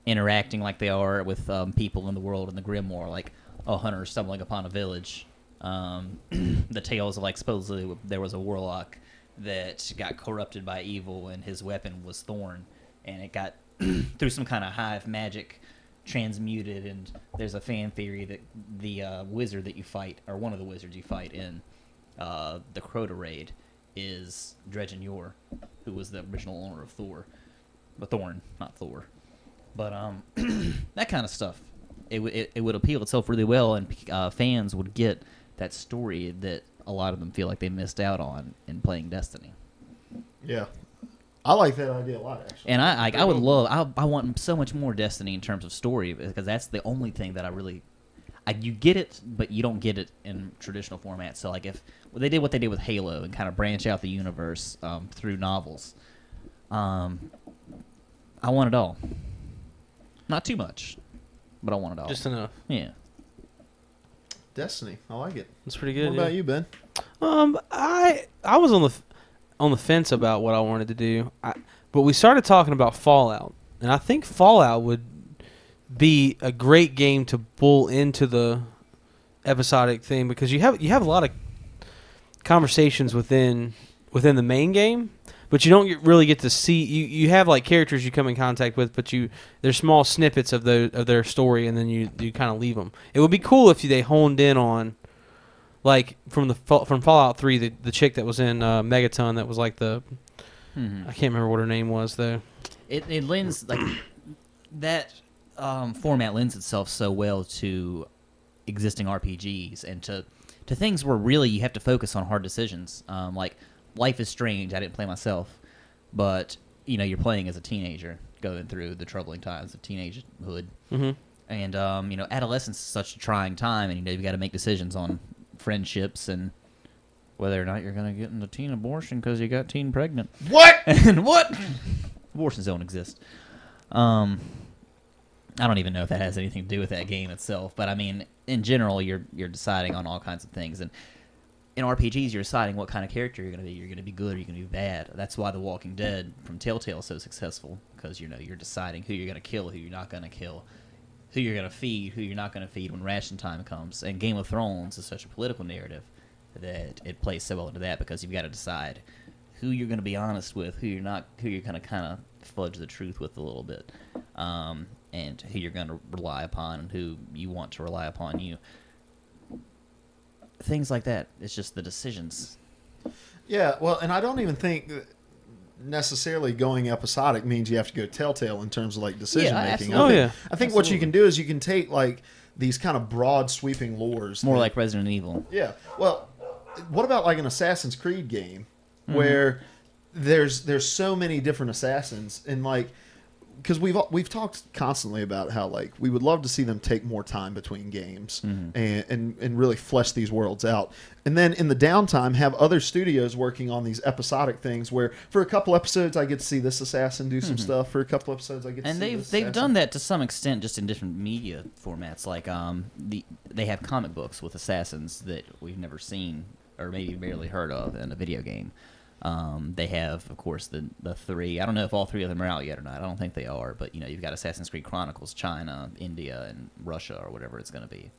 interacting like they are with people in the world in the Grimoire, like a hunter stumbling upon a village. The tales of like supposedly there was a warlock that got corrupted by evil and his weapon was Thorn, and it got through some kind of hive magic transmuted, and there's a fan theory that the wizard that you fight, or one of the wizards you fight in the Crota raid, is Dredgen Yor, who was the original owner of Thor. the Thorn, not Thor. But that kind of stuff, it would appeal itself really well, and fans would get that story that a lot of them feel like they missed out on in playing Destiny. Yeah. I like that idea a lot, actually. And I would love, I want so much more Destiny in terms of story, because that's the only thing that I really, you get it, but you don't get it in traditional format. So like if they did what they did with Halo and kind of branch out the universe through novels, I want it all. Not too much, but I want it all. Just enough. Yeah. Destiny, I like it. That's pretty good. What about you, Ben? I was on the fence about what I wanted to do, but we started talking about Fallout, and I think Fallout would be a great game to pull into the episodic thing, because you have a lot of conversations within the main game, but you don't really get to see. You have like characters you come in contact with, but there's small snippets of their story, and then you kind of leave them. It would be cool if they honed in on, like from Fallout 3, the chick that was in Megaton, that was like I can't remember what her name was though. It lends like that format lends itself so well to existing RPGs and to things where really you have to focus on hard decisions. Like Life is Strange, I didn't play myself, but you're playing as a teenager going through the troubling times of teenagehood, and adolescence is such a trying time, and you've got to make decisions on friendships and whether or not you're going to get into teen abortion because you got teen pregnant. What? And what? Abortions don't exist. I don't even know if that has anything to do with that game itself, but I mean, in general, you're deciding on all kinds of things, and in RPGs, you're deciding what kind of character you're going to be. You're going to be good or you're going to be bad. That's why The Walking Dead from Telltale is so successful, because you're deciding who you're going to kill, who you're not going to kill, who you're going to feed, who you're not going to feed when ration time comes. And Game of Thrones is such a political narrative that it plays so well into that, because you've got to decide who you're going to be honest with, who you're going to kind of fudge the truth with a little bit, and who you're going to rely upon and who you want to rely upon you. Things like that. It's just the decisions. Yeah, well, and I don't even think necessarily going episodic means you have to go Telltale in terms of like decision making. I think what you can do is you can take like these kind of broad sweeping lores. More like Resident Evil. Yeah. Well, what about like an Assassin's Creed game where there's so many different assassins, and like, because we've talked constantly about how like we would love to see them take more time between games and really flesh these worlds out, and then in the downtime have other studios working on these episodic things where for a couple episodes I get to see this assassin do some stuff, for a couple episodes I get to see this they've done that to some extent just in different media formats, like they have comic books with assassins that we've never seen or maybe barely heard of in a video game. They have, of course, the three. I don't know if all three of them are out yet or not. I don't think they are. But, you've got Assassin's Creed Chronicles, China, India, and Russia, or whatever it's going to be.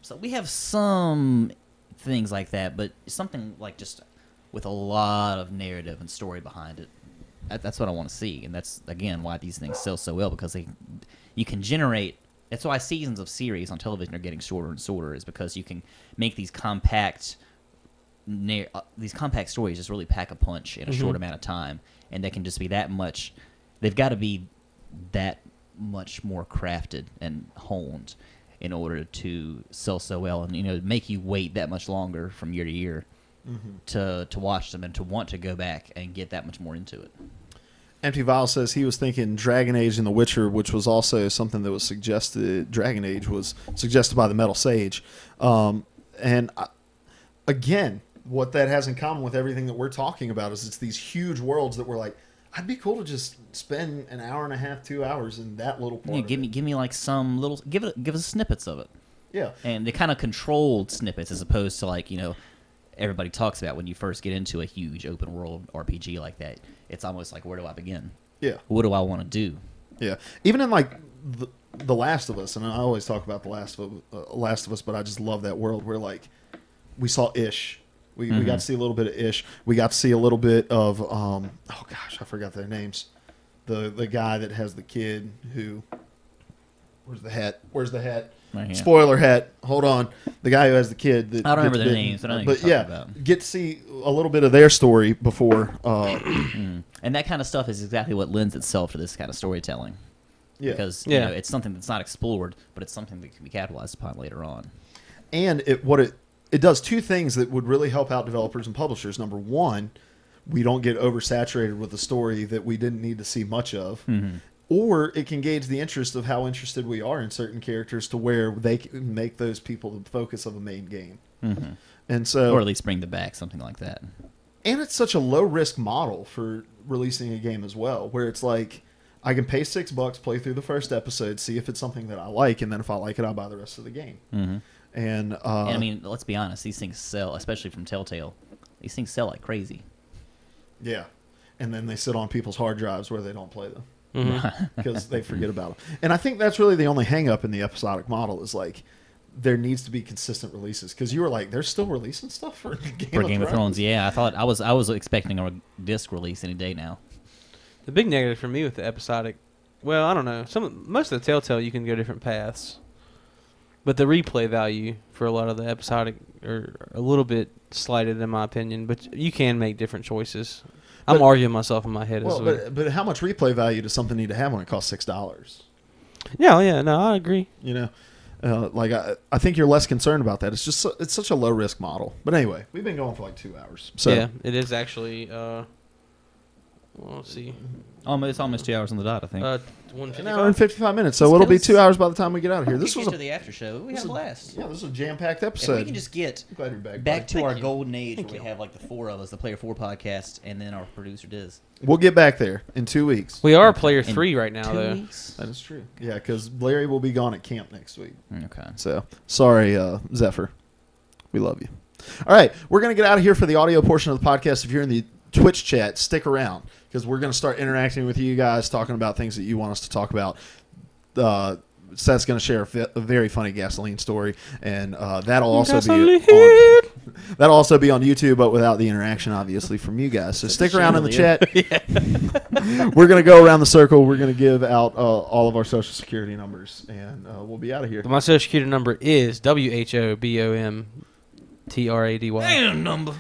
So we have some things like that, but something like just with a lot of narrative and story behind it. That's what I want to see. And that's, again, why these things sell so well, because you can generate. That's why seasons of series on television are getting shorter and shorter, is because you can make these compact stories just really pack a punch in a short amount of time, and they can just be that much. They've got to be that much more crafted and honed in order to sell so well, and make you wait that much longer from year to year to watch them and to want to go back and get that much more into it. Empty Vial says he was thinking Dragon Age and The Witcher, which was also something that was suggested. Dragon Age was suggested by the Metal Sage, again, what that has in common with everything that we're talking about is it's these huge worlds that we're like, I'd be cool to just spend an hour and a half, 2 hours in that little part. Yeah, give me like some little give us snippets of it. Yeah, and the kind of controlled snippets, as opposed to like everybody talks about when you first get into a huge open world RPG like that. It's almost like, where do I begin? Yeah, what do I want to do? Yeah, even in like the Last of Us, and I always talk about the Last of Us, but I just love that world where like we saw Ish. We got to see a little bit of Ish. We got to see a little bit of oh gosh, I forgot their names. The guy that has the kid who, where's the hat? Right, yeah. Spoiler hat. Hold on. The guy who has the kid. That I don't remember gets their bitten. names. I don't know But what you're yeah, talking about. get to see a little bit of their story before. And that kind of stuff is exactly what lends itself to this kind of storytelling. Yeah. Because Yeah. you know, it's something that's not explored, but it's something that can be capitalized upon later on. And it does two things that would really help out developers and publishers. Number one, we don't get oversaturated with a story that we didn't need to see much of. Or it can gauge the interest of how interested we are in certain characters to where they can make those people the focus of a main game. And so, Or at least bring them back, something like that. and it's such a low risk model for releasing a game as well, where it's like I can pay $6, play through the first episode, see if it's something that I like, and then if I like it, I'll buy the rest of the game. And And I mean, let's be honest, these things sell, especially from Telltale. These things sell like crazy. yeah, and then they sit on people's hard drives where they don't play them. Because they forget about them. And I think that's really the only hang up in the episodic model is like there needs to be consistent releases. Because you were like, they're still releasing stuff for Game of Thrones. Yeah, I thought I was expecting a disc release any day now. The big negative for me with the episodic, well, I don't know. Most of the Telltale you can go different paths, but the replay value for a lot of the episodic are a little bit slighted in my opinion. But you can make different choices. I'm arguing myself in my head. Well, but how much replay value does something need to have when it costs $6? Yeah, no, I agree. You know, like I think you're less concerned about that. It's just it's such a low risk model. But anyway, we've been going for like 2 hours. So Yeah, it is actually. Well, let's see. It's almost 2 hours on the dot, I think. an hour and 55 minutes. So it'll be 2 hours by the time we get out of here. This was to the after show. We had a blast. Yeah, this was a jam-packed If episode. we can just get I'm glad you're back. back buddy. to our golden age where we have like the four of us, the Player 4 podcast, and then our producer Diz. We'll get back there in 2 weeks. We are player In 3 right now, 2 though. weeks? That is true. Yeah, because Larry will be gone at camp next week. Okay. So, sorry, Zephyr. We love you. All right, we're going to get out of here for the audio portion of the podcast. If you're in the Twitch chat, stick around because we're going to start interacting with you guys, talking about things that you want us to talk about. Seth's going to share a very funny gasoline story, and that'll also be on YouTube, but without the interaction, obviously, from you guys. So stick around in the chat. We're going to go around the circle. We're going to give out all of our social security numbers, and we'll be out of here. My social security number is WHOBOMTRADY. Damn number.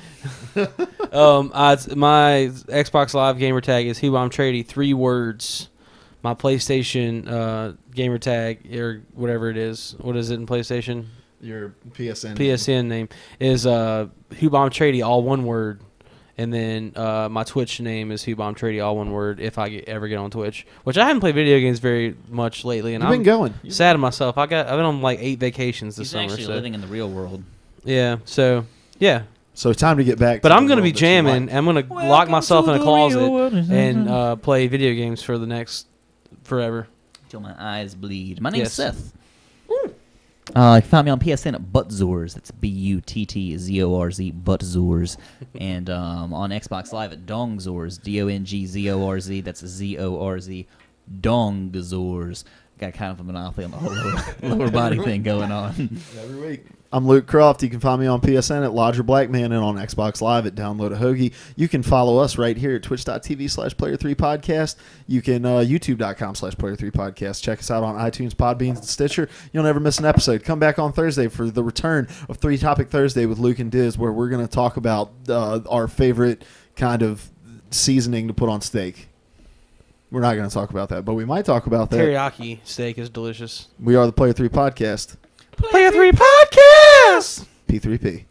My Xbox Live gamer tag is Who I'm Trady, 3 words. My PlayStation gamer tag, or whatever it is. What is it in PlayStation? Your PSN. PSN name is Who Bomb Trady, all one word. And then my Twitch name is Who Bomb Trady, all one word, if I ever get on Twitch. Which I haven't played video games very much lately. And You've been going. Sad of myself. I've been on like 8 vacations this He's summer. actually So. living in the real world. Yeah, so, yeah. So time to get back. But to I'm the going to world be that you jamming. like. I'm going to lock myself in a closet and play video games for the next forever. Till my eyes bleed. My name's Yes. Seth. You can find me on PSN at Buttzors. That's BUTTZORZ, Buttzors. And on Xbox Live at Dongzors, DONGZORZ. That's ZORZ, Dongzors. Got kind of a monopoly on the whole lower body thing going on. Every week. I'm Luke Croft. You can find me on PSN at Lodger Blackman and on Xbox Live at Download a Hoagie. You can follow us right here at twitch.tv/player3podcast. You can youtube.com/player3podcast. Check us out on iTunes, Podbeans, and Stitcher. You'll never miss an episode. Come back on Thursday for the return of 3 Topic Thursday with Luke and Diz, where we're going to talk about our favorite kind of seasoning to put on steak. We're not going to talk about that, but we might talk about that. Teriyaki steak is delicious. We are the Player 3 Podcast. Player 3 Podcast! P3P.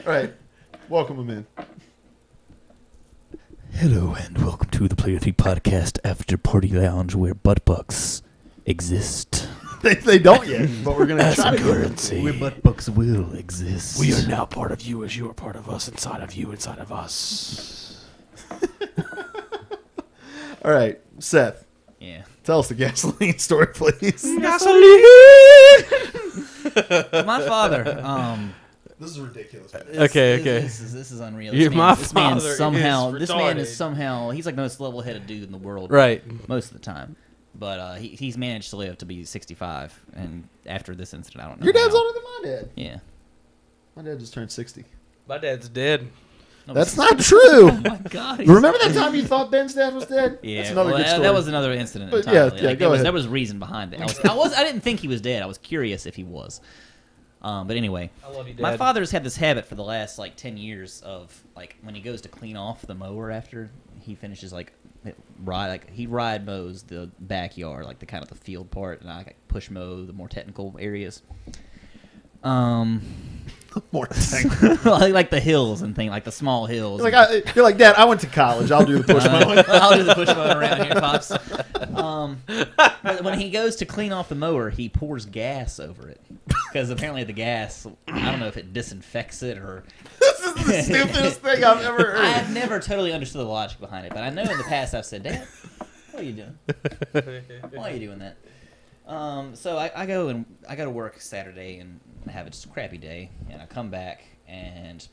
All right. Welcome them in. Hello and welcome to the Player 3 Podcast After Party Lounge, where butt bucks exist. They don't yet, but we're going to try to currency. Where butt bucks will exist. We are now part of you as you are part of us, inside of you, inside of us. All right, Seth, Yeah. tell us the gasoline story, please. Gasoline! My father, This is ridiculous. Okay. This is unreal. Yeah, This my man father is this man is retarded. somehow, he's like the most level-headed dude in the world. Right. Most of the time. But he's managed to live to be 65, and after this incident, I don't know Your dad's how. older than my dad. Yeah. My dad just turned 60. My dad's dead. That's not true. Oh my God! Remember that time you thought Ben's dad was dead? Yeah, That's another good story. that was another incident. But entirely. yeah, go ahead. There was reason behind it. I didn't think he was dead. I was curious if he was. But anyway, I love you, Dad. my father's had this habit for the last 10 years of when he goes to clean off the mower after he finishes he ride mows the backyard, the kind of the field part, and I push mow the more technical areas. More technical. like the hills and things, like the small hills. You're like, Dad, I went to college. I'll do the push mowing. I'll do the push mowing around here, pops. But when he goes to clean off the mower, he pours gas over it because apparently the gas, I don't know if it disinfects it or. This is the stupidest thing I've ever heard. I've never totally understood the logic behind it, but I know in the past I've said, Dad, what are you doing? Why are you doing that? So I go to work Saturday and have a just crappy day, and I come back and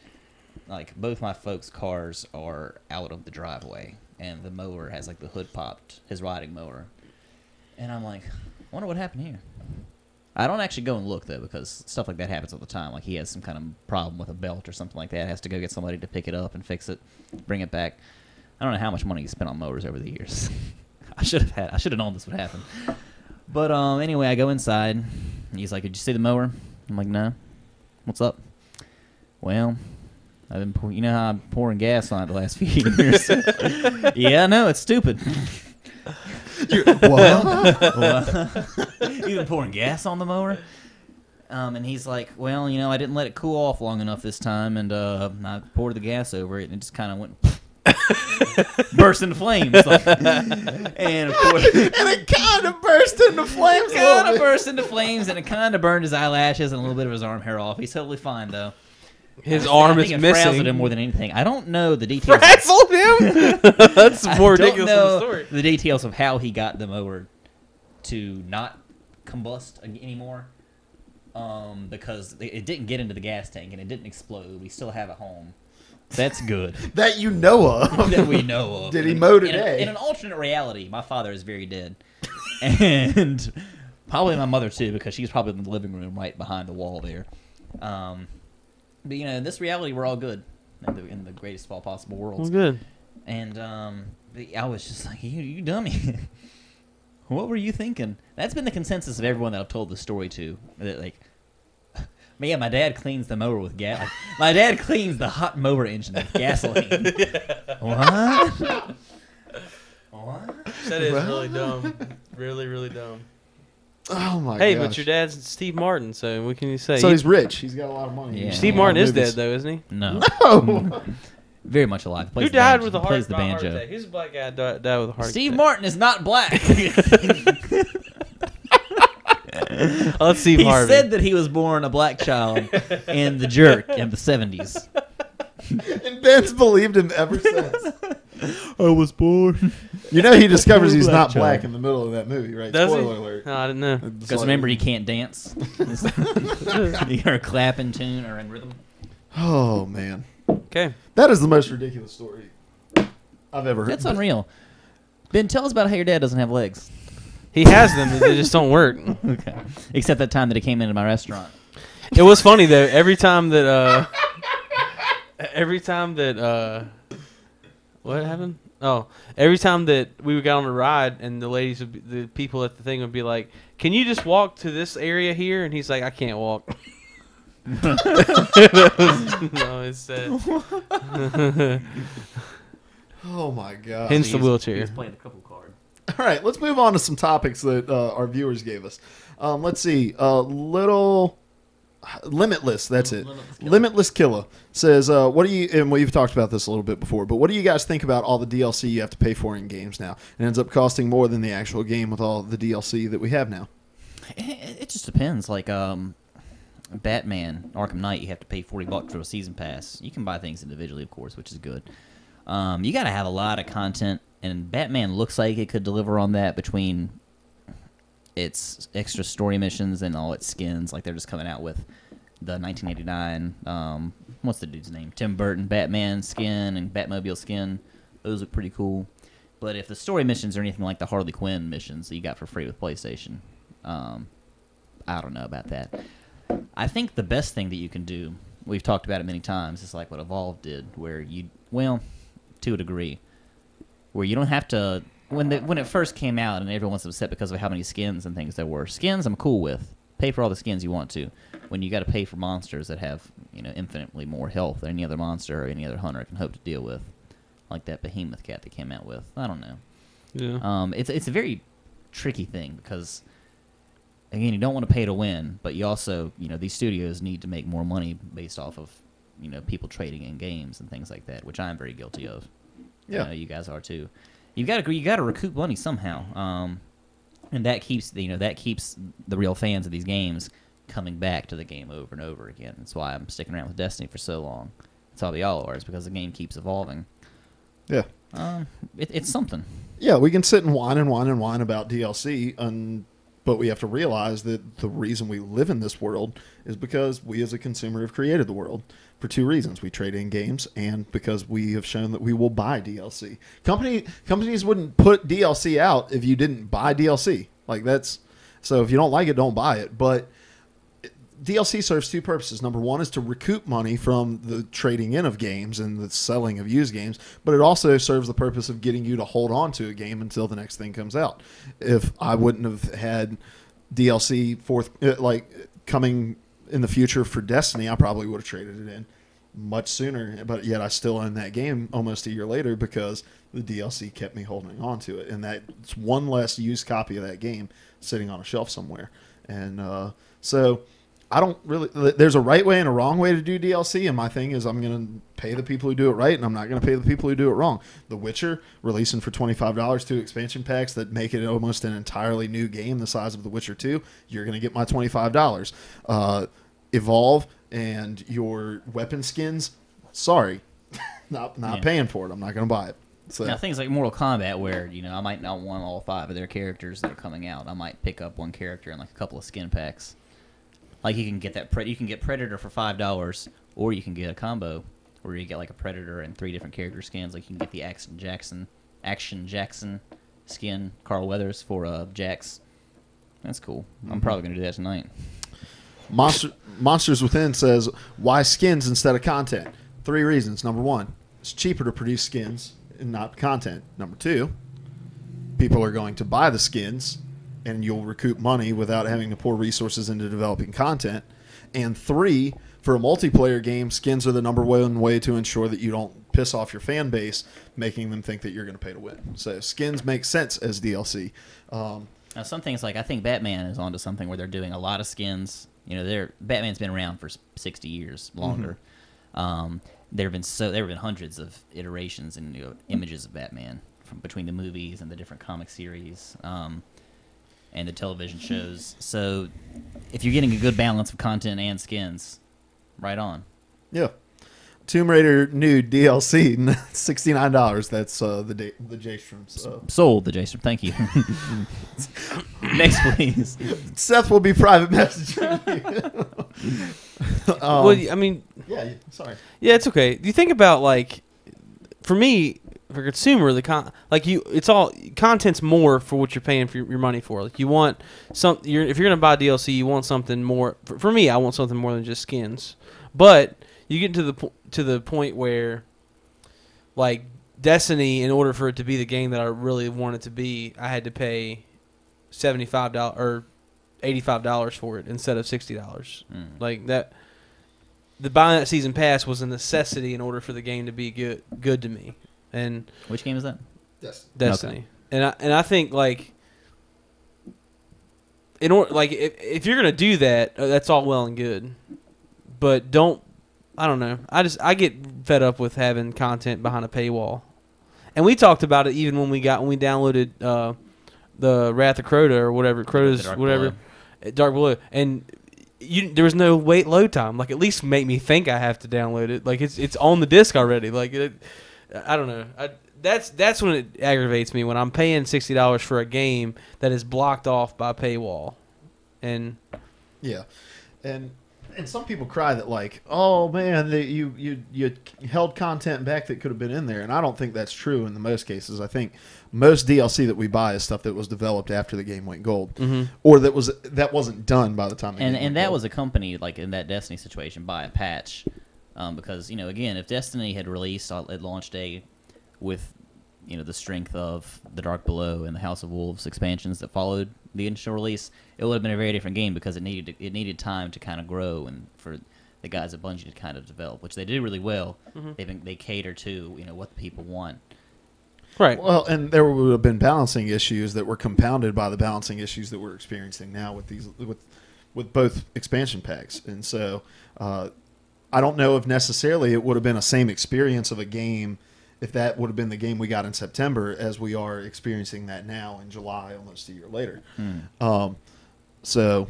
both my folks' cars are out of the driveway, and the mower has the hood popped, his riding mower, and I'm like, I wonder what happened here. I don't actually go and look though because stuff like that happens all the time. He has some kind of problem with a belt or something like that. Has to go get somebody to pick it up and fix it, bring it back. I don't know how much money he spent on mowers over the years. I should have known this would happen. But anyway, I go inside. And he's like, "Did you see the mower?" I'm like, "No." "What's up?" "Well, I've been, you know how I'm pouring gas on it the last few years." "Yeah, I know, it's stupid." Well, you've been pouring gas on the mower? And he's like, "Well, I didn't let it cool off long enough this time, and I poured the gas over it, and it just kind of went." Burst into flames, and of course, and it kind of burst into flames. And it kind of burned his eyelashes and a little bit of his arm hair off. He's totally fine though. His arm I is think it missing. frazzled him more than anything. I don't know the details. Frazzled him? That's more ridiculous than the story. The details of how he got the mower to not combust anymore, because it didn't get into the gas tank and it didn't explode. We still have it home. That's good. That you know of. That we know of. Did he mow today? In an alternate reality, my father is very dead. And probably my mother, too, because she's probably in the living room right behind the wall there. But, in this reality, we're all good. In the greatest of all possible worlds. Well, good. And I was just like, you dummy. What were you thinking? That's been the consensus of everyone that I've told the story to. That, yeah, my dad cleans the mower with gas. My dad cleans the hot mower engine with gasoline. What? What? That is really dumb. Really, really dumb. Oh my god. Hey, but your dad's Steve Martin, so what can you say? So he's rich. He's got a lot of money. Yeah. Steve Martin is dead, though, isn't he? No. No. Very much alive. Who died with a plays heart the banjo. attack? Who's a black guy died with a heart Steve attack? Martin is not black. Let's see. He Harvey. said that he was born a black child in The Jerk in the 70s. And Ben's believed him ever since. I was born. He discovers he's not Black black child. in the middle of that movie, right? Does Spoiler he? alert. No, I didn't know. Because remember, he can't dance. You hear a clap in tune or in rhythm. Oh man, Okay. that is the most ridiculous story I've ever heard. That's unreal. Ben, tell us about how your dad doesn't have legs. He has them, they just don't work. Okay. Except that time that he came into my restaurant. It was funny though. Every time that what happened? Oh, every time that we would get on a ride, and the people at the thing would be like, "Can you just walk to this area here?" And he's like, "I can't walk." No, it's sad. Oh my god. Hence the wheelchair. He's playing the couple card. All right, let's move on to some topics that our viewers gave us. Let's see. Limitless, that's it. Limitless Killer says, what do you, and we've talked about this a little bit before, but what do you guys think about all the DLC you have to pay for in games now? It ends up costing more than the actual game with all the DLC that we have now. It just depends. Batman, Arkham Knight, you have to pay $40 for a season pass. You can buy things individually, of course, which is good. You got to have a lot of content, and Batman looks like it could deliver on that between its extra story missions and all its skins. They're just coming out with the 1989, what's the dude's name? Tim Burton Batman skin and Batmobile skin. Those look pretty cool. But if the story missions are anything like the Harley Quinn missions that you got for free with PlayStation, I don't know about that. I think the best thing that you can do we've talked about it many times. It's like what Evolve did, where to a degree, where you don't have to. When it first came out, and everyone was upset because of how many skins and things there were. Skins, I'm cool with. Pay for all the skins you want to. When you got to pay for monsters that have infinitely more health than any other monster or any other hunter can hope to deal with, like that behemoth cat they came out with. I don't know. Yeah. It's a very tricky thing because, again, you don't want to pay to win, but you also, these studios need to make more money based off of, people trading in games and things like that, which I'm very guilty of. Yeah. You guys are too. You got to recoup money somehow, and that keeps the real fans of these games coming back to the game over and over again. That's why I'm sticking around with Destiny for so long. That's how we all are, is because the game keeps evolving. Yeah. It's something. Yeah, we can sit and whine about DLC, but we have to realize that the reason we live in this world is because we as a consumer have created the world for two reasons. We trade in games, and because we have shown that we will buy DLC. Companies wouldn't put DLC out if you didn't buy DLC. So if you don't like it, don't buy it. But DLC serves two purposes. Number one is to recoup money from the trading in of games and the selling of used games, but it also serves the purpose of getting you to hold on to a game until the next thing comes out. If I wouldn't have had DLC coming in the future for Destiny, I probably would have traded it in much sooner, but yet I still own that game almost a year later because the DLC kept me holding on to it, and that's one less used copy of that game sitting on a shelf somewhere. And so I don't really. There's a right way and a wrong way to do DLC, and my thing is I'm going to pay the people who do it right, and I'm not going to pay the people who do it wrong. The Witcher releasing for $25 2 expansion packs that make it almost an entirely new game the size of The Witcher 2. You're going to get my $25. Evolve and your weapon skins. Sorry, not paying for it. I'm not going to buy it. So now things like Mortal Kombat, where I might not want all 5 of their characters that are coming out. I might pick up one character and like a couple of skin packs. Like you can get you can get Predator for $5, or you can get a combo where you get like a Predator and 3 different character skins. Like you can get the Action Jackson skin, Carl Weathers for Jax. That's cool. I'm probably gonna do that tonight. Monsters Within says, why skins instead of content? 3 reasons. Number 1, it's cheaper to produce skins and not content. Number 2, people are going to buy the skins, and you'll recoup money without having to pour resources into developing content. And 3, for a multiplayer game, skins are the number 1 way to ensure that you don't piss off your fan base, making them think that you're going to pay to win. So skins make sense as DLC. Now, some things I think Batman is onto something where they're doing a lot of skins. Batman's been around for 60 years longer. Mm-hmm. There have been hundreds of iterations and images of Batman from between the movies and the different comic series. And the television shows. So if you're getting a good balance of content and skins, right on. Yeah. Tomb Raider Nude DLC, $69. That's the J-Strums. Sold the J-Strum. Thank you. Next, please. Seth will be private messaging you. Well, I mean... Yeah, sorry. Yeah, it's okay. Do you think about, for me... For a consumer, it's all content's more for what you're paying for your money for. Like you want if you're gonna buy DLC, you want something more. For me, I want something more than just skins. But you get to the point where, like Destiny, in order for it to be the game that I really want it to be, I had to pay $75 or $85 for it instead of $60. Like that. The buying that season pass was a necessity in order for the game to be good to me. And which game is that? Destiny. Okay. And I think in order if you're gonna do that, that's all well and good, but I don't know. I get fed up with having content behind a paywall, and we talked about it even when we downloaded the Wrath of Crota or whatever Dark Blue, and there was no load time. Like at least make me think I have to download it. Like it's on the disc already. I don't know. That's when it aggravates me when I'm paying $60 for a game that is blocked off by paywall, and yeah, and And some people cry that like, oh man, you held content back that could have been in there, and I don't think that's true in the most cases. I think most DLC that we buy is stuff that was developed after the game went gold, or that wasn't done by the time. And that was accompanied, like in that Destiny situation, by a patch, because again, if Destiny had released at launch day with the strength of the Dark Below and the House of Wolves expansions that followed the initial release, it would have been a very different game because it needed time to kind of grow and for the guys at Bungie to kind of develop, which they did really well. They cater to what the people want. Right. Well, and there would have been balancing issues that were compounded by the balancing issues that we're experiencing now with both expansion packs, and so I don't know if necessarily it would have been a same experience of a game if that would have been the game we got in September as we are experiencing that now in July, almost a year later. So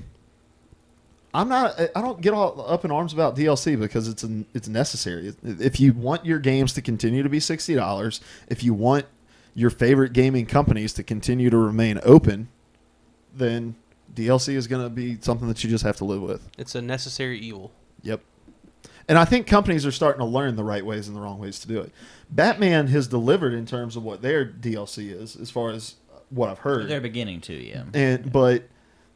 I don't get all up in arms about DLC because it's necessary. If you want your games to continue to be $60, if you want your favorite gaming companies to continue to remain open, then DLC is going to be something that you just have to live with. It's a necessary evil. Yep. And I think companies are starting to learn the right ways and the wrong ways to do it. Batman has delivered in terms of what their DLC is, as far as what I've heard. They're beginning to, yeah. But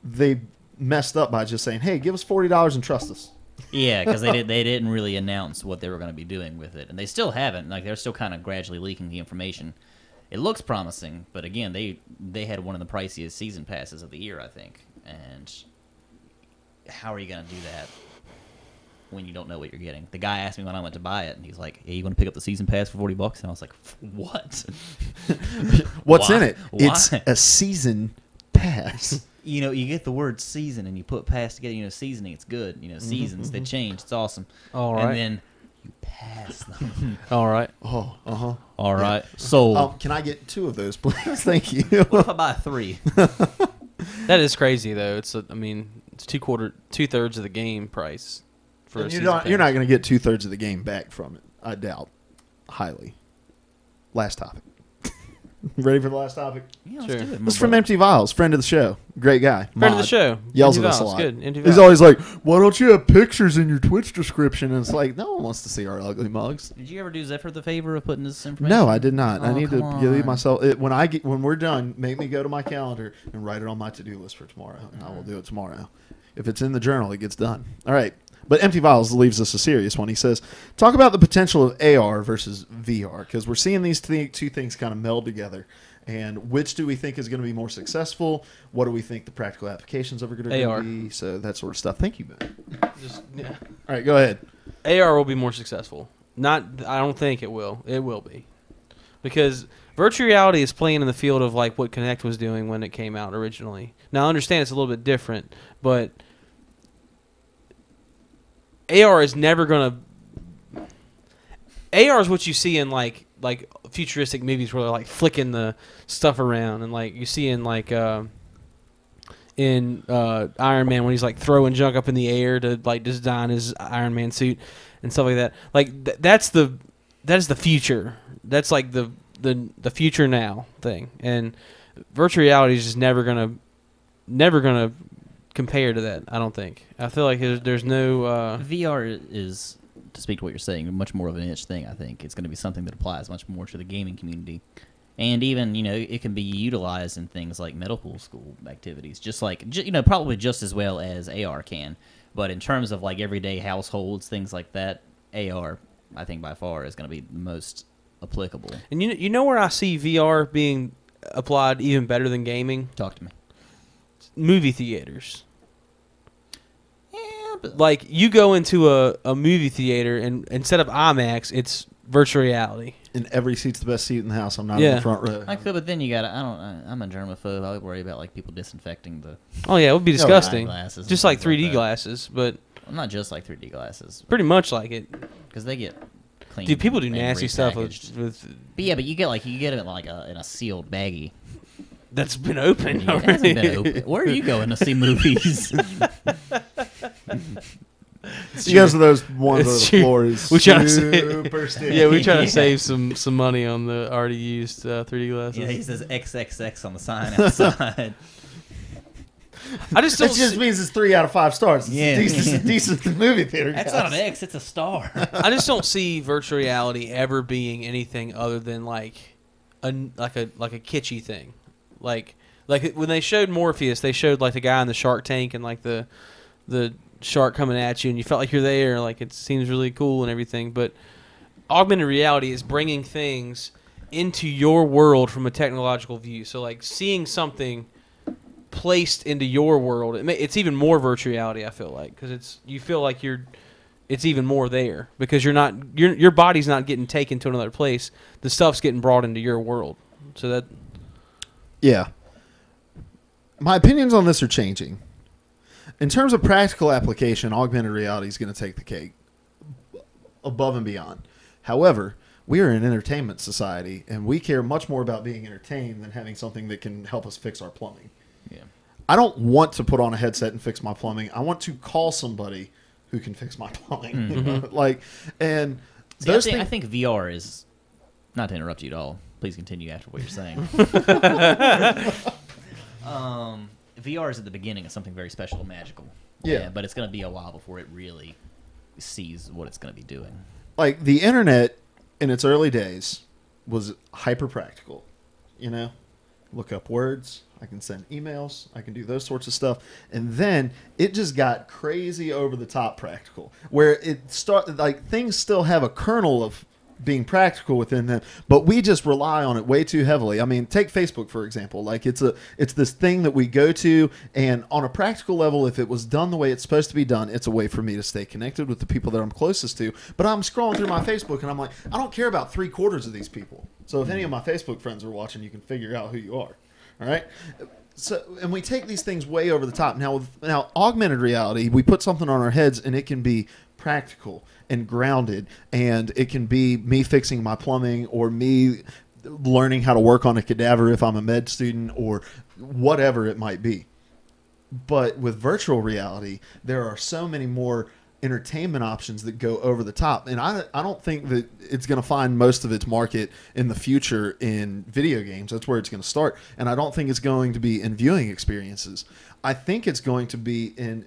they messed up by just saying, "Hey, give us $40 and trust us." Yeah, because they didn't really announce what they were going to be doing with it, and they still haven't. Like they're still kind of gradually leaking the information. It looks promising, but again, they had one of the priciest season passes of the year, I think. And how are you going to do that when you don't know what you're getting? The guy asked me when I went to buy it, and he's like, "Hey, you want to pick up the season pass for $40?" And I was like, "What? What's Why? in it? Why? It's a season pass." You get the word season and you put pass together, seasoning, it's good. Seasons, they change, it's awesome. All right. And then you pass them. All right. Oh, uh-huh. All right. So, can I get 2 of those, please? Thank you. what if I buy 3? That is crazy, though. It's it's 2/3 of the game price for a And season you're not pass. going to get 2/3 of the game back from it. I doubt. Highly. Last topic. Ready for the last topic? Yeah, Sure. let's do it. This is from Empty Vials, friend of the show. Great guy. Friend of Mod. the show. Yells Empty at us a Vials, lot. Good. Empty He's Vials. always like, "Why don't you have pictures in your Twitch description?" And it's like, no one wants to see our ugly mugs. Did you ever do Zephyr the favor of putting this information? No, I did not. I Oh, need to come give on. myself when we're done. Make me go to my calendar and write it on my to-do list for tomorrow, and I will do it tomorrow. If it's in the journal, it gets done. All right. But Empty Vials leaves us a serious one. He says, "Talk about the potential of AR versus VR, because we're seeing these two things kind of meld together. And which do we think is going to be more successful? What do we think the practical applications of it are going AR. to be? So that sort of stuff." Thank you, Ben. Yeah. All right, go ahead. AR will be more successful. I don't think it will. It will be. Because virtual reality is playing in the field of like what Kinect was doing when it came out originally. Now I understand it's a little bit different, but AR is never going to... AR is what you see in like futuristic movies where they're like flicking the stuff around, and like you see in like in Iron Man when he's like throwing junk up in the air to like design his Iron Man suit and stuff like that. Like that's the future. That's like the future now thing. And virtual reality is just never gonna compare to that. I don't think. I feel like there's no VR is, to speak to what you're saying, much more of a niche thing. I think it's going to be something that applies much more to the gaming community, and even it can be utilized in things like medical school activities, just like probably just as well as AR can. But in terms of like everyday households, things like that, AR I think by far is going to be the most applicable. And you know where I see VR being applied even better than gaming? Talk to me. Movie theaters. Yeah, but Like you go into a movie theater and instead of IMAX, it's virtual reality. And every seat's the best seat in the house. I'm not in Yeah. the front row. I could, but then you got to. I'm a germaphobe. I would worry about like people disinfecting the Oh yeah, it would be disgusting. glasses, Just and like things like 3D that. glasses, but Well, not just like 3D glasses, pretty much like it. because they get clean. Dude, people do and nasty stuff repackaged. with But yeah, but you get it in like in a sealed baggie. that's been open. It hasn't been open. Where are you going to see movies? You guys are those ones where It's the true. floor is We try to say- super sticky. Yeah, we try to Yeah. save some money on the already used 3D glasses. Yeah, he says XXX on the sign outside. I just don't. That just means it's 3 out of 5 stars. It's Yeah. a decent movie theater. That's guys. not an X, it's a star. I just don't see virtual reality ever being anything other than like a kitschy thing, like when they showed Morpheus, they showed like the guy in the Shark Tank and like the shark coming at you, and you felt like you're there. Like it seems really cool and everything, but augmented reality is bringing things into your world from a technological view. So like seeing something placed into your world, it's even more virtual reality. I feel like because you feel like it's even more there because your body's not getting taken to another place. The stuff's getting brought into your world. So that Yeah. My opinions on this are changing. In terms of practical application, augmented reality is going to take the cake above and beyond. However, we are an entertainment society, and we care much more about being entertained than having something that can help us fix our plumbing. Yeah. I don't want to put on a headset and fix my plumbing. I want to call somebody who can fix my plumbing. See, those I things. think VR is, not to interrupt you at all. Please continue after what you're saying. VR is at the beginning of something very special and magical. Yeah. But it's going to be a while before it really sees what it's going to be doing. Like the internet in its early days was hyper practical. You know, look up words. I can send emails. I can do those sorts of stuff. And then it just got crazy over the top practical, where it started like things still have a kernel of being practical within them, but we just rely on it way too heavily. I mean, take Facebook for example. Like it's this thing that we go to, and on a practical level, if it was done the way it's supposed to be done, it's a way for me to stay connected with the people that I'm closest to. But I'm scrolling through my Facebook and I'm like, I don't care about 3/4 of these people. So if any of my Facebook friends are watching, you can figure out who you are. All right. So, and we take these things way over the top. Now augmented reality, we put something on our heads and it can be practical and grounded, and it can be me fixing my plumbing or me learning how to work on a cadaver if I'm a med student or whatever it might be. But with virtual reality, there are so many more entertainment options that go over the top, and I don't think that it's going to find most of its market in the future in video games. That's where it's going to start, and I don't think it's going to be in viewing experiences. I think it's going to be in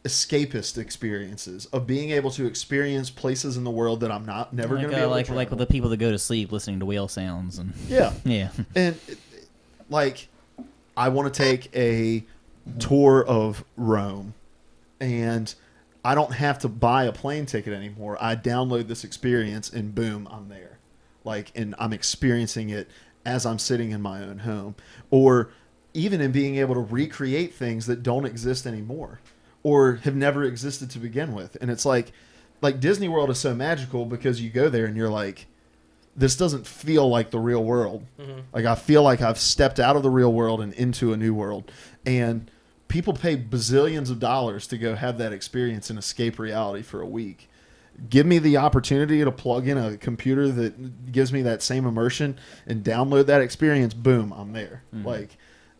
escapist experiences of being able to experience places in the world that I'm never going to be able to travel. Like with the people that go to sleep listening to whale sounds and yeah. And like I want to take a tour of Rome, and I don't have to buy a plane ticket anymore. I download this experience and boom, I'm there. Like, and I'm experiencing it as I'm sitting in my own home, or even in being able to recreate things that don't exist anymore or have never existed to begin with. And it's like Disney World is so magical because you go there and you're like, this doesn't feel like the real world. Mm-hmm. Like I feel like I've stepped out of the real world and into a new world. And people pay bazillions of dollars to go have that experience and escape reality for a week. Give me the opportunity to plug in a computer that gives me that same immersion and download that experience. Boom, I'm there. Mm-hmm.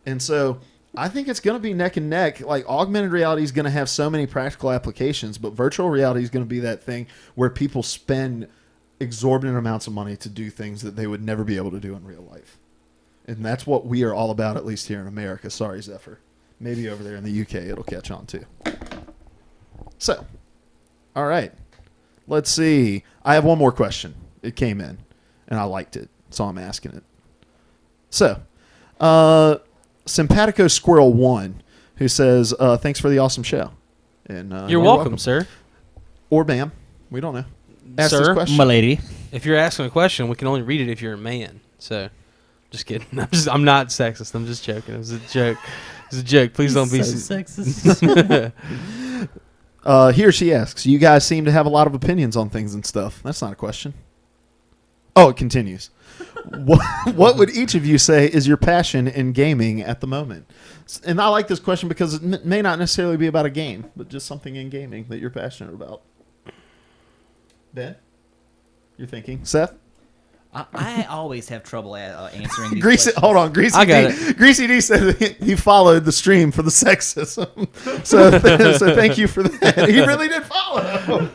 And so I think it's going to be neck and neck. Like augmented reality is going to have so many practical applications, but virtual reality is going to be that thing where people spend exorbitant amounts of money to do things that they would never be able to do in real life. And that's what we are all about, at least here in America. Sorry, Zephyr. Maybe over there in the UK it'll catch on too. So, all right. Let's see. I have one more question. It came in, and I liked it, so I'm asking it. So, Simpatico Squirrel 1, who says, thanks for the awesome show. And You're welcome, sir. Or ma'am. We don't know. Ask Sir, this question. my lady. If you're asking a question, we can only read it if you're a man. So, just kidding. I'm not sexist. I'm just joking. It was a joke. It's a joke. Please don't be sexist. He or she asks, you guys seem to have a lot of opinions on things and stuff. That's not a question. Oh, it continues. What would each of you say is your passion in gaming at the moment? And I like this question because it may not necessarily be about a game, but just something in gaming that you're passionate about. Ben? You're thinking. Seth? I always have trouble answering these Greasy, questions. hold on, Greasy I got D. it. Greasy D said that he followed the stream for the sexism. So thank you for that. He really did follow.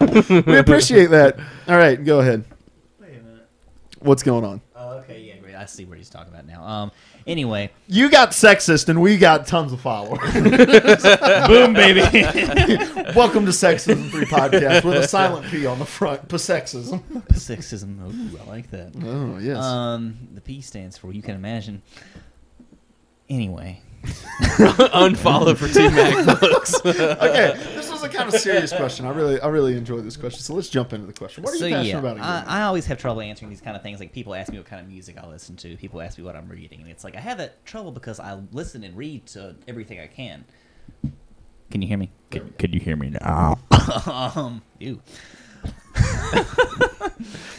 We appreciate that. All right, go ahead. Wait a minute. What's going on? Oh, okay, yeah, great. I see what he's talking about now. Anyway, You got sexist, and we got tons of followers. boom, baby. Welcome to Sexism 3 Podcast with a silent P on the front. Sexism. Sexism. Ooh, I like that. Oh, yes. The P stands for you can imagine. Anyway. Unfollow for 2 MacBooks. Okay, this was a kind of serious question. I really enjoyed this question. So let's jump into the question. What are you passionate about? I always have trouble answering these kind of things. Like people ask me what kind of music I listen to. People ask me what I'm reading, and it's like I have that trouble because I listen and read to everything I can. Can you hear me? Could you hear me now? Ew.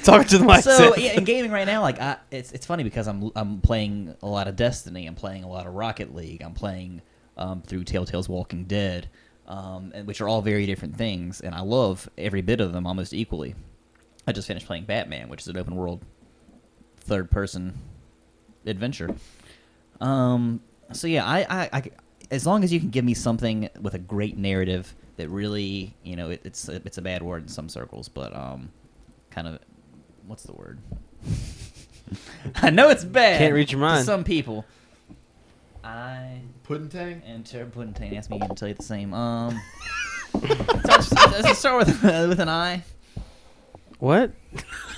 Talking to the mic. So yeah, in gaming right now, like it's funny because I'm playing a lot of Destiny. I'm playing a lot of Rocket League. I'm playing through Telltale's Walking Dead, and which are all very different things, and I love every bit of them almost equally. I just finished playing Batman, which is an open world, third person adventure. So yeah, I as long as you can give me something with a great narrative that really, it's a bad word in some circles, but kind of, what's the word? I know it's bad. Can't read your mind. To some people. Pudding-tang? And Terry Pudding asked me to tell you the same. Does it start with an I? What?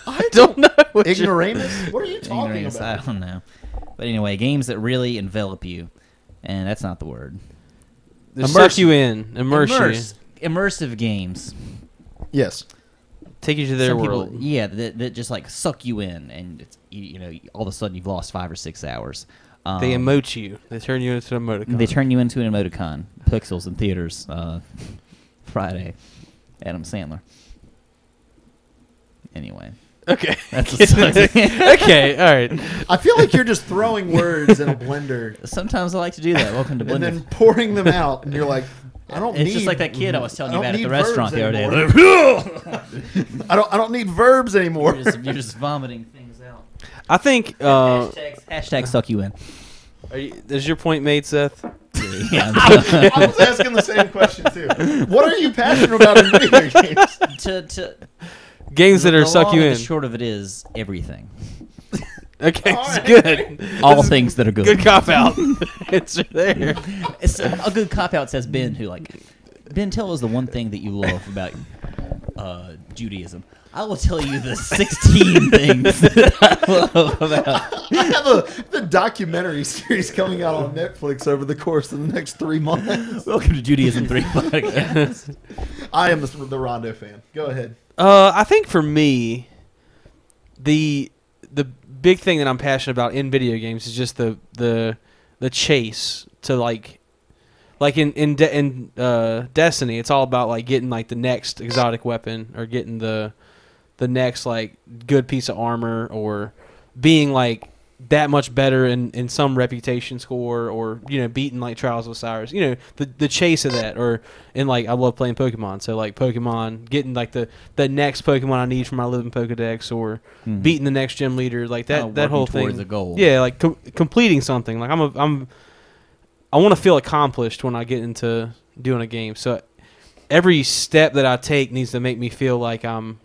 I don't know. What Ignoramus? What are you talking Ignorance, about? I don't know. But anyway, games that really envelop you, and that's not the word. Suck you in. Immerse you. Immersive games. Yes. Take you to their Some world. people, yeah, that just like suck you in, and it's, all of a sudden you've lost 5 or 6 hours. They emote you. They turn you into an emoticon. They turn you into an emoticon. Pixels in theaters Friday. Adam Sandler. Anyway. Okay. That's what sucks. Okay, all right. I feel like you're just throwing words in a blender Sometimes I like to do that. Welcome to and Blender. then pouring them out, and you're like, It's just like that kid I was telling you about at the restaurant the other day. I don't need verbs anymore. You're just vomiting things out. I think. Hashtag suck you in. Is your point made, Seth? Yeah. I was asking the same question too. What are you passionate about in video games? Games that are suck you in. The short of it is everything. Okay, All it's right. good. All things that are good. Good cop out. Answer there. It's a good cop out, says Ben, who Ben, tell us the one thing that you love about Judaism. I will tell you the 16 things that I love about. I have the documentary series coming out on Netflix over the course of the next 3 months. Welcome to Judaism 3 podcast. I am the Rondo fan. Go ahead. I think for me, the big thing that I'm passionate about in video games is just the chase to like in Destiny. It's all about like getting like the next exotic weapon or getting the next like good piece of armor or being like that much better in some reputation score or beating like Trials of Osiris, the chase of that. Or in like I love playing Pokemon, so like Pokemon getting like the next Pokemon I need for my living Pokedex or beating the next gym leader, like that whole thing. Towards a goal. Yeah, like completing something. Like I want to feel accomplished when I get into doing a game. So every step that I take needs to make me feel like I'm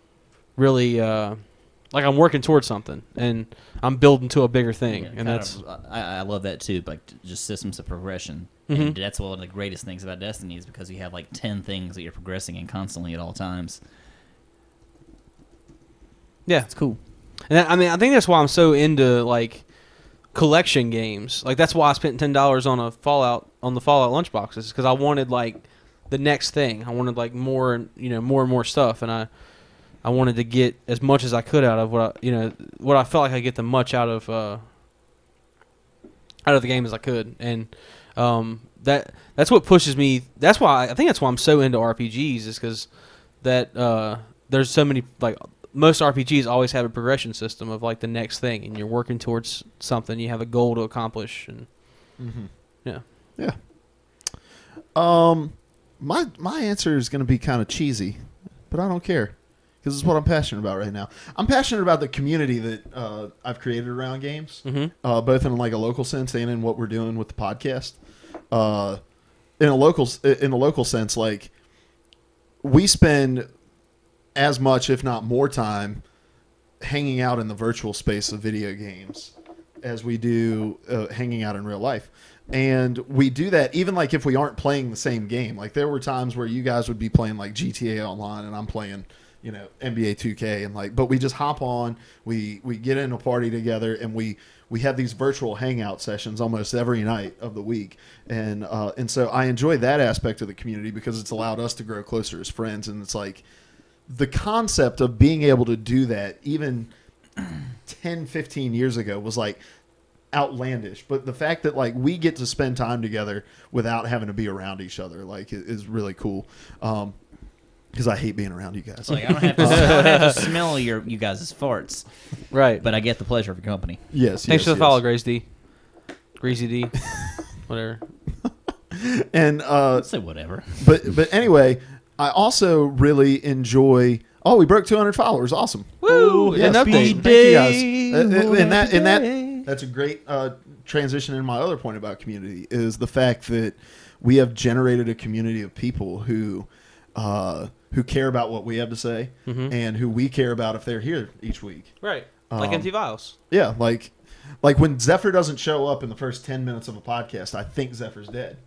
really like I'm working towards something and I'm building to a bigger thing. And that's I love that too. Like just systems of progression. Mm-hmm. And that's one of the greatest things about Destiny is because you have like 10 things that you're progressing in constantly at all times. yeah, It's cool. and I think that's why I'm so into like collection games. Like that's why I spent $10 on the Fallout lunchboxes, because I wanted like the next thing. I wanted like more and more stuff, and I wanted to get as much as I could out of what I felt like I get the much out of the game as I could, and that's what pushes me. That's why I think that's why I'm so into RPGs, is because that there's so many, like most RPGs always have a progression system of like the next thing, and you're working towards something. You have a goal to accomplish, and Yeah. My answer is going to be kind of cheesy, but I don't care. Because it's what I'm passionate about right now. I'm passionate about the community that I've created around games, both in like a local sense and in what we're doing with the podcast. In a local sense, like we spend as much, if not more, time hanging out in the virtual space of video games, as we do hanging out in real life. And we do that even like if we aren't playing the same game. Like there were times where you guys would be playing like GTA Online and I'm playing, NBA 2K and but we just hop on, we get in a party together and we have these virtual hangout sessions almost every night of the week. And so I enjoy that aspect of the community because it's allowed us to grow closer as friends. And it's like the concept of being able to do that even 10, 15 years ago was like outlandish, but the fact that we get to spend time together without having to be around each other is really cool. Because I hate being around you guys. I don't have to smell you guys' farts, Right. but I get the pleasure of your company. Yes. Thanks for the follow, Greasy D. Whatever. And Say whatever. but anyway, I also really enjoy. Oh, we broke 200 followers. Awesome. Woo! Yes, An update. thank you guys. That's a great transition in my other point about community is the fact that we have generated a community of people who care about what we have to say and who we care about if they're here each week. Right. Like Empty Vials. Yeah, like when Zephyr doesn't show up in the first 10 minutes of a podcast, I think Zephyr's dead,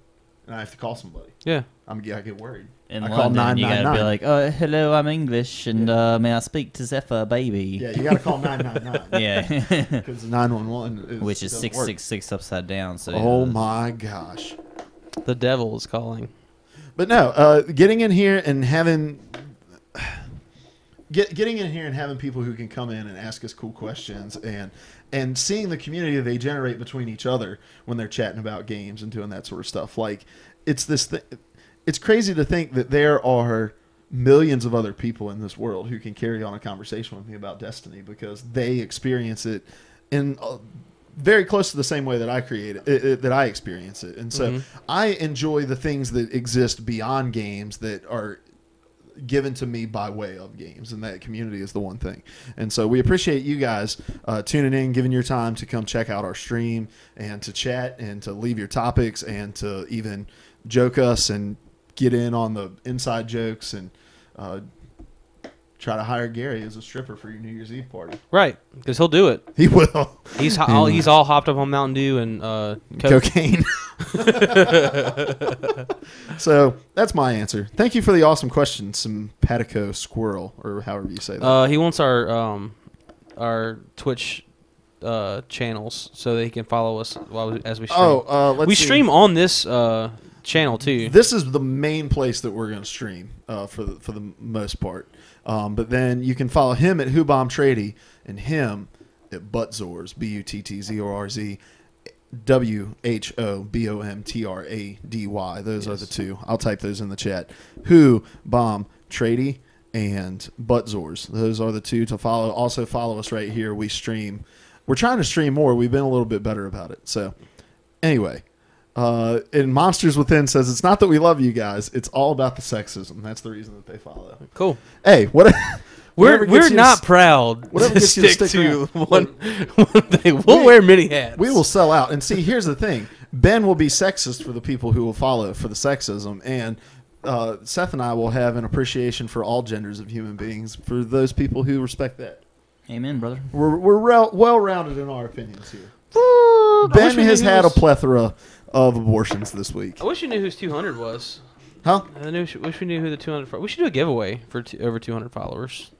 and I have to call somebody. Yeah. I get worried. In I London, call you gotta be 999. like, hello, I'm English, and may I speak to Zephyr, baby? Yeah, you got to call 999. Yeah. Because 911 Which is doesn't work. 666 upside down. So Oh my gosh. The devil is calling. But no, getting in here and having people who can come in and ask us cool questions and seeing the community they generate between each other when they're chatting about games and doing that sort of stuff. It's crazy to think that there are millions of other people in this world who can carry on a conversation with me about Destiny because they experience it in very close to the same way that I experience it. And so I enjoy the things that exist beyond games that are given to me by way of games, and that community is the one thing. And so we appreciate you guys tuning in, giving your time to come check out our stream and to chat and to leave your topics and to even joke us and get in on the inside jokes and try to hire Gary as a stripper for your New Year's Eve party. Right, because he'll do it. He will. He's all hopped up on Mountain Dew and cocaine. So that's my answer. Thank you for the awesome question, Simpatico Squirrel, or however you say that. He wants our Twitch channels so that he can follow us as we stream. Let's we see. stream on this channel too. This is the main place that we're going to stream for the most part. But then you can follow him at WhoBombTrady and him at Buttzorz, BUTTZORZ, WHOBOMTRADY. Those are the two. I'll type those in the chat. WhoBombTrady and Buttzorz. Those are the two to follow. Also follow us right here. We stream. We're trying to stream more. We've been a little bit better about it. So anyway. And Monsters Within says, it's not that we love you guys. It's all about the sexism. That's the reason that they follow. Cool. Hey, we're not proud whatever to gets you to stick stick to around. one thing. We'll wear many hats. We will sell out. And see, here's the thing. Ben will be sexist for the people who will follow for the sexism. And Seth and I will have an appreciation for all genders of human beings for those people who respect that. Amen, brother. We're well-rounded in our opinions here. I Ben wish we has knew had a who's- plethora of abortions this week. I wish you knew whose 200 was. Huh? Wish we knew who the 200. We should do a giveaway for over 200 followers.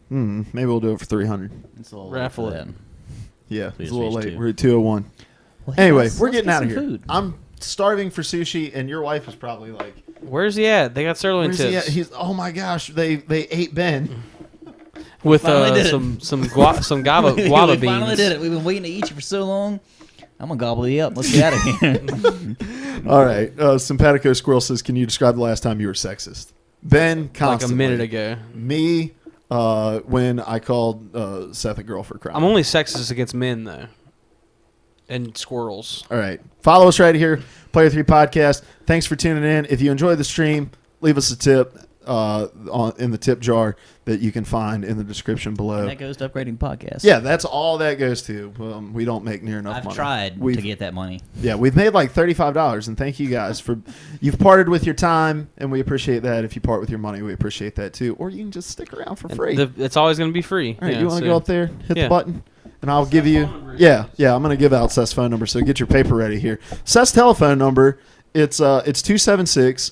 Maybe we'll do it for 300. It's a little Raffle late for it. that. Yeah, We it's just a little reached late. 2. We're at 201. Well, hey, Anyway, let's we're getting get out of some here. food. I'm starving for sushi, and your wife is probably like, Where's he at? They got sirloin "Where's he at?" tips Oh my gosh, they ate Ben. with finally did it. some guava We beans. finally did it. We've been waiting to eat you for so long. I'm gonna gobble you up. Let's get out of here. All right, Simpatico Squirrel says, "Can you describe the last time you were sexist?" Ben, Like constantly. a minute ago. Me, when I called Seth a girl for crying. I'm only sexist against men though, and squirrels. All right. Follow us right here, Player 3 Podcast. Thanks for tuning in. If you enjoyed the stream, leave us a tip in the tip jar that you can find in the description below. And that goes to upgrading the podcast. Yeah, that's all that goes to. We don't make near enough money. I've tried to get that money. Yeah, we've made like $35, and thank you guys for you've parted with your time, and we appreciate that. If you part with your money, we appreciate that too. Or you can just stick around for free. It's always going to be free. All right, Yeah, you want to so- go up there, hit the Yeah. button? and I'll give Seth's you. phone number is- Yeah. I'm gonna give out Seth's phone number. So get your paper ready here. Seth's telephone number. It's 276